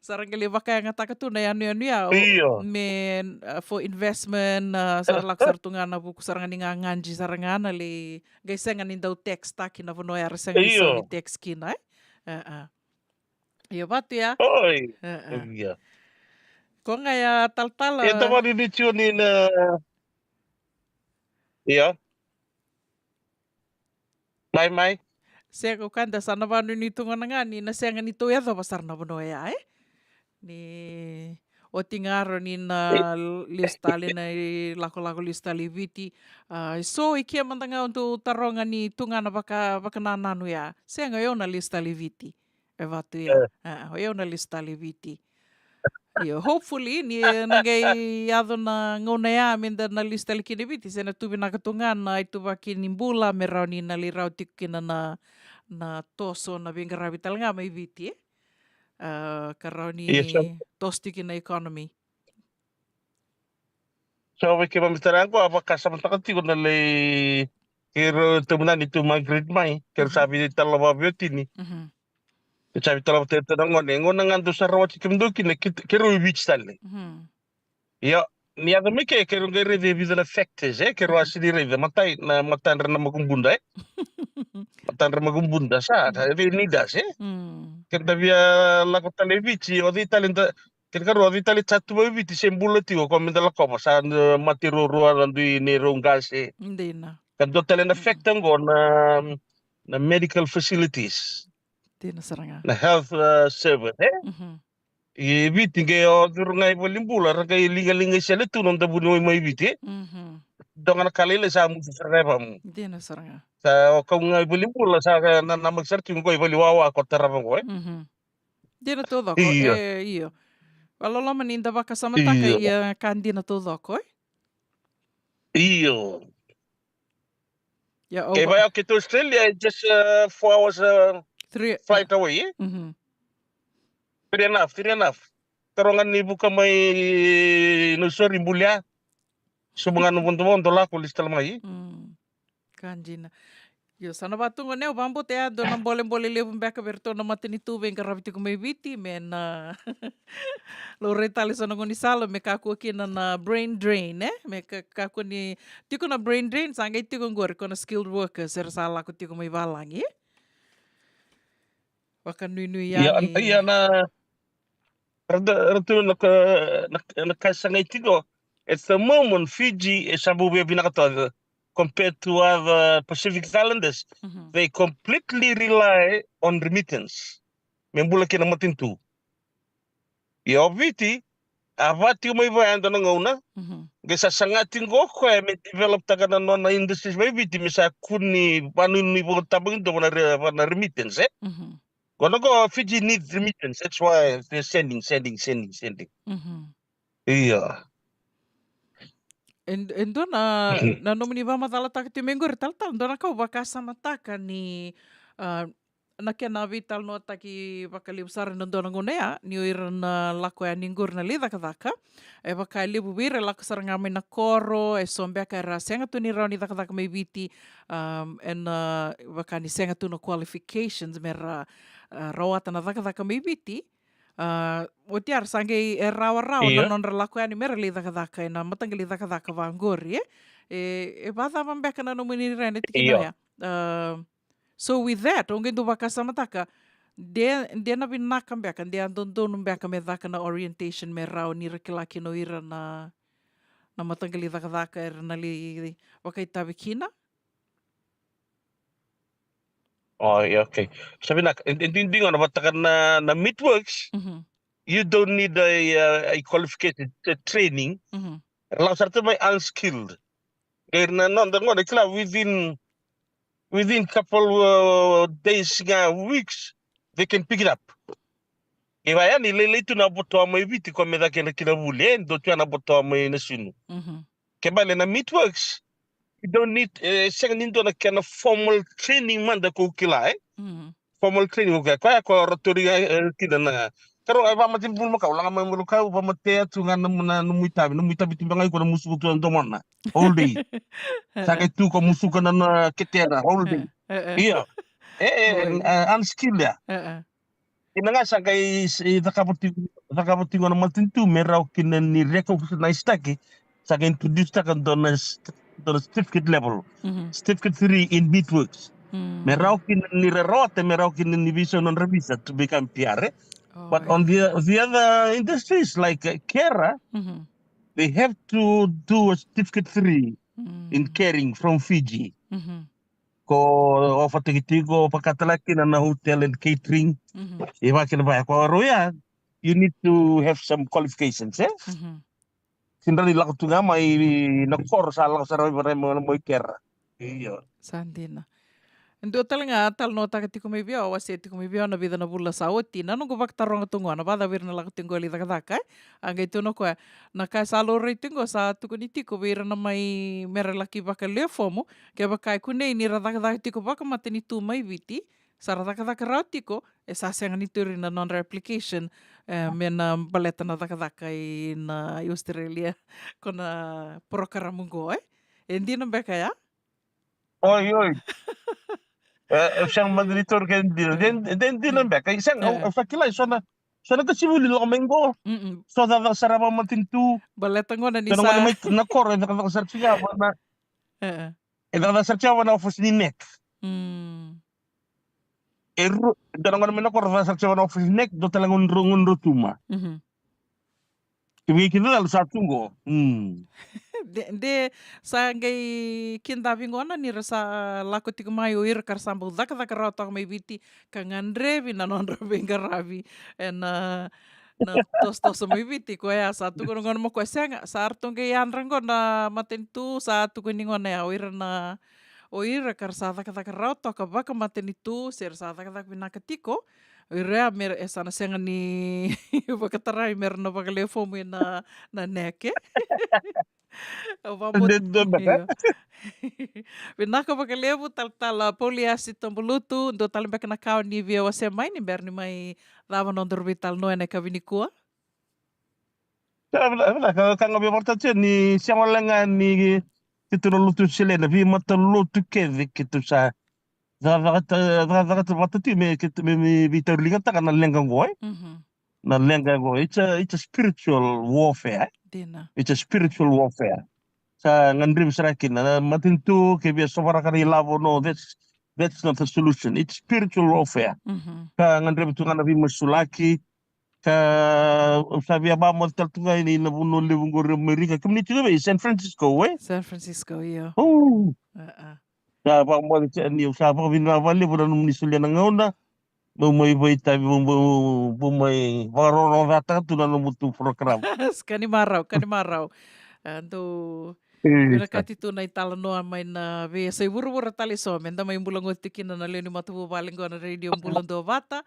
Sarang kali baka nga takatuna ano ya Iyo. men for investment sarlak sartungan na buku sarangan ni nganji sarangan ali gaisengan ni daw text ta kina vono ya resang ni so ni Iyo. text kina Iyo batu ya. Oi. Iya. Ko nga ya tal-tal. Ito ba rin ni na... Iya. Mai. Saya ko kanda sana ba ni tungan nga ni nasenga ni to ya basar na vono ya ni o tingaro ni na listali na lako listali viti so ikia mantanga untuk taronga ni tunga na baka nananu ya saya ngayon na listali viti evatu ya ngayon na listali viti yo hopefully ni nangay yado na ngona ya minda na listali kini viti sena tubi na katungan na itu baki nimbula merau ni nalirau tikina na toso na bingarabital nga may viti karau ni tostikin na economy. So, may kimamistaran ko, apakah samantang ko na lay kiro tumunan itu migrate mai, kiro sabi ni talawa beauty ni. Sabi talawa tete na ngon nangando sa rawat kimduki na kiro beach tali. Ya, ni ada mike kiro ngere de visual effects kiro asili rede matai na matan rena magumbunda matan rena magumbunda sa, tapi ni das Kenda via la kotale vici o di talenta kero di tali chatu vici sembulati o come della coma sa matiro ruan di nero ngase. Ndina. Kendo talent effect na medical facilities. Dina saranga. Na health service I viti ke o durungai bolimbula raka linga sele tu non tabuno mai viti. Dongan kalile sa mu saranga mu. Dina saranga. Sa o ngai bolimbula sa na magsarti ko boliwawa ko tarama ko Dina todo ko iyo. Kalau lama ninda baka samataka iya kandina todo ko Iyo. Ya okay, by okay to Australia just 4 hours flight away. Fair enough. Karongan ni buka may nusori bulya. Sumangan mo dola ko listal mai. Kanjina. Yo sana batungo neo bambu te do na boleh levo mbeka berto na matini tubeng karabiti ko may viti men lo retali sana ngoni salo me kaku kina na brain drain me kaku ni tiko na brain drain sanga tiko ngor ko na skilled workers ser sala ko tiko may balangi waka nui yani iya na ratu na kasanga tiko at the moment Fiji sabu be binakato compared to other Pacific Islanders, they completely rely on remittance. Membula kina matintu. Ya viti, avati umay bayanda ng una. Gesa sangating go ko may develop taga na na industries may viti misa kuni panuni po tabang do na remittance Kono go Fiji needs remittance. That's why they're sending. Iya. Endo na nomini ba matala tak ti mengor tal dona kau baka samataka ni nakena vital no taki bakali usar no dona ngonea ni irna lako ya ninggur na lida kadaka e baka libu bire lako saranga na koro e sombe ka ra senga tu ni rauni kadaka mai viti en baka ni senga tu no qualifications mera rawata na kadaka mai viti o tiar sange rawa na non relaku ani mera lida kadaka na matang lida kadaka vangori e bada bambeka na no muni rene tikino ya so with that onge do baka samataka dia na binakam beka dia don beka me daka na orientation me rao ni rekilaki no ira na matang lida kadaka na li wakai tabikina. Oh, yeah, okay. Sabi na, hindi nga nabatakan na meatworks, you don't need a qualificated training. Lang sa may unskilled. Kaya within couple days weeks, they can pick it up. Iba yan, ililito na boto may viti ko may daki na kinabuli, do tuya na boto may nasino. Kaya bale na meatworks, you don't need second into na kind of formal training man da ko kilay. Formal training ko kaya ko rotori kina na. Pero ay ba matin pul makaw lang man mo ka ba matea tungan na numitabi timbangay ko na musuko to domon na. All day. Sakay tu ko musuko na ketera all day. Iya. Unskilled ya. Ina nga sa kay takaputingo na matintu merau kina ni recognize taki sa kay introduce takan don na certificate level. Certificate 3 in beadworks. Merau kina ni rerote merau kina ni vision on revisa to become PR. But on the other industries like Kera, they have to do a certificate 3 in caring from Fiji. Ko offer tigitigo pakatalaki na hotel and catering. Iba kina ba ko roya, you need to have some qualifications, eh? Sindali lang tu nga may nakor sa lang sa rawi mo Kera. Iyo. Sandina. Ndo talaga tal no taka tiko may biya wasi tiko may biya na vida na bula sa oti na nung gubak tarong tungo na bada wir na lang tingo li taka angay tuno ko na ka salo re tingo sa tuko ni tiko wir na may mera laki baka lefomo ke baka kunay ni radaka tiko baka mateni tu may viti sa radaka rautiko sa senga ni turi na non replication men baleta na taka na Australia kona prokaramungo hindi na beka ya Oi. Siyang monitor kayo din. Then ba? Kaya siyang, fakilay, so na kasibuli lo kamengo. So na sarap matintu. Baleta ngo na ni sa. So may nakor, nakasarap siya. Nakasarap siya na office ni Nek. Darang ko naman nakor, nakasarap siya na office ni Nek, do talagang rungun rutuma. Kaya kita lalu satu go. De sa ngay kindabi ngona ni rasa lako tigo mayo ir kar sambu daka rauta may biti kangandre na non rabi en na tos may biti ko ya sa tu ngon mo ko senga sa artong kay rango na matentu sa tu ngona ya ir na oir kar sa daka rauta ka baka matenitu ser sa daka binakatiko Ira mer esana senga ni bakataray mer na bagalefo mo na neke. Binaka bagalevo tal poliasi tambulutu do talembek na kaw ni via wase mai ni berni mai lawan on dorbital no ene kavinikua. Kang abi mortace ni siamo lenga ni kituro lutu silena vi matulutu keve kitu sa Vakati me Vitor Ligata kan lengang boy. Na lengang boy. It's a spiritual warfare. It's a spiritual warfare. Sa ngandri sarakin na matintu ke biasa sobara kari lavo no that's not the solution. It's spiritual warfare. Ka ngandri tunga na vi masulaki ka sabi aba mo taltunga ini na buno lebungor Amerika. Community ba San Francisco we? San Francisco yeah. Oh. Sa pa mo ni sa pa binawali pura nung nisulya ng ngauna bumay tabi bumay varoro rata tu na mutu program kanimaraw ando pinakati tu na itala no may na ve sa buru tali so menda may bulangot tikin na leni matu baling na radio bulan do bata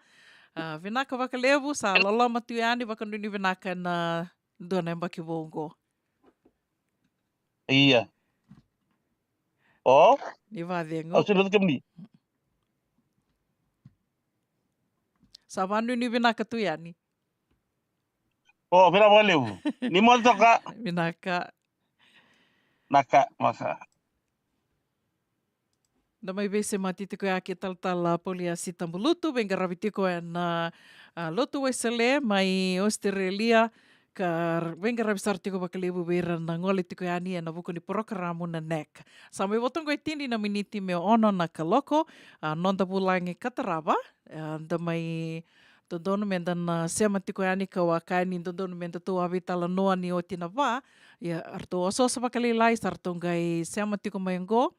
vinaka bakalevu sa lolo matuyani bakan ni vinaka na do na bakibongo iya. Oh, Ivadengo. Sudah kemni. Sabanu ni binaka tu yani. Oh, bila boleh. Ni mau toka. Binaka. Naka maka. Damay bese matitiko ya tal poliasi tambulutu benga rabitiko na lotu wesele mai Australia kar venga rabisar tiko bakalibu beira na ngole tiko yani na buku ni programo na nek. Sampai botong ko itindi na miniti me ono na kaloko nonda bulangi kataraba damay Tondonu menda na sema tiko yani ka wakani tondonu menda tu abitala noa ni otina ba ya arto oso sa bakalilay sartong gay sema tiko mayengo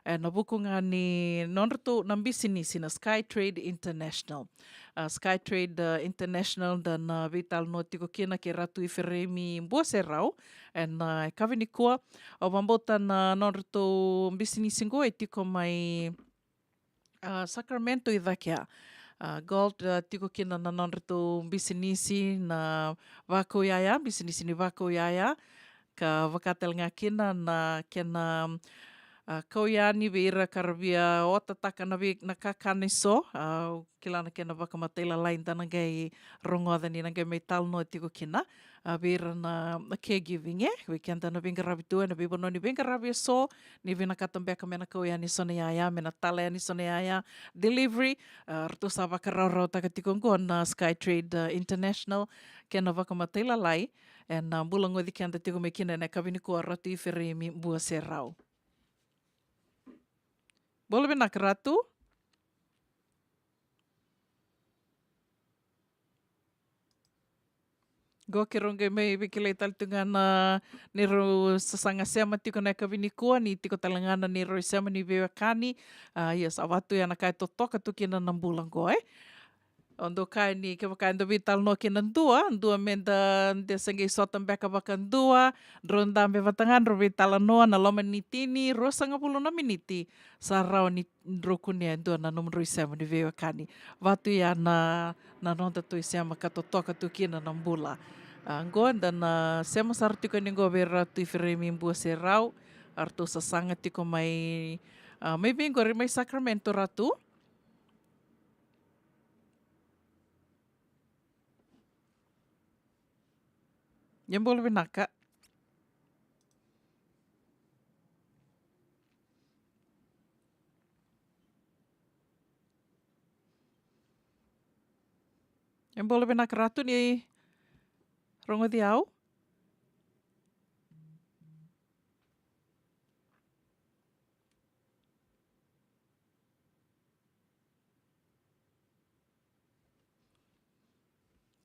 na buku nga ni nonrto nambisi ni sina Skytrade International. Skytrade International dan vital no tiko kina ke ratu iferemi mbose raw and kavini kua o mambotan nonrto mbisi ni singo tiko mai Sacramento idakya. Gold tiko kina na nonrto bisinisi na wako yaya bisinisi ni wako yaya ka vakatel nga kina na kena Kau yani veira karabia o tataka na vi na kakane so. Kilana kena wakamatela lain tana gai rongoda ni na gai mei tal no tiko kina. Veira na caregiving we kenta na vinga rabi tua na vibono ni vinga rabi so. Ni vina katambeka mena kau yani so ni aya mena tala yani so ni aya delivery. Rto sa wakararau taka tiko ngua na Skytrade International kena wakamatela lai. And bulango di kenta tiko me kina na kawini kua ratu I where mi bua se rau. Boleh benak ratu? Go kironge me bikilai taltungana niru sasanga sema tiko na kavinikua ni tiko talangana niru sema ni vewakani. Yes, awatu ya nakai totoka tukina nambulang go Ondo kai ni ke wakai ndo vital no kina ndua menda desangi sotan beka baka ndua, ronda me vatangan ro vital no na loma nitini, ro sanga puluh na miniti, sarau ni rokunia ndua na numero isema ni vewa kani. Watu ya na ronda tu isema katotoka tu kina nambula. Ngo dan sema sartiko ni go vera tu ifiremi mbua serau, artu sasanga tiko mai bingo mai Sacramento ratu. Yang boleh benaka. Yang boleh benaka ratu ni rongo diau.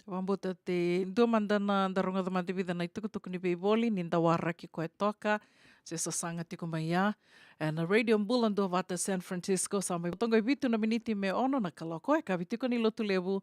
Wambuta te dua mandana daronga da mati vida na tuku ni beiboli ni ndawara ki koe toka se sasanga tiko maya and radio bulan do vata San Francisco sampai tonga vitu na miniti me ono na kaloko e ka vitiko ni lotu lebu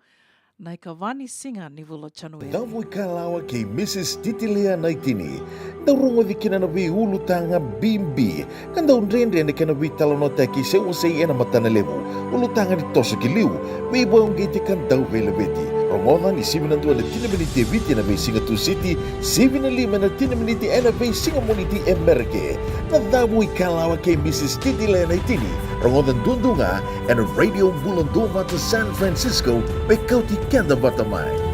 na ikawani singa ni vulo chanue. Davu ikalawa kay Mrs. Titilia Naitini. Darungo di kinana vi ulu tanga bimbi. Kanda unrende na kana vi talono taki se usay ena matana lebu. Ulu tanga di toso kiliu. May boyong giti kan daw vela beti. Romoda ni 7 na tinamiti viti na may Singatu City, 7 na 5 na tinamiti na may Singamoniti Emerke. Na damu ikalawa kay Mrs. Titilia Naitini. Rongodan dundunga and radio bulan duma to San Francisco may kauti kanda batamay.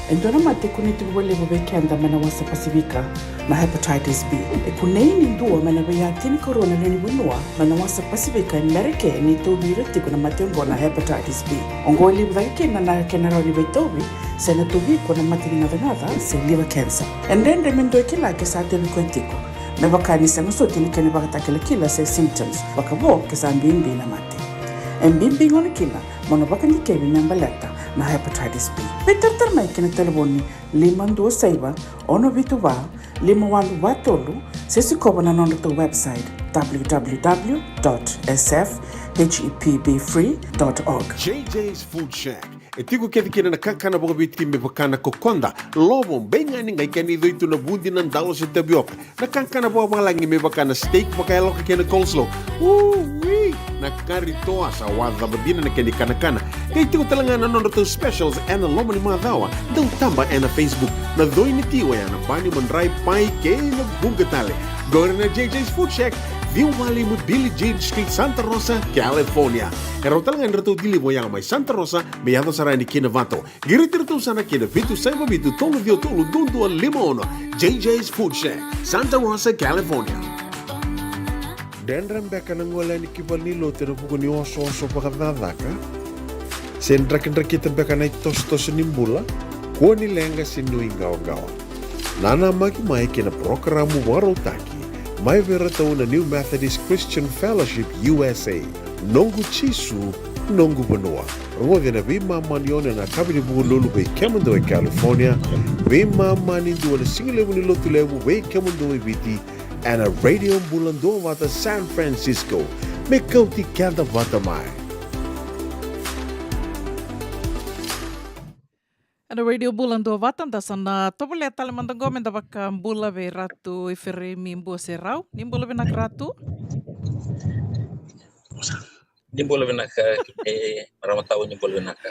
Endona mate kuniti wale wabekenda mana wasa Pasifika na hepatitis B. Kuneini ndua mana weyatini corona nini winua mana wasa Pasifika Amerike ni tobi reti kuna matengo na hepatitis B. Ongoli wake na kenara ni wetobi sena tobi kuna matini ngadha se liver cancer. Endende mendo kila kesate bikwentiko. Mebakani sa ngusoti ni kene bakatakila kila se symptoms. Bakabo kesa mbimbi na mate. Mbimbi ngoni kila monobaka ni kebi membaleta na hepatitis B. Peter mai kena telefoni 526 ono vituva 51 sesi koba na nondo to website www.sfhepbfree.org. JJ's Food Shack. Etigo kedi kina na kakana boga biti me bakana kokonda lobo benga ni ngai kani do itu na bundi nan dalo se tabiok na kakana boga malangi me bakana steak bakaya loka kena coleslaw na karito asa wadha badina na keni kana kay tigo talanga na to specials and the lomo ni madawa dong tamba na Facebook na doi ni tiwa ya na bani mandrai pai kay na bugatale go na JJ's Food Shack View Valley mo Billy Jean Street, Santa Rosa, California. Karo talaga nito dili mo yang may Santa Rosa, may ato sarani kinavato. Girit-rito sana kinavitu sa mabitu tolo dio tolo dundo al limono. JJ's Food Shack, Santa Rosa, California. Dendram beka nang wala ni kibal nilo tira buko ni oso pakadadaka. Sen drakin-drakita beka na itos-tos nimbula, kuha nilenga sinuingaw-gawa. Nana magi-may kina programo warotaki. Mai vera tau na New Methodist Christian Fellowship USA. Nongu chisu, nongu banua. Rongo na bima manione na kabini bugu lulu be Kemando e California. Bima mani dua na singilewu ni lotu lewu be Kemando e biti. And a radio bulando wata San Francisco. Me kauti kanda wata mai. Ada radio bulan dua watan da sana tobole tale mandango menda baka bula be ratu ifere mimbo serau nimbula benak ratu nimbula benaka maramatau nimbula benaka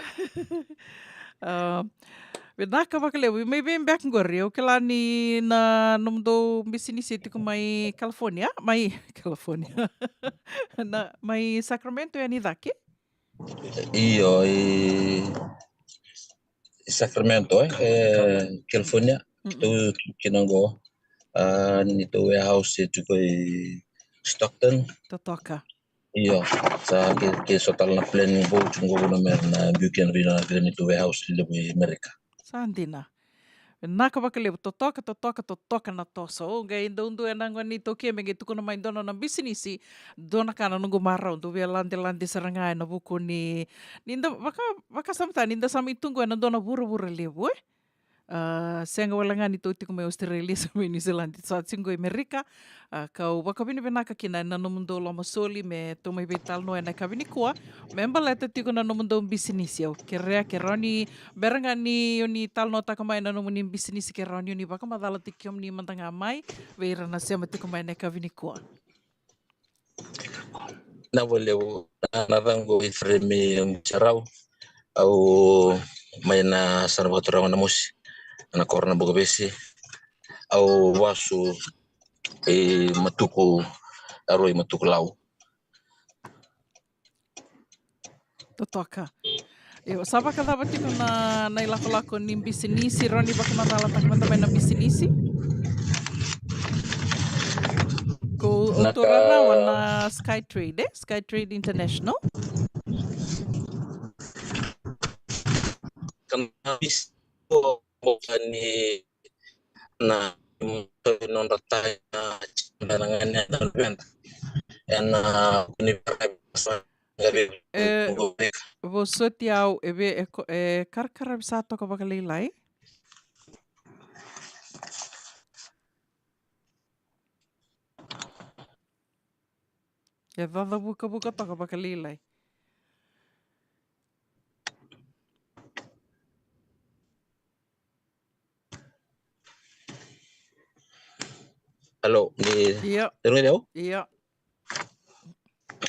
Benaka bakalew, may bembek ngoryo kila ni na numdo bisinisi tiko may California, may California. Na may Sacramento yani daki? Io Sacramento, California. Itu kinanggo nito warehouse itu ko Stockton. Totoka. Iyo sa ke sotal na plan bo chungo na mer na buken rina nito warehouse le Amerika. Sandina. Naka bakalew totoka na toso. Ngai ndu enang ni toke menge tuko na mai dono na bisinisi dona kana nungu marau ndu via lande serangai na buku ni ninda baka samta ninda sami tunggu na dona buru lebu senga walanga ni toti kuma Australia sa New Zealand sa singo Amerika kau baka bini benaka kina na numundo loma soli me to mai betal no na kabini kuwa memba leta tiko na numundo bisinisi au kerani beranga ni yoni tal nota kama na numuni bisinisi kerani yoni baka madala tikiom ni mantanga mai veira na sema tiko mai na kabini kuwa Na boleh na rango iframe charau au mai na sarbatura na musi na korna boga besi au wasu matuku aroi matuku lau totoka eu saba kada batiko na ilako ni bisinisi roni baka madala tak manta na bisinisi ko otorara wana Skytrade International kan bis ni na non ratai na nangannya dan benta na Você tiau ebe karkara bisa to ka bakalilai ya dada buka to ka bakalilai Halo, iya. Dengar jauh? Iya.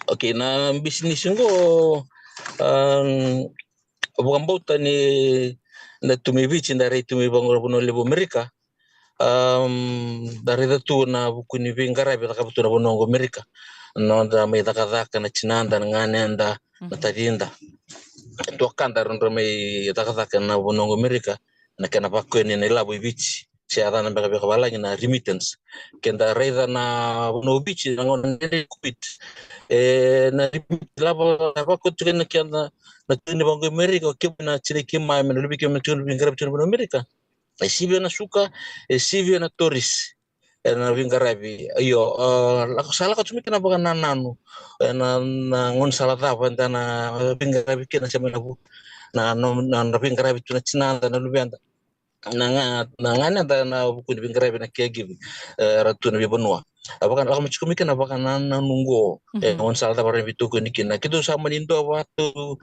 Oke, na bisnis ko bukan bauta ni na tumibici dari tumibang puno lebo Amerika. Dari itu na buku ni bingkara beta kabutu na puno Amerika. No da mai takadaka na cinanda na nganenda na tadinda. Itu akan dari mai takadaka na puno Amerika na kena pakwe ni labo bici. Siapa na beka balanya na remittance. Kenda reda na puno bici na ngon kuit. Na labo pakwe tu kena kena na tuni bango Amerika kibuna chile kima na lubi kima tuni bingkara tuni bango Amerika. Sivyo na suka, sivyo na toris. Na bingkarabi. Ayo, lako salah kau cumi kenapa kan nanu. Na ngon salah apa enta na bingkarabi kena sama nabu. Na bingkarabi tu na cina na lubi anta. Nanganya na buku di bingkarabi na kiagi ratu nabi benua. Apakah lako mencumi kenapa kan nunggu. Ngon salah apa orang itu kunikin. Nah kita sama nindo waktu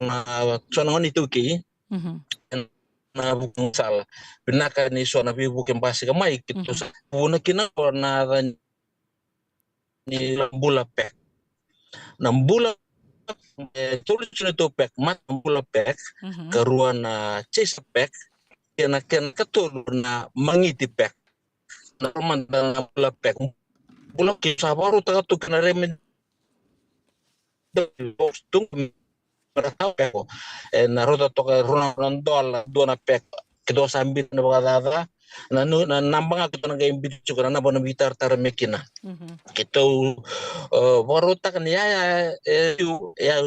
na soangon itu ki. Na bukan salah benaka ni so na bukan pasti kamai gitu puna kina na ni bula pek na bula tulis ni to pek mat bula pek karuan na chase pek kena katul na mangiti pek na mandang bula pek bula ki sabaru tagatu kena remen tung Merataw na roda toka runang dola dona pek kedo sambil na bagada na nambang ako to nagay bidiyo ko na bona bitar tar mekina kito warota kan ya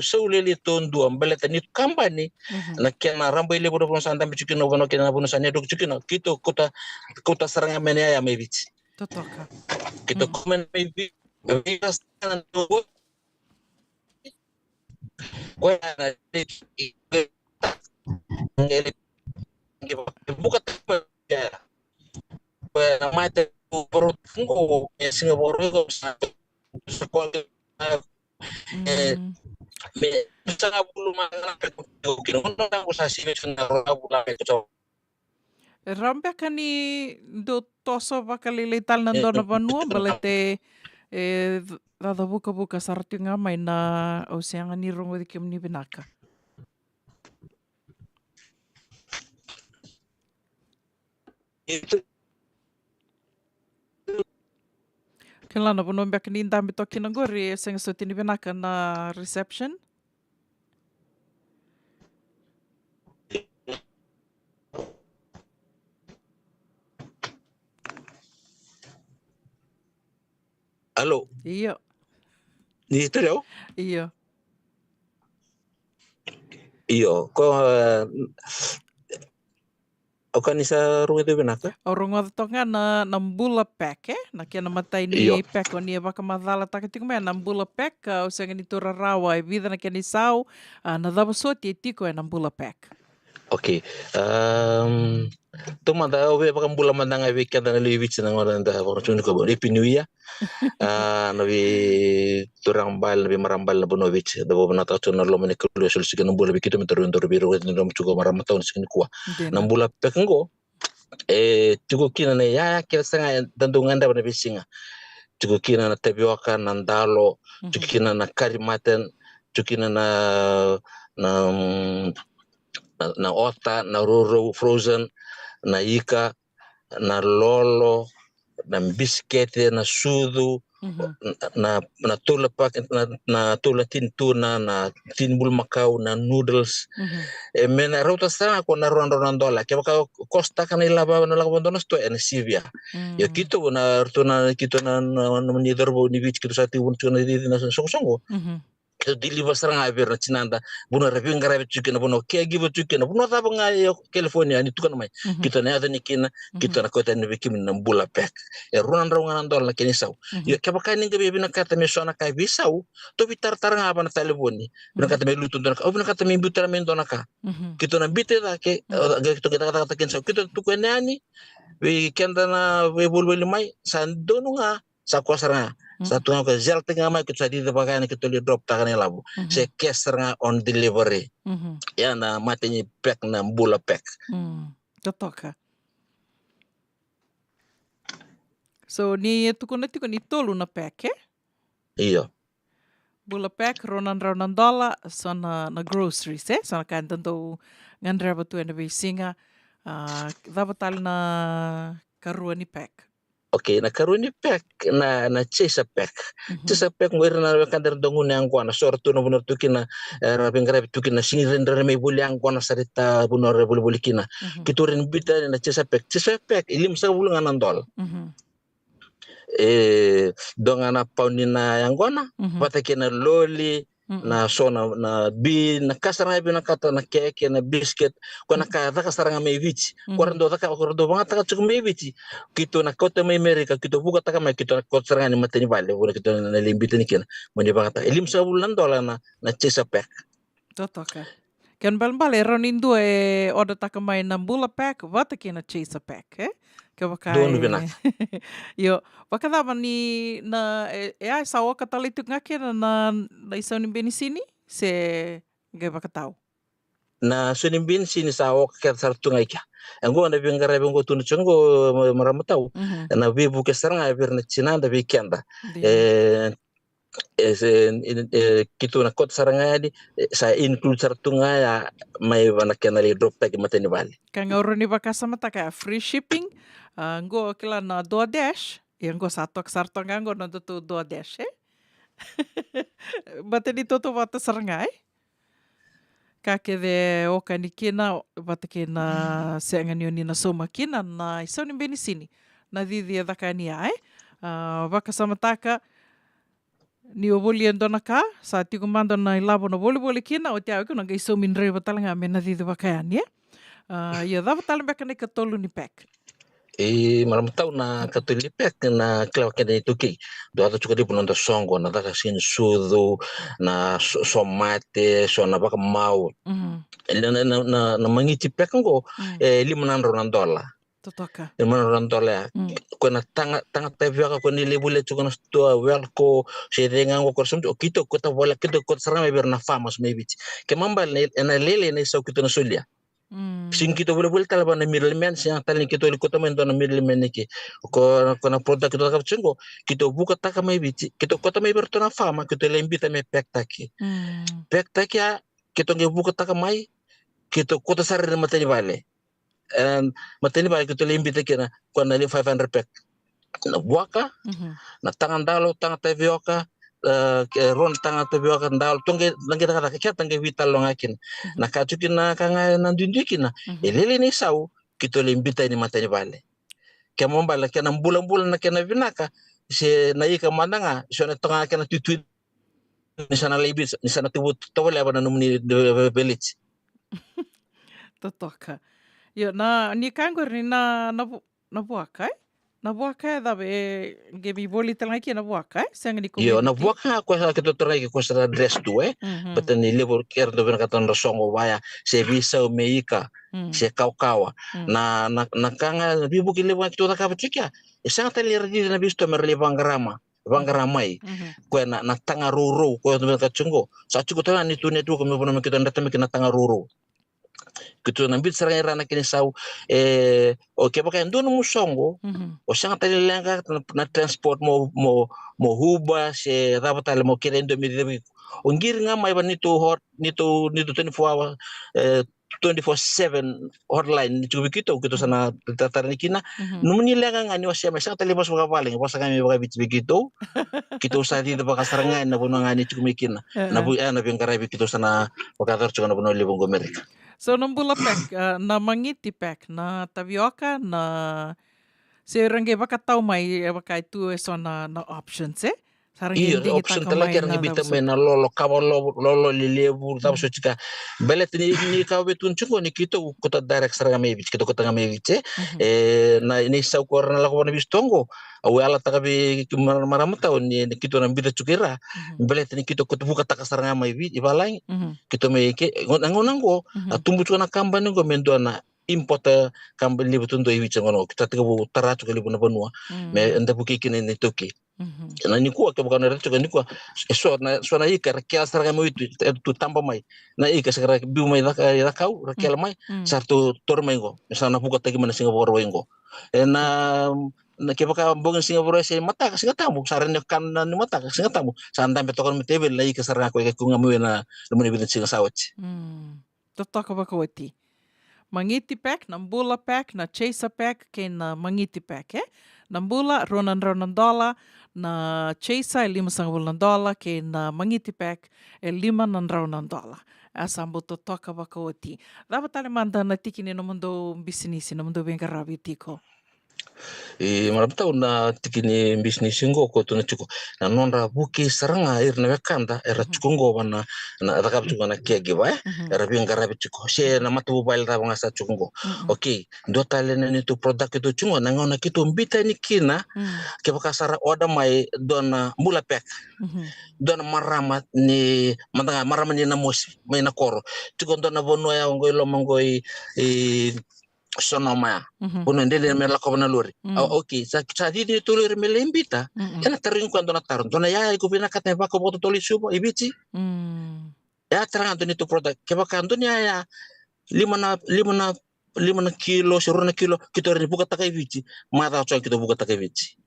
sauleli ton du ambeleta ni company na kena rambai le bodo santa bichukino bono kena bono sanya dok chukino kito kota saranga menya ya mebiti totoka kito komen mebi kastan do bukan ya mate perut Singapura itu sekolah sangat belum rambe kani do toso bakalilay tal nandona banua balete dada buka sarti nga may na oseanga ni rongo di kim ni binaka. Kila na puno mbak ni ndambi toki na gori senga so tini benaka na reception. Alô? Iyo. Ni tereu? Iyo. Iyo, ko o kanisa runga de benaka? O runga de tonga na mbula pek na kia na matai ni Iyo. pek o ni e waka madhala takatiku mea na mbula pek o senga ni tura rawa e vida na kia ni sau na dava soti e tiko e na mbula pek. Okay. Tu manda obe pakam bula mandanga weekend na liwit na ngora nda opportunity ko ri pinuia. Na vi turang bal na vi marambal na bonovich da bo na ta na lo mene kulo sul sikan bula bi kilometer ndo biro ni ndo chugo maramata on sikan kuwa. Na bula pekengo chugo kina na ya kira sanga dandu nganda na bisinga. Chugo kina na tapioca na ndalo, chugo kina na karimaten, chugo kina na ota, na roro frozen, na ika, na lolo, na biskete, na sudu, na tula pak, na tula tin tuna, na tin bulmakau, na noodles. Mena rauta sana ko na ron dola. Kaya ka costa ka na ilaba na lagabon sto en Sivia. Ya kito na kito na manidorbo ni bich kito sa tiwon na di na songo. Kito deliver sarang aver na chinanda buno rabi ngarabe chukena buno caregiver chukena buno taba nga California ni tukan mai kito na adani kina kito na kota ni bikim na bula pek e runan rawngan dola kini saw yo kaba kani ngabe bina kata me sona kai bisaw to bitar tarang apa na telefoni bina kata me lutun dona o bina kata me butar me dona ka kito na bite da ke kito kita kata kin saw kito tukene ani we kenda na we bulbul mai san donu nga sa kosara satu nga ko gel tinga mai kita di bagay kita li drop ta kanila labu se keser nga on delivery ya na mateni pek na bula pek Totoka. So ni tukuna tiko ni tolu na pek Iyo. Bula pek ronan dola so na groceries so na kan tanto ngandra batu na bisinga dapat na karua ni pek. Okay, na karuni pek na chesa pek. Chesa pek mo na kandar dongun yang kuana sortu na bunor tukina rabengara tukina sinirendra me buli yang kuana sarita bunor buli kina. Kiturin bita na chesa pek. Chesa pek ilim sa bulungan andol. Dongana paunina yang kuana patakina loli na sona na bi na kasaranga bi na kata na keke na biscuit ko na ka kasaranga may vici korando banga taka chuk may vici kito na kota may Amerika kito buka taka may kito na kota saranga ni matani bale wala kito na limbita ni kina mani banga ta ilim sa bulan dola na chesa pek Totoka. Kan bale ronin do e oda taka may na bula pek vata kina chesa pek Doon bina. Yo, wakadama ni na ai sawa katalituk ngake na isaw ni beni sini se gaya bakataw. Na sunimbin sini sawa kat sartu ngai kya. Anggo na bingara bingo tunu chungo maramataw. Na bibu kesaranga bir na chinanda bikenda. Kito na kot saranga di sa include sartu ngaya may wanakena li drop tag mateni bali. Kang ni bakasa mataka free shipping. Nggo kila na DoorDash, yang nggo sarto nganggo na to DoorDash Bate ni toto vata sarangai. Kake de oka ni kina bate kina seangan yoni na soma kina na isaw ni beni sini. Na didi daka ni ai. Baka samataka ni oboli andona ka sa tiku mando na ilabo na boli kina o tiaw ko na isaw min reba talanga me na didi baka ya. Ya dava talambeka ni katolu ni pek. Maramataw na katulipek na klaw kena itu ki do ato chuka di punonda songo na taka sin sudu na somate so na baka mau na mangici pek ngo $500 Totoka. $500 ko na tanga tevia ko ni lebule chuka na sto welko sedenga ngo korsum kito ko ta wala kito ko sarama ber na famous maybe ke mambal na lele na so kito na sulia Sing kita boleh talaga na middleman siya talin kito likota man na middleman niki ko na product kito kapchengo kito buka taka may biti kito kota may berto na fama kito lembita may pektaki ya kito nge buka taka may kito kota sarili matani bale and mateni ba kita limbita kina kwa na 500 pek na buaka na tangan dalo tangan tavioka ron tangan tavioka dalo tunge nangi kata kya tange vital longakin na kajukin na kanga na dindikina elele ni sau kita limbita ni mateni bale kya mombala kya na bulan-bulan na kya na vinaka si na ika mandanga so na tanga kya na tutu ni sana libis ni sana tubu tawala ba na numni village Totoka. Yo na ni kangor ni na buaka na buaka da be ge mi boli tanga ki na buaka sang ni ko yo na buaka ko sa kita terai ko sa dress tu betul ni lebur ker do ben katan songo waya se bisa meika se kau na kanga bibu ki lewa kita ka pachika sang tali radi na bisto merle bangaramai ko na tanga roro ko do ka chungo sa chuko tana ni tu ko me bona kita ndata me kina tanga roro gitu nambit serang rana kini sau oke pakai ndono musongo o sanga tali lenga na transport mo huba se rabatale mo kire ndo mi ongir nga mai ba nito 24 hour 24/7 hotline nitu bikito kito sana tatar nikina numuni lenga ngani wasya mai sanga tali mas baga paling pas kami baga bikito kito sa di baga sarangan na bono ngani chukumikina na bu na bingara bikito sana baga tar chukana bono libongo Amerika. So nambula pek na mangiti pek na tavioka na se range baka tau mai baka itu so na options Iya, option talaga yang ibita may na lolo kamo lolo lilebur tapos chika belet ni ka betun chungo ni kito kota direct saranga may kito kota nga may na ini sa ko na lako na bistongo awe ala tagabi maramata ni kito na bida chukira belet ni kito kota buka taka saranga may ibalay kito may ngonango tumbu chuna kamba ngo mendo na import kamba libutun do iwi changono kita tigabu tarachu kalibu na banua me enda bukikin ni toki na nikua ke bukan recho ke nikua so na ika rakia sarga mo itu tu tampa mai na ika sarga biu mai da kau rakia mai sartu tor mai go misalnya buka tagi mana Singapura wengo na ke baka bongin Singapura se mata ka singa tamu sarane kan na mata ka singa tamu sanda betokon metebel lai ke sarga ko ke kungamu na lumani bin singa sawat totoka baka wati mangiti pack, nambula pack, na chaser pack, ke na mangiti pack, Nambula, $10, na chaser, $5 ke na mangiti pack, $5. Asa ambo totoka baka oti. Dapat tali manda na tiki ni no mundo bisnisi, no mundo benga rabi tiko. Marabta na tikini business ngo ko to na chuko na nonra buki saranga na kanda era chukungo wana na rakap chuko na kege ba era binga rabi chuko she na matu mobile ra nga sa chukungo okay ndo tale na ni to product to chungo na ngona kito mbita ni kina ke baka sara oda mai dona mula pek dona marama ni mandanga marama ni na mos mai na koro chuko dona bono ya ngoi lo mangoi sonoma puno ndele me la kobana lori okay sa di tuli me lembita ena tarin kwando na taron dona ya ko bina katne ba ko boto toli subo ibici ya terang to ni to product ke ba kanto ya 5 kilo 10 kilo kito ri buka takai ibici mata cho kito buka takai ibici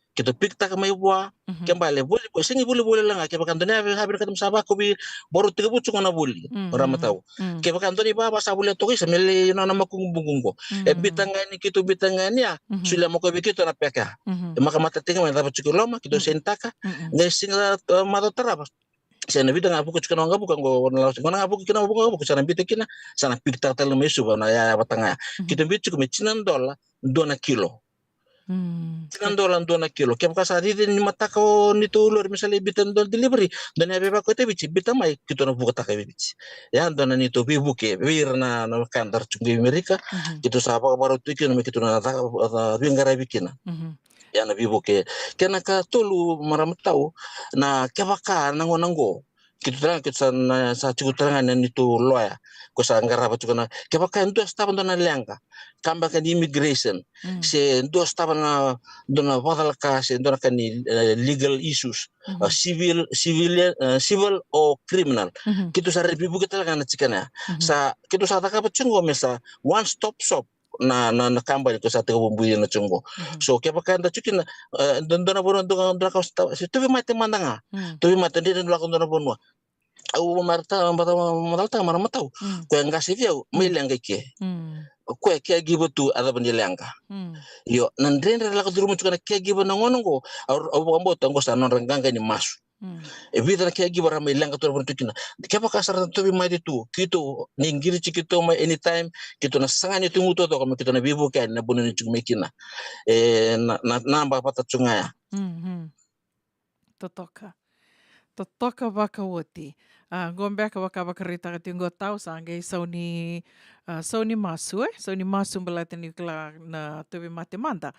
kito pik tak mai bua kembali boleh singi boleh lang ke ba kanto ya haber katam saba ko bi boru tiga bucu na buli orang matau ke ba kanto ni ba sa boleh to isa mele na makung bungungko bitangani kito bitangani ya sila mo ko bikito na peka maka mata tinga mai dapat cukup lama kito sentaka ngai singa mata terapa sana bita ngapu ko chukana ngapu kango ngona ngapu kina ngapu sana bita kina sana pikta talo mesu bana ya batanga kito bitu ko $9 $2 kilo $9 kilo kaya sa di ni mata ko nito ulor misalnya bitan don delivery dan ya beba ko te bici bita mai kito na buka taka bici ya don nito bibuke wir na kantar chungi Amerika kito sa pa baru tu kino kito na bingara bikina ya na bibuke kena ka tolu maramatau na kebaka nango kito terang kito sa cukup terangan nito loya ko sa ngara ba chukana kebaka ndo sta na lenga kamba kan immigration se ndo sta na dona wadal ka se ndo kan legal issues civil or criminal kito sa republika talaga na chikana sa kito sa taka ba chungo mesa one stop shop na kamba ko sa taga bumbuya na chungo so kaya baka anda chukin dondo na bono dondo ka sta tuwi mate mandanga tuwi mate ndi ndo ko dondo bono au marta marta matau ko ngasi fiau mai lenga ke ko caregiver tu ada benjelanga yo nandrendre la kaduru mutu kana caregiver na ngonongo au kambo tango sa non ranganga ni masu e vida na caregiver mai lenga tu bentu kina kepa kasar tu mai tu kito ningiri cikito mai anytime kito na sangani tu mutu to kama kito na bibu kan na bunu ni cumekina na namba pata cungaya Totoka waka woti. Gombeka waka rita kati ngo tau sange sauni masu sauni masu belateni kala na tobi mate manda.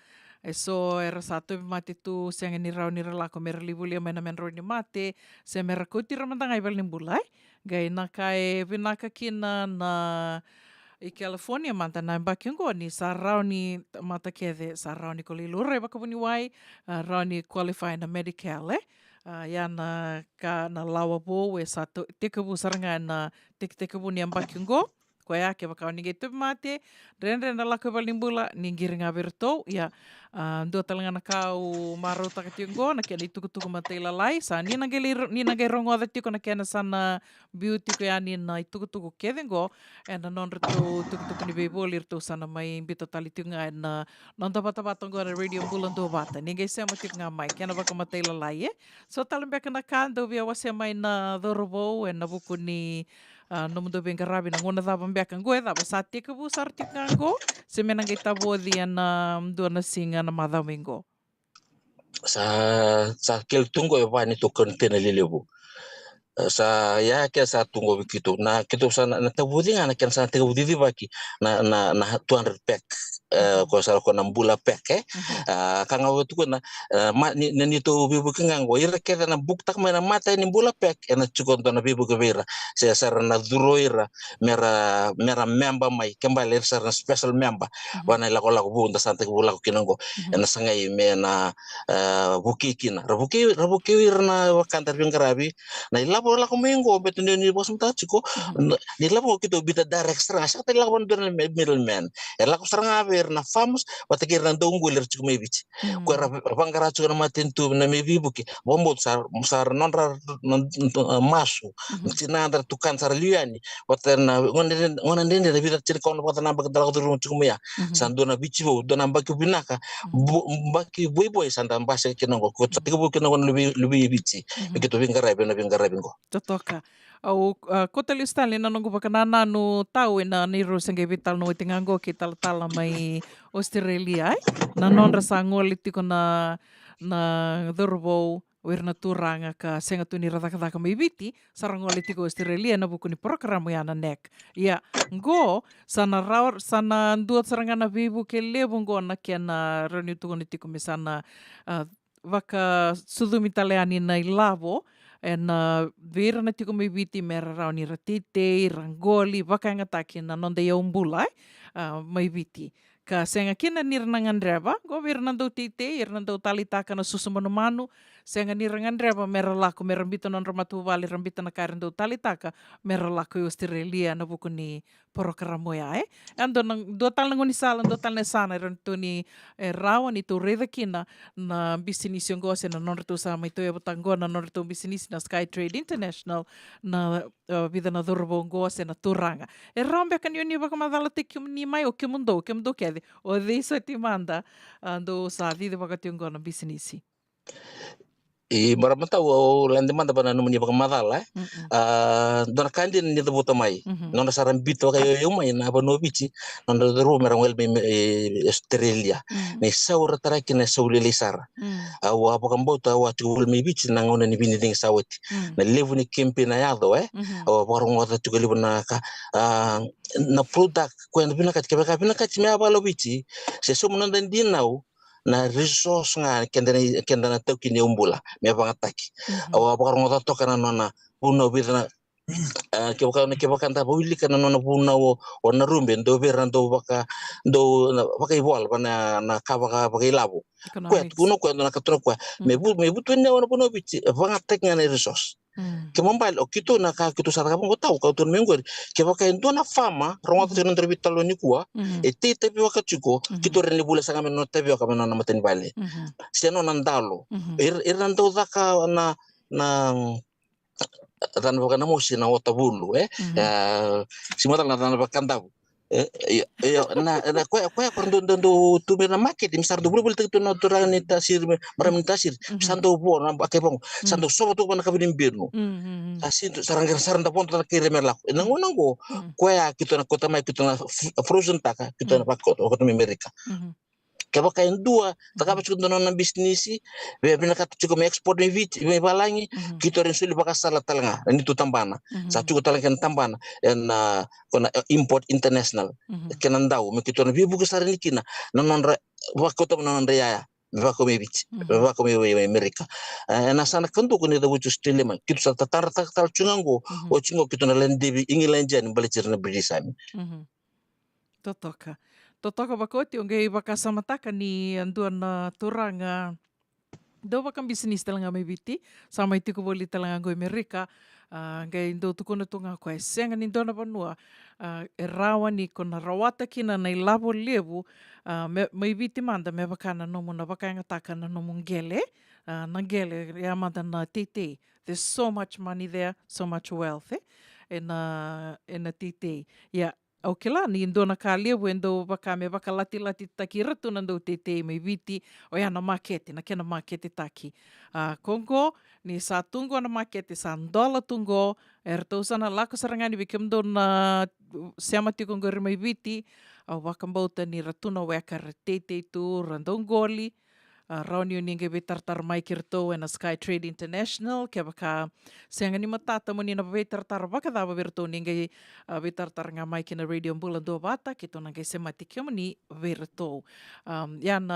So era sa tobi mate tu senga ni rau ni relako mera libulia mena men roni mate se mera kuti ramandanga ibal ni bulai. Gai nakai vinaka kina na i California manta na bakingo ni sa rau ni mata kede sa rau ni kolilure baka puni wai rau ni qualify na medical yana ka na lawa bo we sa tekabu saranga na tekabu ni ambakingo ko ya ke baka ni gitu mate ren na lako balimbula ni giringa berto ya do talanga na kau maro takatingo na ke tuku mate lalai sa ni nage rongo da tiko na kena sana beauty ko yani na tuku kedengo and non reto tuku ni bebol irto sana mai bito talitunga na non tapata batongo na radio bulando bata ni gese mo tinga mai kena baka mate lalai so talambe kana kando via wase mai na dorobo na buku ni no mundo bem garabi na ngona dava mbeka ngoe dava sa tika bu sartika ngo se mena ngai tabo dia na dona singa na madamingo sa kel tungo e vani to kontena lelebu sa ya ke sa tungo bikitu na kito sa na tabudi na ken sa tabudi baki na 200 pack ko sa ko na bula pack kanga wetu ko na ni to bibu kango ira ke na buktak mena mata ni bula pack na chukon to na bibu ke vera se sar na duroira mera member mai kembali sar na special member wana la ko bu nda sante ko bula ko kinango na sangai me na buki kina rabuki na kantar bingarabi na ilabo la ko mengo betu ni bos mta chiko ni labo kito bita direct stra sa ta labo nder middleman la ko stra na famous watakir na dongo ler chiko mebich ko bangara chiko na matentu na mebi buki bombo sar non masu tinandar tukan sar liani watana ngona ndende na bita chiko kono watana bagdala ko rum chiko meya sandona bichibo dona mbaki binaka mbaki boy sanda mbase kinongo ko tiko kinongo lubi bichi begitu bingarabe ngo totoka au kota listali na nongo bakana no tau na ni rosenga vital no tingango kita tala mai Australia na non rasa ngoli tiko na dorbo wirna turanga ka senga tuni rata mai biti sarangoli tiko Australia na buku ni program yana nek ya ngo sana duat sarangana vibu ke lebungo na kena rani tiko misana vaka sudumitaleani na ilavo vera na tiko mai biti mera rau ni ratite, rangoli, wakanga taki na nonde ya umbulai mai biti. Ka senga kina niranangan reba, go vera nandau tite, nandau talitaka na susamanu-manu, senga nirangan reba mera lako, mera mbito non ramatu vali, rambito na karen dau talitaka, mera lako Australia na buku ni porokaramoya ando nang dotal nangoni salan dotal na sana ranto ni rawan itu reda kina na business yung gose na norto sa may toya batango na norto business na Sky Trade International na vida na durbo gose na turanga rambe kan yun iba kamadala tik ni may o kimundo kede o diso timanda ando sa vida bakatyung go na business maramata o lande manda bana no mniba madala dona kandi ni do botamai non saram bito kay yumay na bano bici non do rumera wel be Australia ne sawra taraki na sawlili sara awa pakambota wa tul me bici na ngona ni bini ding sawati na levu ni kempe na yado awa parang wata tukali na ka na product ko na binakat me abalo bici se sumnon den dinau na resource nga kenda na tau kini umbula me bangataki awa bakar ngota to kana nona puno bidna ke baka ta bawili kana nona puno o na rumbe ndo beran do baka ibol bana na kabaka baka ilabo kwet puno kwet na katro kwa me butu ne ona puno bici bangatek nga na resource ke mambal o kito na ka kito sa kapon tau ka tur mengor ke baka ndo na fama rongo to ndre bitalo ni kwa e te waka chiko kito rene bula sa kamen no te waka na maten bale seno nandalo nando zaka na tanah bakana mosi na wata bulu semua tanah bakan tahu na ko do tu na market misar do bulu tu na turang ni tasir maram ni tasir santo bo na akebong santo sobo tu na kabin birno tasir sarang da ponto na kire merla nango ko ya kita na kota mai kita na frozen taka kita na pakot kota Amerika kaya kain dua, tak apa cukup nona bisnisi, biar kata cukup ekspor ni balangi, kita rin sulit pakai salah talanga, ini tu tambana, saya cukup talangkan tambana, dan kena import international, kena tahu, kita orang biar bukan sehari ni kina, nona waktu tu nona raya, waktu Amerika, na sana kan tu kena tahu cuci stilema, kita satu tar cungango, cungo kita nelayan dewi ingin lanjan belajar na berdisami. Totoka bakoti onge bakasamataka ni anduan na turanga do bakang bisnis talanga may biti sama iti ko boli talanga go Amerika ngay do tukuno tunga ko senga ni dona banua erawa ni kona rawata kina na ilabo lebu may biti manda me bakana nomo na bakanga taka na nomo ngele na ngele yamada na tite. There's so much money there, so much wealth in a tite. Yeah. Okay lah, ni indo na kalia wendo baka me baka lati taki ratu nando tete me viti o ya na makete na kena makete taki. Kongo ni sa tungo na makete sa $1 tungo erto sana lako sarangani bikem do na siamati kongo rimay viti au bakambauta ni ratuna weka tete tu randongoli. Rauni ninge betartar mai kirto na Sky Trade International kaya baka siang ni matata mo ni na betartar baka daba berto ninge betartar nga mai kina radio bulan do bata kito nang kay sematik mo ni berto yan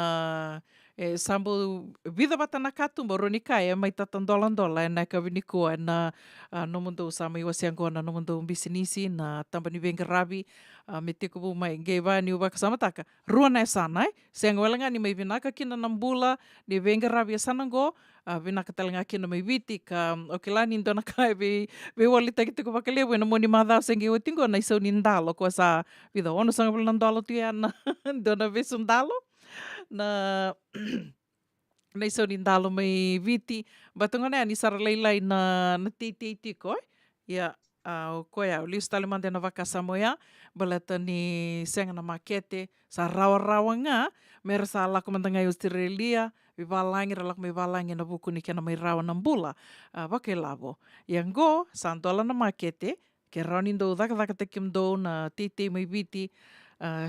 sambo vida bata nakatu moro ni kaya may $3 na kabiniko na no mundo sa may wasiang ko na no mundo bisinisi na tamba ni Bengarabi metiko po may geva ni uba kasama taka ruan na sana siang wala nga ni may binaka kina ng bula ni Bengarabi sana go binaka talaga kina may bitik okay lang nindo na kaya be walita kita ko bakalewe na mo ni madao sa ngiyo tingo na isaw nindalo ko sa vida ono sang bulan $1 tu yan do na besum dalo na isaw nindalo may viti batungan na yan isaralaylay na titi ko ya koya ulis talimande na vakasamoya balata ni senga na makete sa rawa-rawa nga meron sa alak mandangay Australia bibalangin alak may balangin na buku ni kena may rawa ng bula bakilabo yang go sa $1 na makete kaya raunin do daka-daka do na titi may viti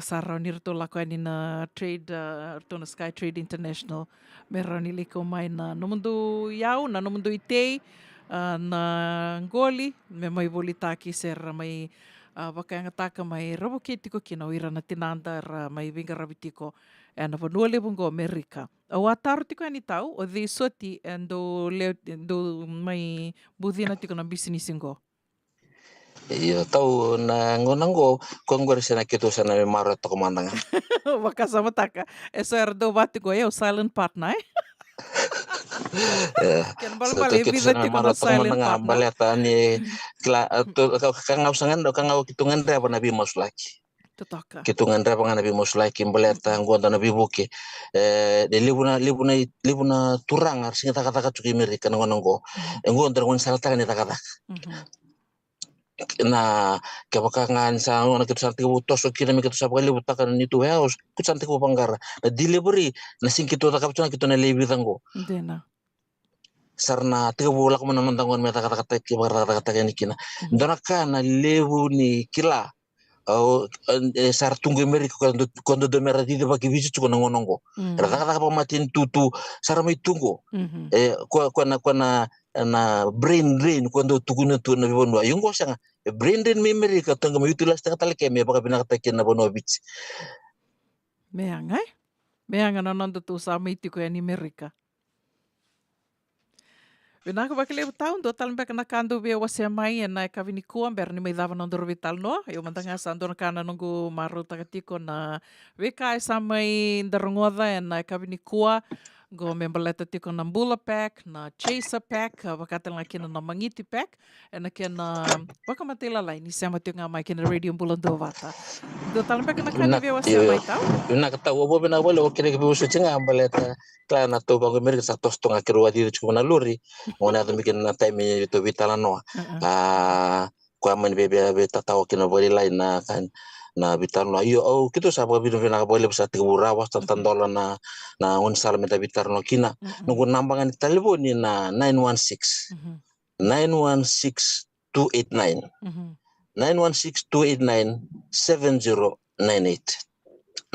sa raunir to lako ani na trade to na Sky Trade International meron nili ko may na numundo yaw na numundo itay na ngoli may bolitaki ser may baka nga taka may rabokiti ko kinawira na tinandar may bingarabiti ko na panuali bungo Amerika awatar ti ko ani tao o di soti endo may budhi na ti ko na businessin ko. Iya tahu na ngonanggo kongor sana kito sana maro to komandanga. Baka sama taka. Eso erdo bati ko yo silent partner. Kan bal-bal bisa ti ko silent partner. Baleta ni kang usangan do kang kitungan ra na bi moslaki. Totoka. Kitungan ra na bi moslaki baleta ngonda na bi buke. De libuna turang arsinga taka-taka cuki Amerika ngonanggo. Ngonda ngon salta ni taka-taka. Na kabakangan sa na kita santi ko toso kina mi kita sa pagli butakan ni tu house ku santi ko panggara na delivery na sing kita takap tuna kita na lebi tango dena sarna tiga bola ko manan tangon meta kata-kata ki kata-kata ni kina dona kana lebu ni kila au sar tunggu Amerika quando do merda di bagi visu ko ngonongo kata-kata pa matin tutu sar mai tunggu ko na brain drain quando tukuna tu na bibonwa yung ko sanga brain drain mi Amerika tanga may utilas ta talike me baka binakatakin na bono bits meanga na nando tu sa miti ko yan Amerika binaka bakile taon do talbe kana kando be wase mai na kavini kuam ber ni may dava nando vital no yo mandanga sa ando kana nungu maru takatiko na weka sa mai ndarngoda na kavini kua go membaleta tiko na Mbula Pack, na Chaser Pack, wakatala kina na Mangiti Pack, e na kina wakamatila lai ni sema tio nga mai kina Radio Mbula do vata. Do talambe kana kani vewa sema itau? Ina kata ubo bina wale wakire kibu sucinga baleta kla na to bango Amerika sa tosto nga kirua di chuko na luri ngona to bikin na time to vitala no kwa man bebe tatawa kina boli lai na kan na bitarno iyo kito sa ba bino na boli sa tigurawa sa tandola na un sala meta bitarno kina nungu nambangan telefoni na 916 916 289 916 289 7098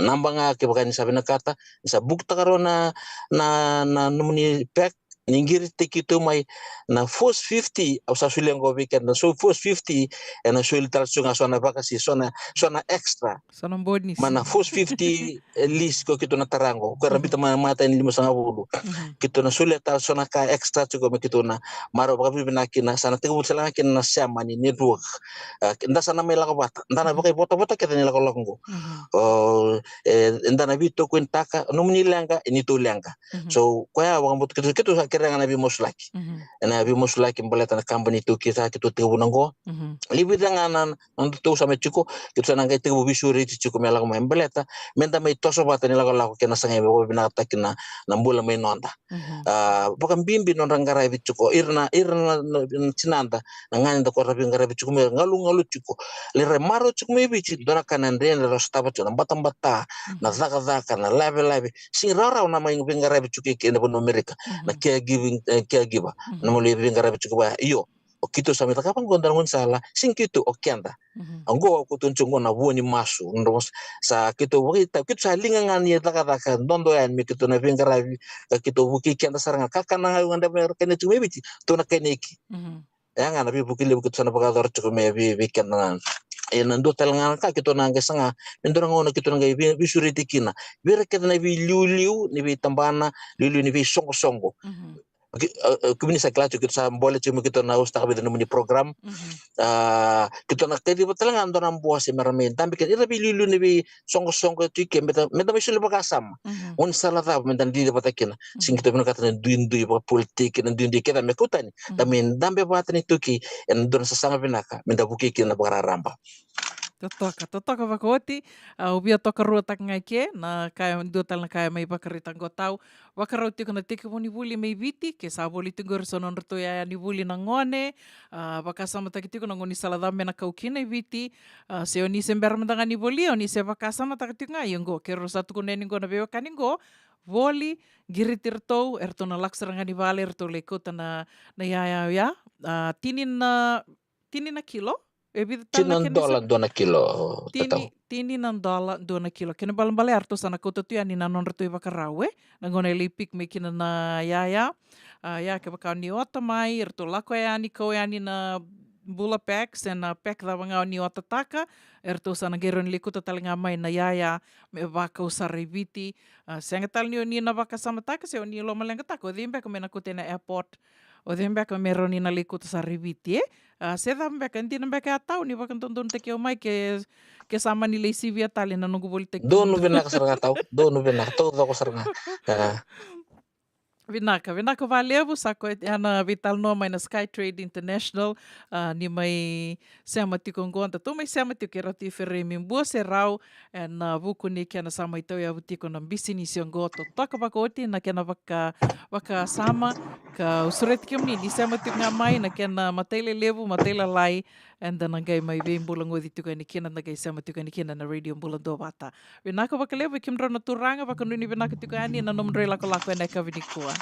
namba nga ke baka ni sabi na kata sa bukta karo na numuni pack ningiri tikito may na force 50 au sa suliang go weekend na so force 50 and na suil tal sunga sona vakasi sona extra sona bodnis mana force 50 list ko kito na tarango ko rabita mata ni 5 kito na suil tal sona ka extra ko kito na maro baka binakina sana tigo sala kin na sama ni network nda sana may lakabata nda na baka bota kita nila ko lango nda na bito kwentaka numuni langa inito langa so kwa wang bot kito sa kira nga nabi moslaki nabi moslaki mbaleta na company to kita kito tigo nango libida nga nan to sa mechuko kito sa nangay tigo bisuri chuko mela ko mbaleta menda may toso bata nila ko lako kina sangay ko binata kina nambula may nonda baka bimbi non rangaray bichuko irna cinanda ngani da ko rabi ngaray bichuko ngalu chuko le remaro chuko may bichi dona kanan den le rostaba chuko bata na zaka na lave sing rara na may ngaray bichuko kina po Amerika na caregiver na mo libe ngaray bichuko ba iyo okito sa mita kapang gondar ngon sala sing kito okyanda anggo ko tunchungo na buoni masu ndos sa kito sa lingangan ni taka dondo yan mi kito na ngaray kito buki kyanda saranga kakana ngayon da mer kene tumebiti to na keneki nga na bukile bukito sa napagador chuko me weekend na nando talanga ka kito na ngasanga nando ngono kito nga bisuriti kina bira kito na liu ni tambana liu ni songo kumini sa klacho kito sa bola chimo kito na usta kabida no program kito na kedi talanga ando na buwas si maramin tambi kito ira liu ni songo tike meta may sulu bakasam un salata meta di batakina sing kito no kata duindu ba politik na duindu kita mekutan tamin dambe batan ituki en don sa sanga binaka meta buki kina bakararamba Totoka wakoti, ubia toka rua tak ngai ke, na kaya duatal na kaya may bakaritang gotau. Wakarauti ko na tiki mo ni buli may biti, ke sa buli tingor sonon rito ya ni buli na ngone, bakasama takiti ko na ngoni saladame na kaukina biti, se oni sember mandanga ni buli, oni se bakasama takiti nga, yung go, kero satu ko nening go na bewa kaning go, voli, giritir to, erto na laksaranga ni vale, erto lekota na ya, tinin na kilo, Tinan dola dona kilo tini nan dola dona kilo kena balang arto sana kota tu ani nanon retu bakarawe nangone lipik me kina na ya ke bakau ni ota mai erto lako ya ni ko ya ni na Mbula Pack na pack da bangau ni ota taka erto sana geron likuta talinga mai na ya me bakau saribiti sengatal ni na baka sama taka se ni lo malenga taka dimbe ko mena kutena airport o dembe ka meroni na likuta saribiti se dambe ka ndi nambe ka tau ni bakan tonton te ke mai ke sama ni lei sivia tali na nungu bol te do no benak sarga tau do no benak to ko sarga Vinaka valeu sako ana vital no mai na Skytrade International ni mai sama tikongonta to mai sama tikera ti feremi bua serau na buku ni kana sama ito ya butiko na bisini siongoto toka bakoti na kana baka sama ka usuret kimni ni sama tiknga mai na kana matele levu matele lai and then nangai mai be bulang odi tuka ni kina nagai sama tuka ni kina na radio bulang do bata vinaka bakalevu kimdro na turanga bakanuni vinaka tuka ani na nomre lako na kavinikua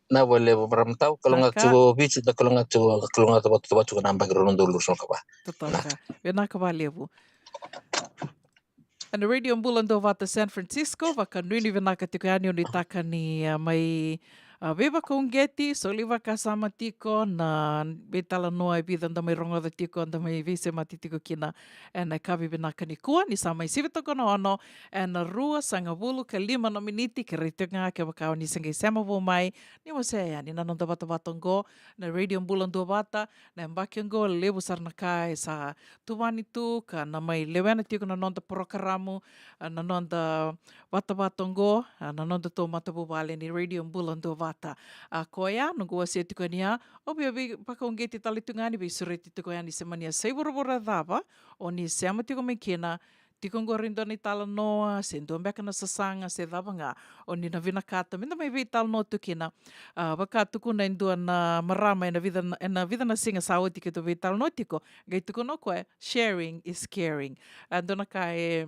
na boleh beberapa tahu kalau nggak coba bici kalau nggak coba nambah gerunun dulu so kaba totoka vinaka valeu and radio bulang do bata San Francisco vakanuni vinaka tuka ani ni taka ni mai Beba kaungeti, soliva kasama tiko na betala noa e bida mai rongo da tiko anda mai vise mati tiko kina e na kavi binaka ni kua ni sa mai sivitoko na ono e na rua sanga wulu ka 5 na miniti ke reitunga ke wakao ni sengai sema vo mai ni mo se ya ni nanonda wata watongo na radio bulan dua wata na mbakiongo lebu sarna kai sa tuwani tu ka na mai lewena tiko na nonda prokaramu na nonda wata watongo na nonda to matabu wale ni radio bulan dua wata koia no gua se tiko nia obi pakaungeti talitungani be sureti tiko yani semania seiborobora dava o ni sema tiko me kena tiko ngorindo ni tala noa se ndombeka na sasanga se dava nga o ni na vina kata minda mai vi tala no tukina baka tuku na indua na marama na vida na singa sawa tiko to vi tala no tiko gai tuko no koe sharing is caring andona ka e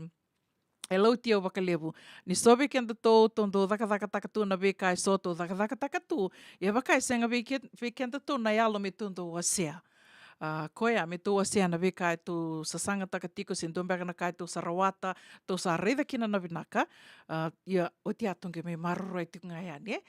lau tia wakalevu. Ni sobe kenda tō tondo dhaka takatu na veka e soto dhaka takatu. Ia waka e senga ve kenda tō na ialo me tondo wasea. Koia me tō wasea na veka e tō sasanga takatiko sen dombeka na kai tō Sarawata, tō sa reida kina na vinaka. Ia o te atunge me maroro e tika ngai ane.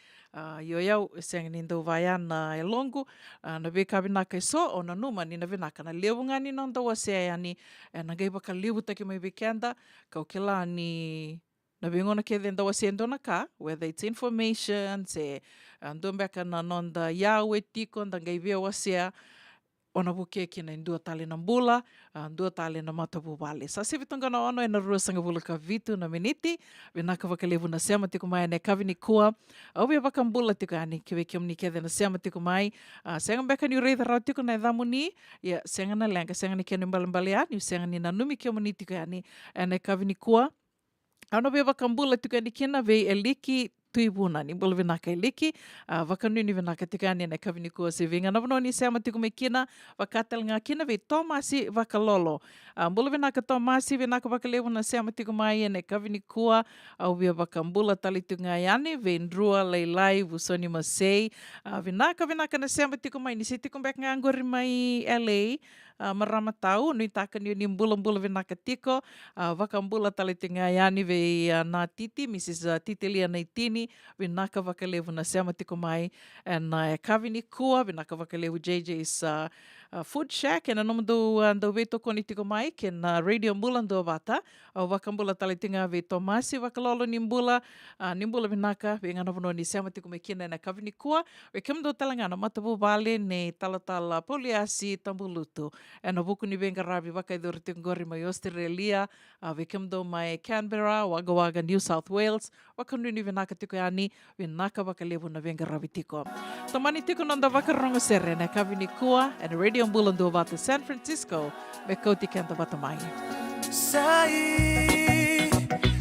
Ia iau e senga ni ndau vai ana e longu. Na veka vinaka e so o na numa ni na vinaka na lewu ngani na ndau wasea ani. E na gai baka lewu take mai vekenda. Kau ke la ni na vingona ke den dawa sendo na ka, whether it's information, se ndombeka na nonda iau e tiko, nda ngai vea wasea, ona buke kina indua tale na mbula, ndua tale na matabu wale. Sa se vitonga na ono e na rua sanga vula ka vitu na miniti, vinaka wakalevu na sema tiko mai ne kavini kua, au via waka mbula tiko ani, kiwe kiomni kede na sema tiko mai, senga mbeka ni ureitha rau tiko na idhamuni, ia senga na lenga, senga ni kene mbalimbali ani, senga ni na numi kiomni tiko ani, ne kavini kua, ano via waka mbula tiko ani kina vei e liki tuibuna ni bolo vinaka iliki vakanuni vinaka tikani na kavini kua se vinga na vano ni sema tiku me kina vakatal nga kina ve tomasi vakalolo bolo vinaka tomasi vinaka vakalevu na sema tiku mai na kavini kua au via vakambula talitu nga yani ve ndrua leilai vusoni masei vinaka na sema tiku mai ni se tiku mbek nga angori mai LA marama tau nui taka ni mbula vinaka tiko vakambula talitu nga yani ve na titi Mrs. Titilia Naitini vinaka vakalevu na sema tiko mai na e kavini kua vinaka vakalevu JJ's Food Shack na nomdo ando veto koni tiko mai ke na radio mbula ndo vata au vakambula talitinga ve Tomasi vakalolo nimbula vinaka vingana vono ni sema tiko mai kina na kavini kua ve kemdo talangana matabu vale ne talatala poliasi tambulutu na buku ni venga ravi vakaidori tingori mai Australia ve kemdo mai Canberra Wagga New South Wales wakanuni vinaka tiko yani vinaka vakalevu na venga ravi tiko tamani tiko nanda vakarongo sere na kavini kua and radio mbula ndo vata San Francisco me koti kenta vata mai Sai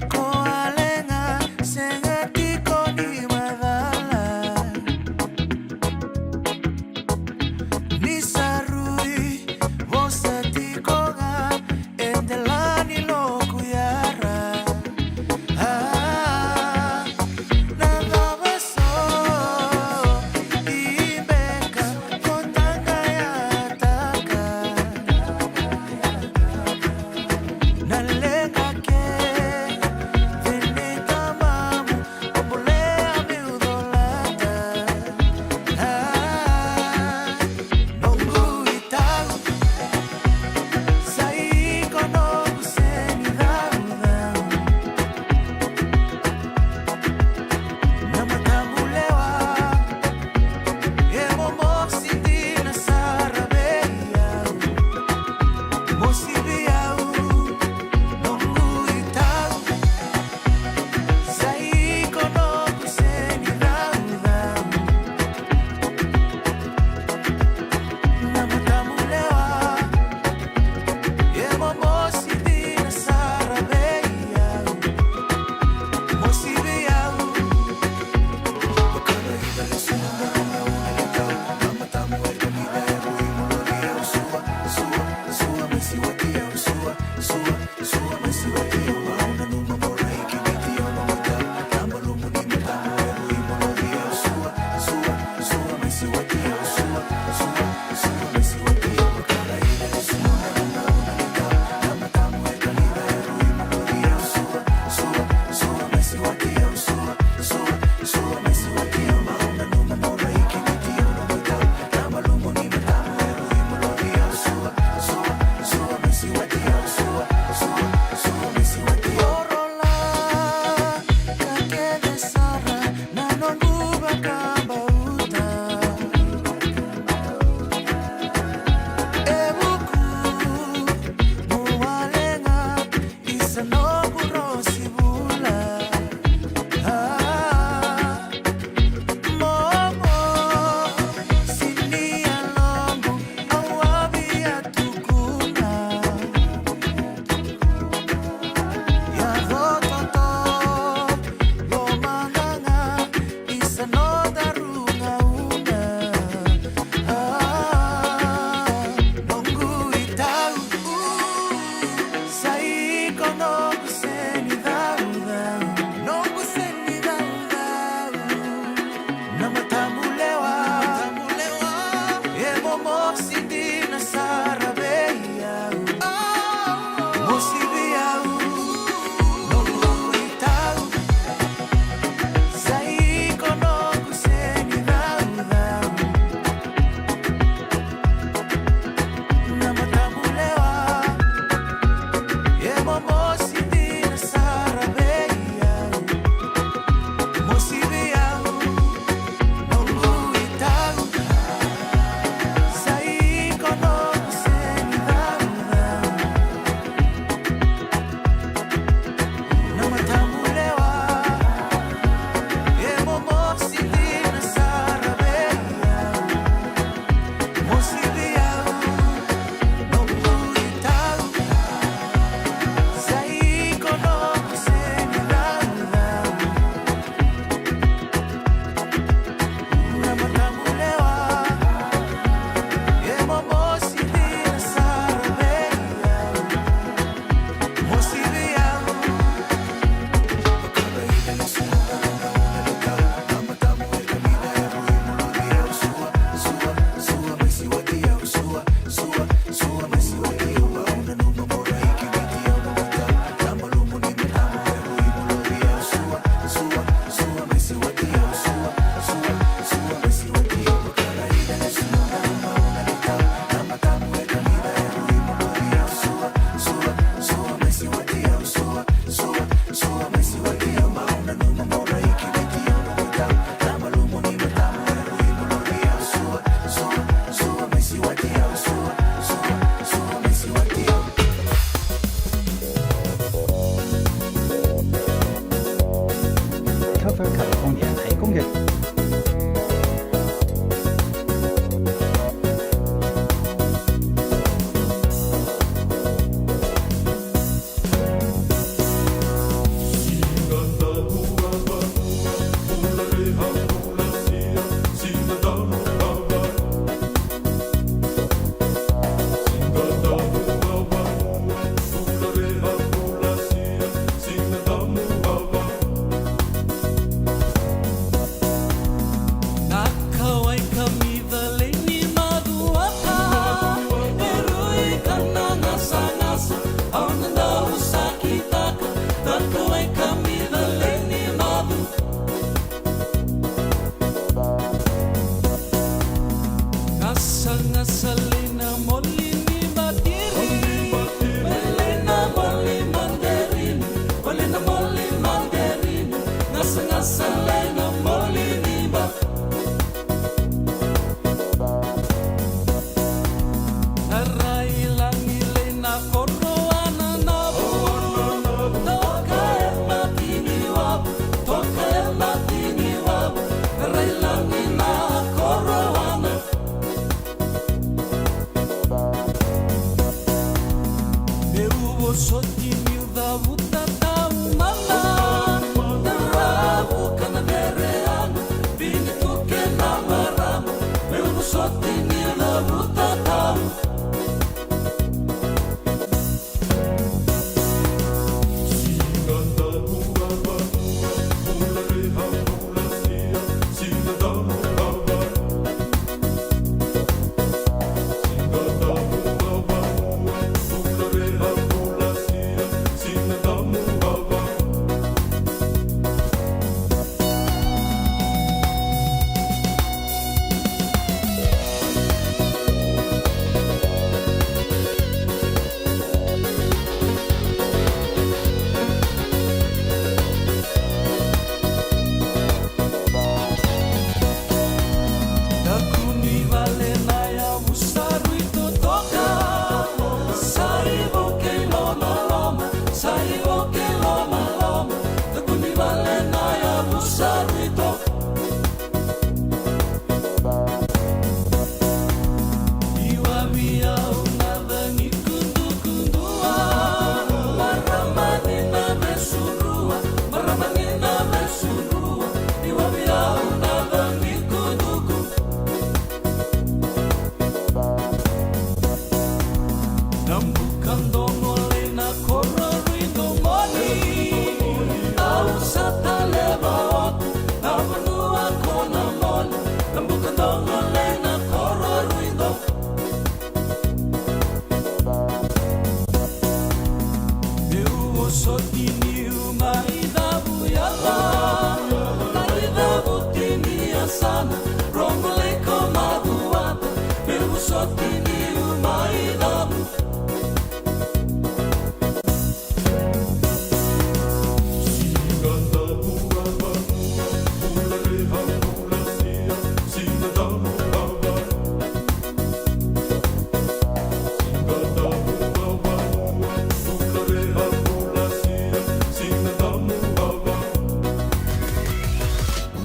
ko alenga senga tiko ni madala ni sarui vosa tiko ga endelani loku yara Nalenga ke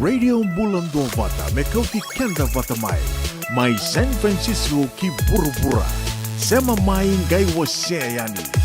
Radio Bulando Vata me kauti kenda vata mai San Francisco ki burubura sema mai ngai wase yani.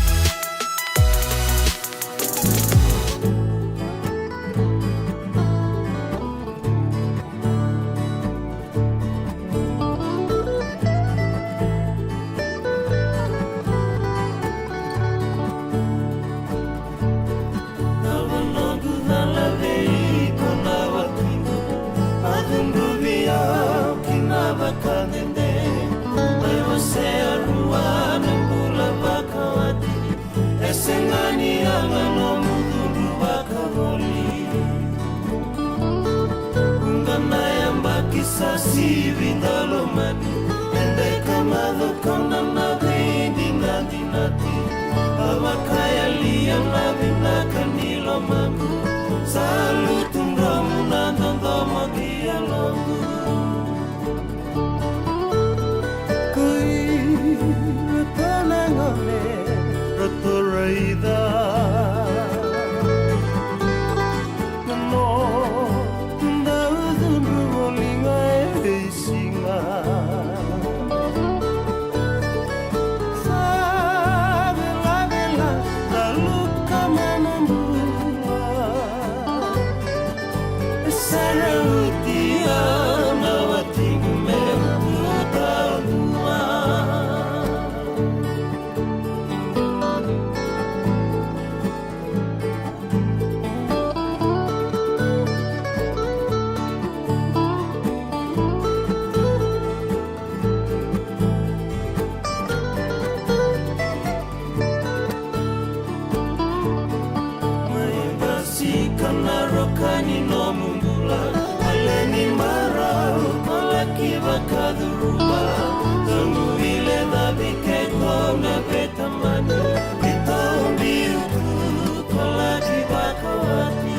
kani no mumbula aleni mara malaki bakaduruma zangu ile dhabi keto na betamana kitombi kolaki bakawati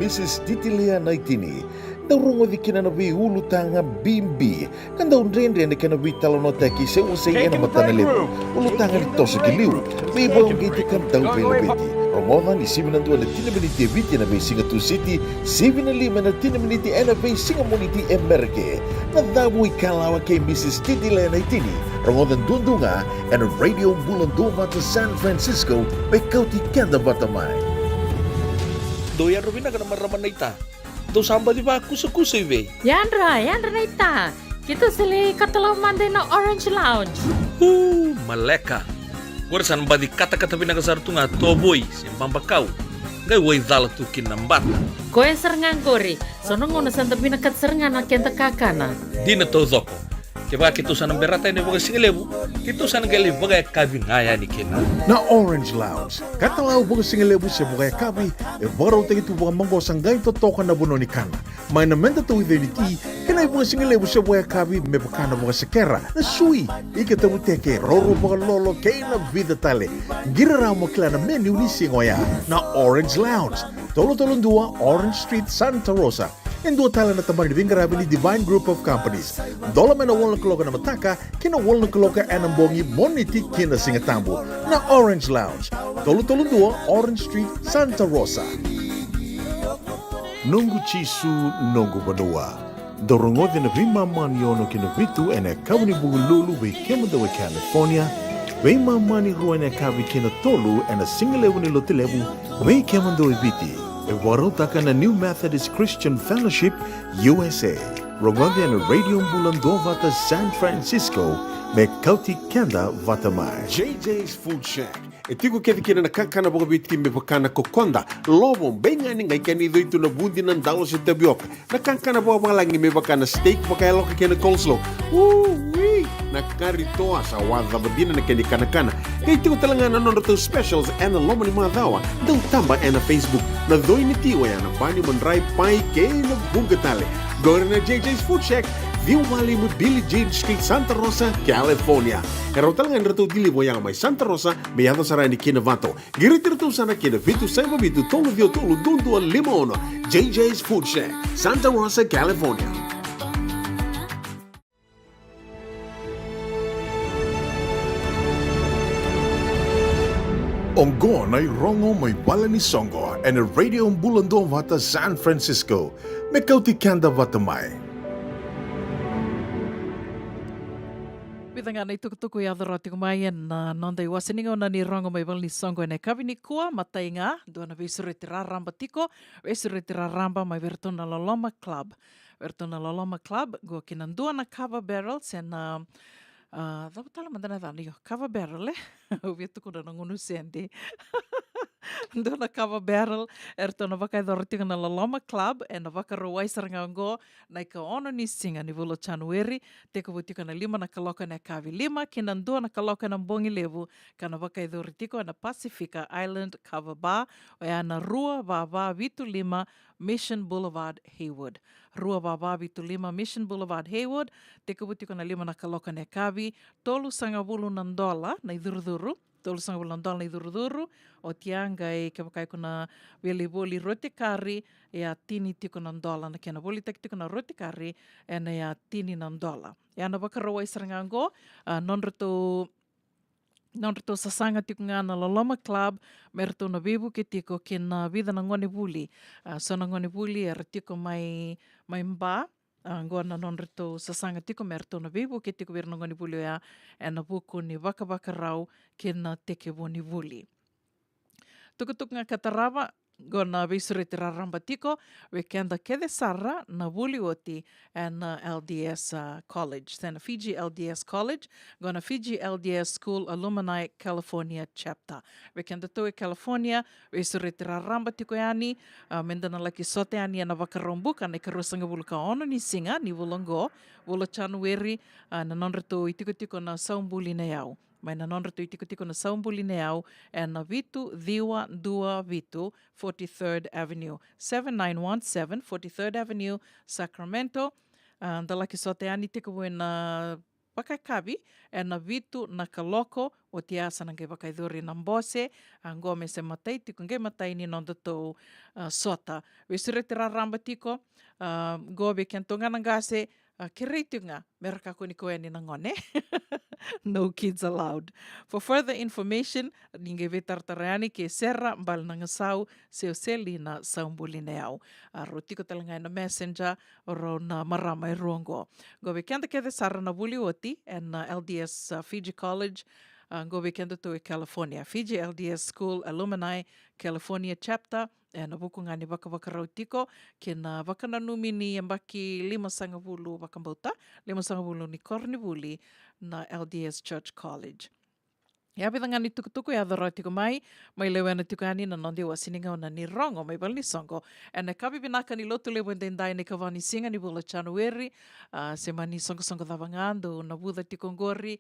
Mrs. Titilia Naitini, da rungo di kina na vi ulu tanga bimbi, kan da undrende ne kana vi talono taki se o se ena matana lebu, ulu tanga li tosa ki liu, vi bong gite kan da vela beti. Romovan di 7 na 3 meniti viti na vi singa tu city, 7 na 5 na 3 meniti ena vi singa moniti emerke. Na damu ikalawa kay Mrs. Titilia Naitini, rongodan dundunga, and a radio bulandova to San Francisco, may kauti kanda batamay. Doya Rubina kana maraman na ita. Do samba di ba kusa-kusa iwe. Yandra na ita. Kita sili katalaw mande na Orange Lounge. Maleka. Gurasan ba di kata-kata pinagasartunga toboy, simpambakaw. Gay way dala tu kinambat. Koe serengan gori. Sono ngono santa pinakat serengan na kenta kakana. Di na to zoko. Kaya kita sana berata ini bagai singelebu, kita sana gali bagai kabi ngaya ni kena. Na Orange Lounge, katalaw bagai singelebu siya bagai kabi, baraw tayo ito bagai manggosang gayon totokan na buno ni kana. May namenda to with ni ti, kanay bagai singelebu siya bagai kabi, may bakana bagai sekera, na sui, ikatabu teke, roro bagai lolo, kaya na vida tale. Giraraw mo kila na menu ni singoya, na Orange Lounge, tolo-tolong 2, Orange Street, Santa Rosa. En dua tala na taman ni Vingarabi ni Divine Group of Companies. Dola man na walong kaloka na mataka, kina walong kaloka anambongi moniti kina singatambo na Orange Lounge. Tolo-tolo 2, Orange Street, Santa Rosa. Nungu chisu, nungu banua. Dorongode na vimamani yono kina vitu ene kawani bugululu we kemadawe California. Vimamani ruane kavi kina tolu ene singalewu ni lotilewu we kemadawe viti. Warotaka na New Methodist Christian Fellowship, USA. Rogode na Radio Bulandova ta San Francisco, me kauti kenda vatamai. JJ's Food Shack. Etigo kedi kina na kakana boga bitki me bakana kokonda. Lobong benga ni ngai kani itu na bundi ng dalo sa tapioca. Na kakana boga langi me bakana steak baka loka kina coleslaw. Woo-wee! Na karitoa sa wadha badina na kani kana-kana. Kaya itigo talaga na nono specials and loma ni mga dawa. Daw tamba na Facebook. Na doy ni tiwa yan ang pani manray pai kay na bugatale. Gawin na JJ's Food Shack. View Valley mo Billie Jean Street, Santa Rosa, California. Kaya talaga nito dilibo yang may Santa Rosa, may yato sa rani kinavato. Giritirito sana kinavitu sa mabitu tolo dio tolo dundo limono. JJ's Food Shack, Santa Rosa, California. Onggon ay rongo may bala ni Songo and a radio Bulandova ta San Francisco. May kauti kanda vatamay. Pitanga na itukutuku ya dharati kumayan na nonda iwasiningo na ni rongo may bala ni Songo ene kabini kua matay nga doon na visuriti raramba tiko visuriti raramba may verto na Loloma Club. Verto na Loloma Club go kinandua na cover barrels and dapat tala mandana dali yo cover barrel Vietu ko na nangunusendi. Doon na cover barrel erto na vakay dorti na Loloma Club and na vakaruway sarangango na ikaono ni singa ni vulo January teko buti na 5 na kaloka na kavi 5 kinandua na kaloka na bongi levu kana vakay dorti ko na Pacifica Island Cover Bar o na Rua Vava Vitu 5 Mission Boulevard Haywood. Rua Vava Vitu 5 Mission Boulevard Haywood teko buti na 5 na kaloka na kavi tolu sanga vulu $9 na iduruduru $3 i duruduru o tianga e ke wakai kuna weli roti kari e a tini $1 na kena woli tak tikuna roti kari e na e a tini $1. E ana wakaroa i sarangango, non rito sasanga tiko ngā na Loloma Club, me rito na bebu ke tiko ke na vida na ngone wuli. So na ngone wuli e tiko mai mba, ngoa na non rito sasanga tiko me rito na bebu ke tiko vira na ngone wuli ea, e na buku ni waka rau ke na teke woni wuli. Tukutuk ngā katarawa, go na visure te raramba tiko, we kenda kede sara na wuli oti and na LDS College. Then Fiji LDS College, go na Fiji LDS School Alumni California Chapter. We kenda tue California, visure te raramba tiko yani, menda na laki sote yani na wakarombuka, na ikarusanga wulu ka ono ni singa, ni wulongo, wula January, na nonreto i tiko na saumbuli na yau. Mai na nonreto i tiko na saumbuli na yau, e na vitu, dhiwa, dua, vitu, 43rd Avenue, 7917 43rd Avenue, Sacramento. Dalaki sote ani tiko we na Pakakabi, e na vitu na kaloko, o te asa nangai wakaidori na mbose, ngoa me se matai, tiko ngai matai ni nondato sota. We sure te raramba tiko, goa be kentonga nangase, ke reitunga, meraka koni koe ni nangone. No kids allowed. For further information, ninge vetartarani ke serra mbal nangasau seo seli na saumbuli neau. Ro tiko talangai na messenger ro na marama e ruango. Gobe kenda kede sara na wuli oti and LDS Fiji College, gobe kenda to California. Fiji LDS School Alumni California Chapter, e na buku ngani waka tiko, ke na wakananumi ni ambaki 5 wakambauta, 5 ni korni wuli na LDS Church College. Ia pita ngani tukutuku e adhara tiko mai lewe ana tiko ani na nondi wa sininga o na ni rongo, mai bali ni songo. E na kapi binaka ni lotu lewe ndendai ni kawani singa ni bula January, se mani songo dhavangando na buda tiko ngori,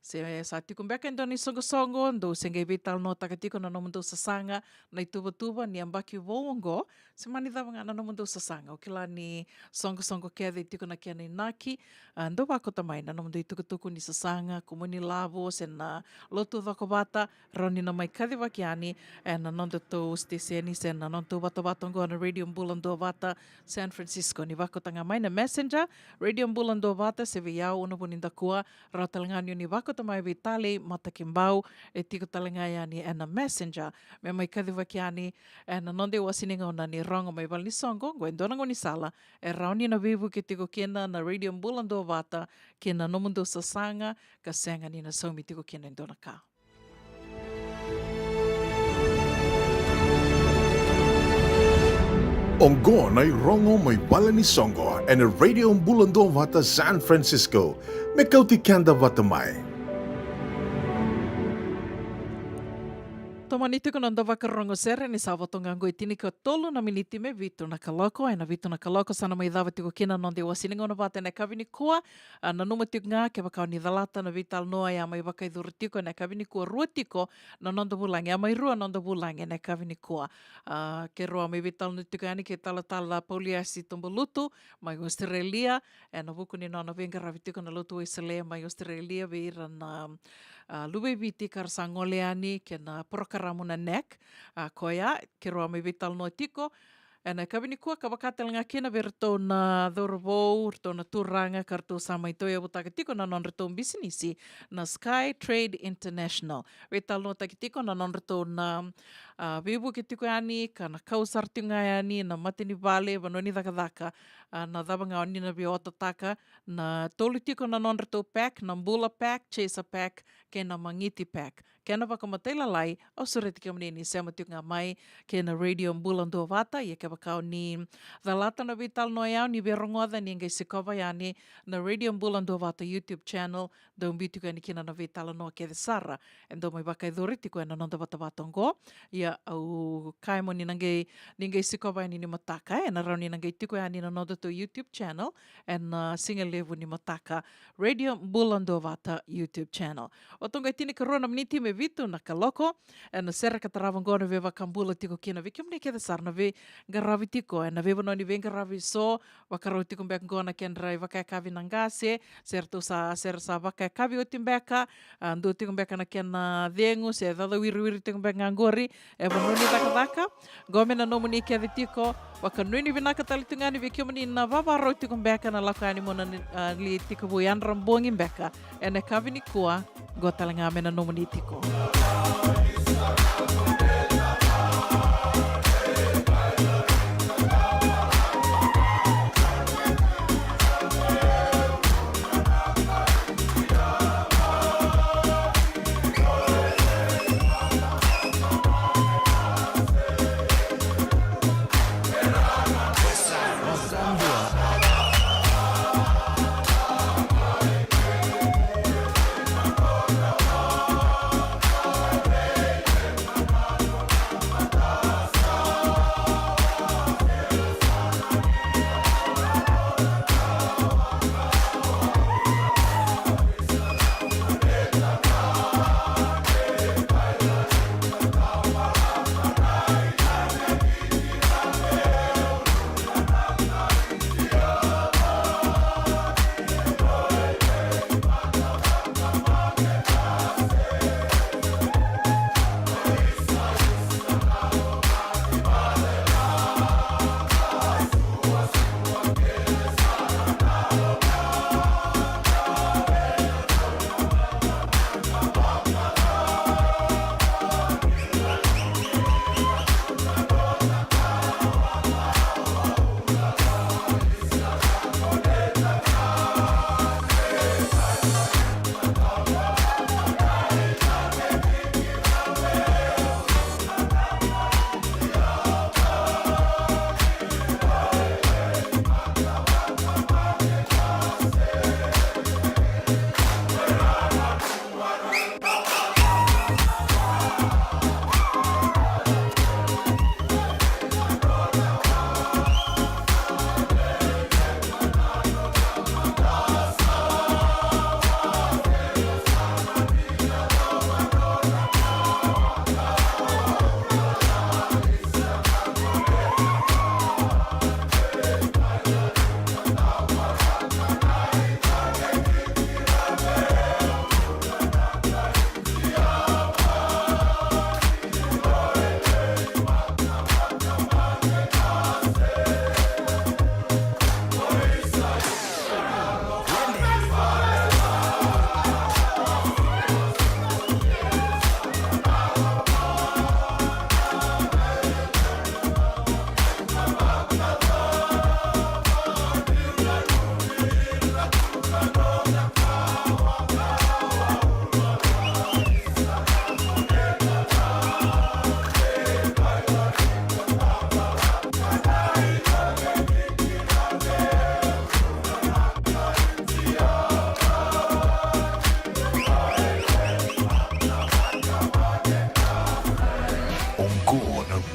se sa tiko mbeka ndo ni songo ndo senge vital no takatiko na nomundo sasanga na ituba ni ambaki wongo se mani dhavanga na nomundo sasanga o kila ni songo kede tiko na kia ni naki ndo wako tamai na nomundo itukutuku ni sasanga kumuni lavo se na lotu dhakobata roni na mai kadi wakiani e na nondo to steseni se na nondo watongo na Radio Mbulando Vata San Francisco ni wako tanga mai na messenger Radio Mbulando Vata se viau unapuninda kua rautalangani ni wako tamai vitale matakimbau e tiko talangai ani e na messenger me mai kadi wakiani e na nonde wasininga ona ni rongo mai wal ni songo goendona ni sala e rauni na vivu ke tiko kena na Radio Mbulando Vata kena nomundo sasanga ka senga ni na somi tiko kena endona ka. Ongo na rongo mai wala ni songo and a Radio Mbulando Vata San Francisco. Me kauti kanda vata mai. Tomani tiko nanda wakarongo sere ni sa watongango i tini ka tolu na miniti me vitu na kaloko e na vitu na kaloko sana mai dawa tiko kina nonde wasininga ona vata na kawini kua na numa tiko ngā ke wakao ni dhalata na vital noa ya mai wakai dhuru tiko na kawini kua rua tiko na nonda bulangi a mai rua nonda bulangi na kawini kua ke roa mai vital no tiko yani ke tala poliasi tumbulutu mai Australia e na buku ni nona venga ravi tiko na lutu Isalea mai Australia veira na luwe viti karsangoleani ke na prokaramuna nek koia ke roa mai vital no tiko e na kawini kua ka wakatelanga kina vera tōna dhorobou, tōna tūranga karto sa mai toia butaka tiko na non reto bisinisi na Sky Trade International. Vital no takitiko na non reto na vibu ke tiko yani ka na kausar tinga yani na matini vale vanoni dhaka na dhabanga oni na biotataka na tolu tiko na non reto pack, na mbula pack, chaser pack, ke na mangiti pack. Ke na wakamatela lai, au sureti ke mneni sema tiko ngā mai ke na Radio Mbulando Vata, ia ke wakao ni dhalata na vital no iau ni verongoda ni ngai sikova yani na Radio Mbulando Vata YouTube channel, do mbituko ni kina na vital no ke de sara, endo mai wakai dhuri tiko e na nonda vata vatongo, ia au kaimo ni ngai sikova ni mataka, e na rau ni ngai tiko yani na nonda to YouTube channel, e na singa levu ni mataka Radio Mbulando Vata YouTube channel. O tonga tini ka rona miniti me vitu na kaloko, e na sera ka tarawangona ve wakambula tiko kina ve kiamne ke de sara na ve ravi tiko. Na veva no ni venga ravi so, wakarau tiko mbeka ngona kendra i wakai kavi nangase, serto sa wakai kavi o timbeka, ando tiko mbeka na kena vengu, se dada wiri tiko mbeka ngangori, e vanoni daka, gomena no muni kia tiko, wakanuni vinaka talitungani vikio mani na vavarau tiko mbeka na lakani mona li tiko buyan rambongi mbeka, ene kavi ni kua, go talanga mena no muni tiko.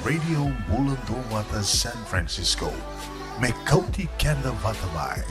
Radio Mulundowata San Francisco. Mekauti Kanda Vatamai.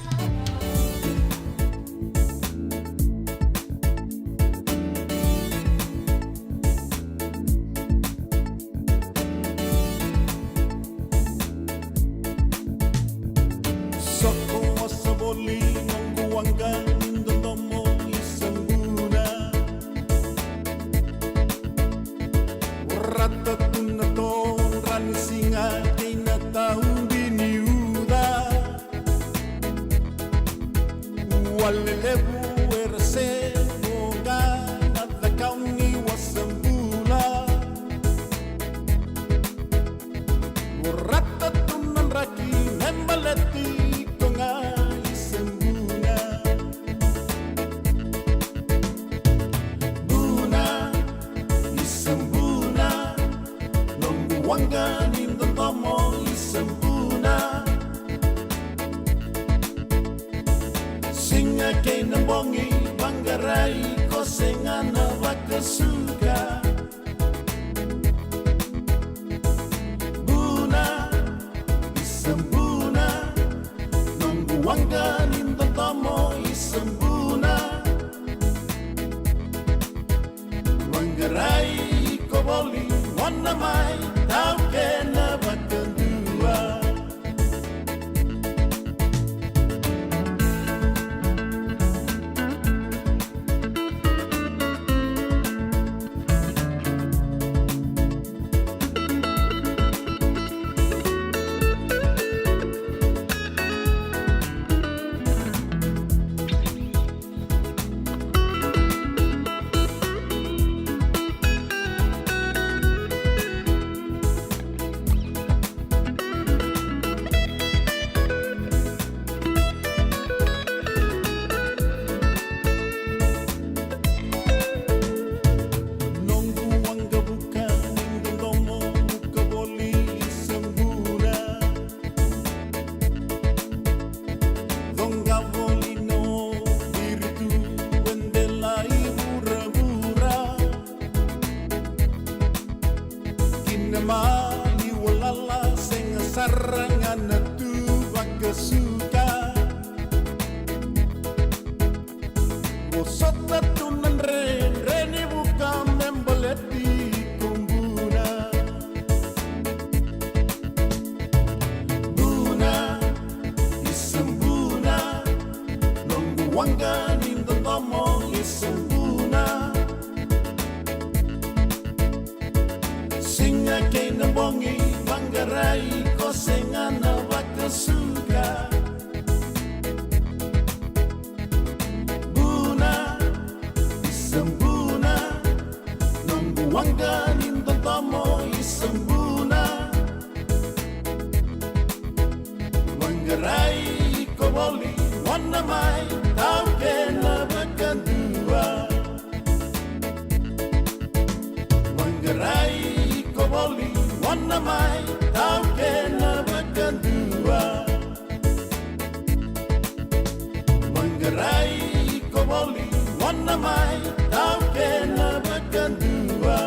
Manggarai ko boli, wana mai, tau kena bakal dua. wangani ndotomo isembuna singa kena bongi manggarai kosengana wakasuka buna isembuna nunggu wangani ndotomo isembuna manggarai koboli wana mai tau kena bakandua manggarai koboli wana mai tau kena bakandua manggarai koboli wana mai tau kena bakandua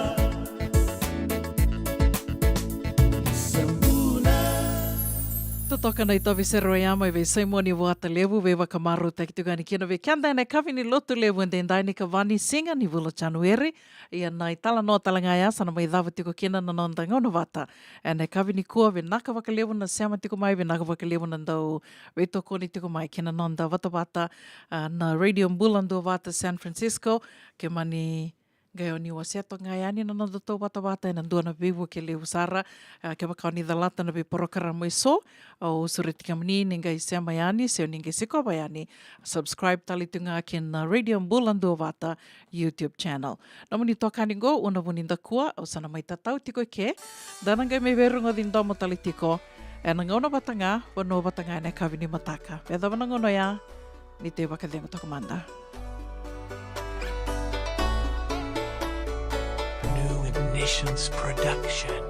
Toka nei tavi se roi ama ve Simoni wata levu ve wakamaru te kitugani kina ve kianda nei kawini lotu levu and dai ni ka wani singa ni vula January ia nai tala no talanga ia sana mai dawa tiko kina na non ngono wata e nei kawini kua ve naka waka levu na siama tiko mai ve naka waka levu na ndau ve toko ni tiko mai kina non da wata wata na Radio Mbulando wata San Francisco ke mani Gai o ni wa seto ngai ani na nanda tau wata wata e na ndua na vivu ke leu sara ke waka ni dhalata na vi porokara mo iso o sureti kamani ni ngai se mai ani se o ni ngai siko mai ani subscribe tali tunga ke na Radio Mbulando wata YouTube channel. Namuni toka ni go una vuni ndakua o sana mai tatau tiko ke dana ngai me verunga din domo tali tiko e na ngona watanga wano watanga e na kawini mataka. Peda wana ngono ya ni te wakadengo tokomanda. Ignitions Production.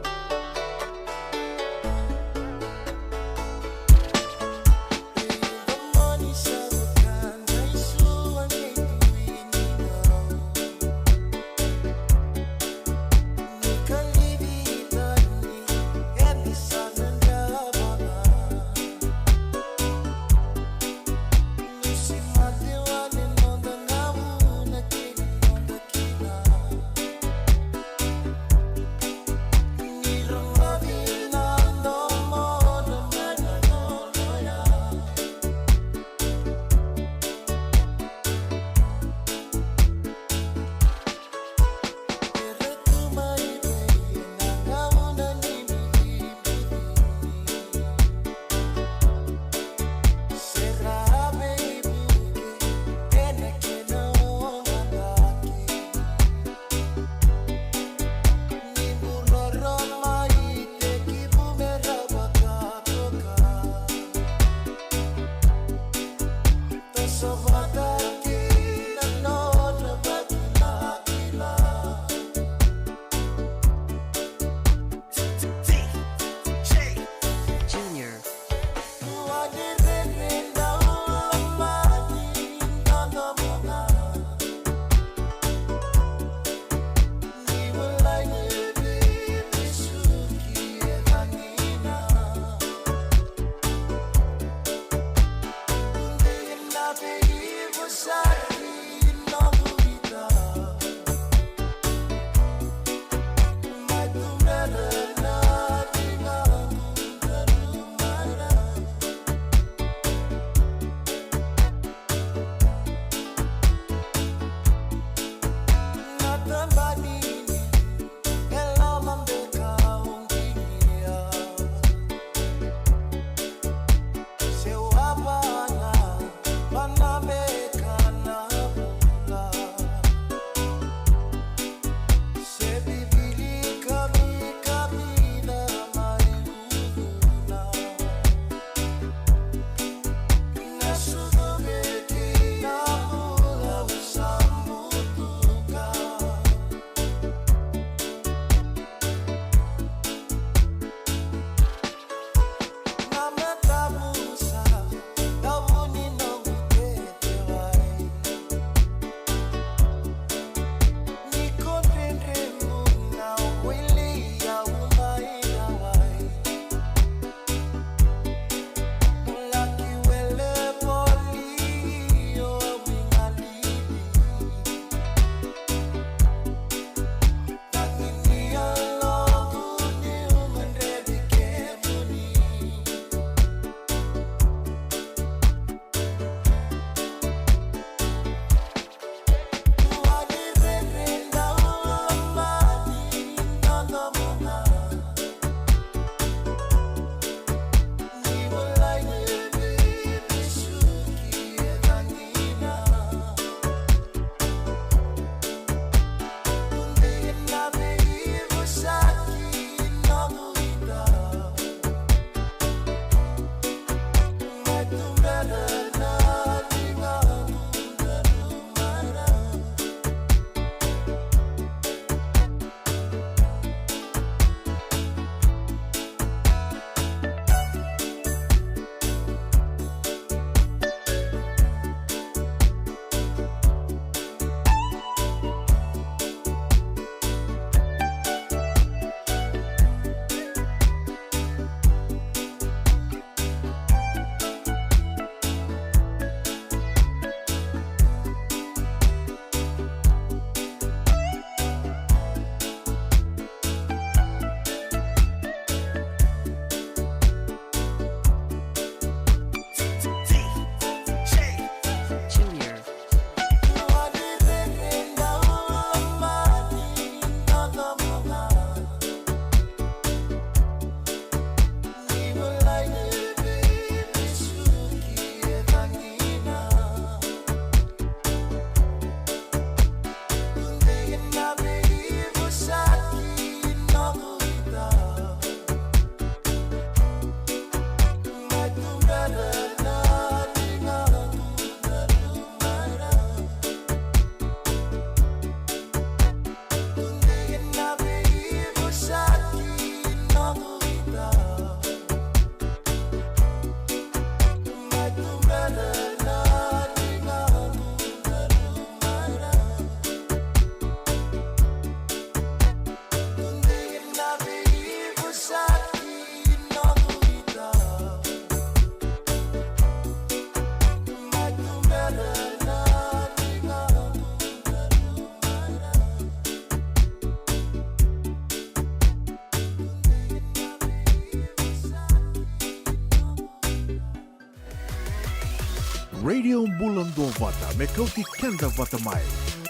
Radio Bulan Vata me kauti kenda vata mai.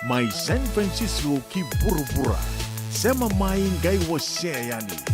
Mai San Francisco ki bura-bura. Sema mai ngai wa yani.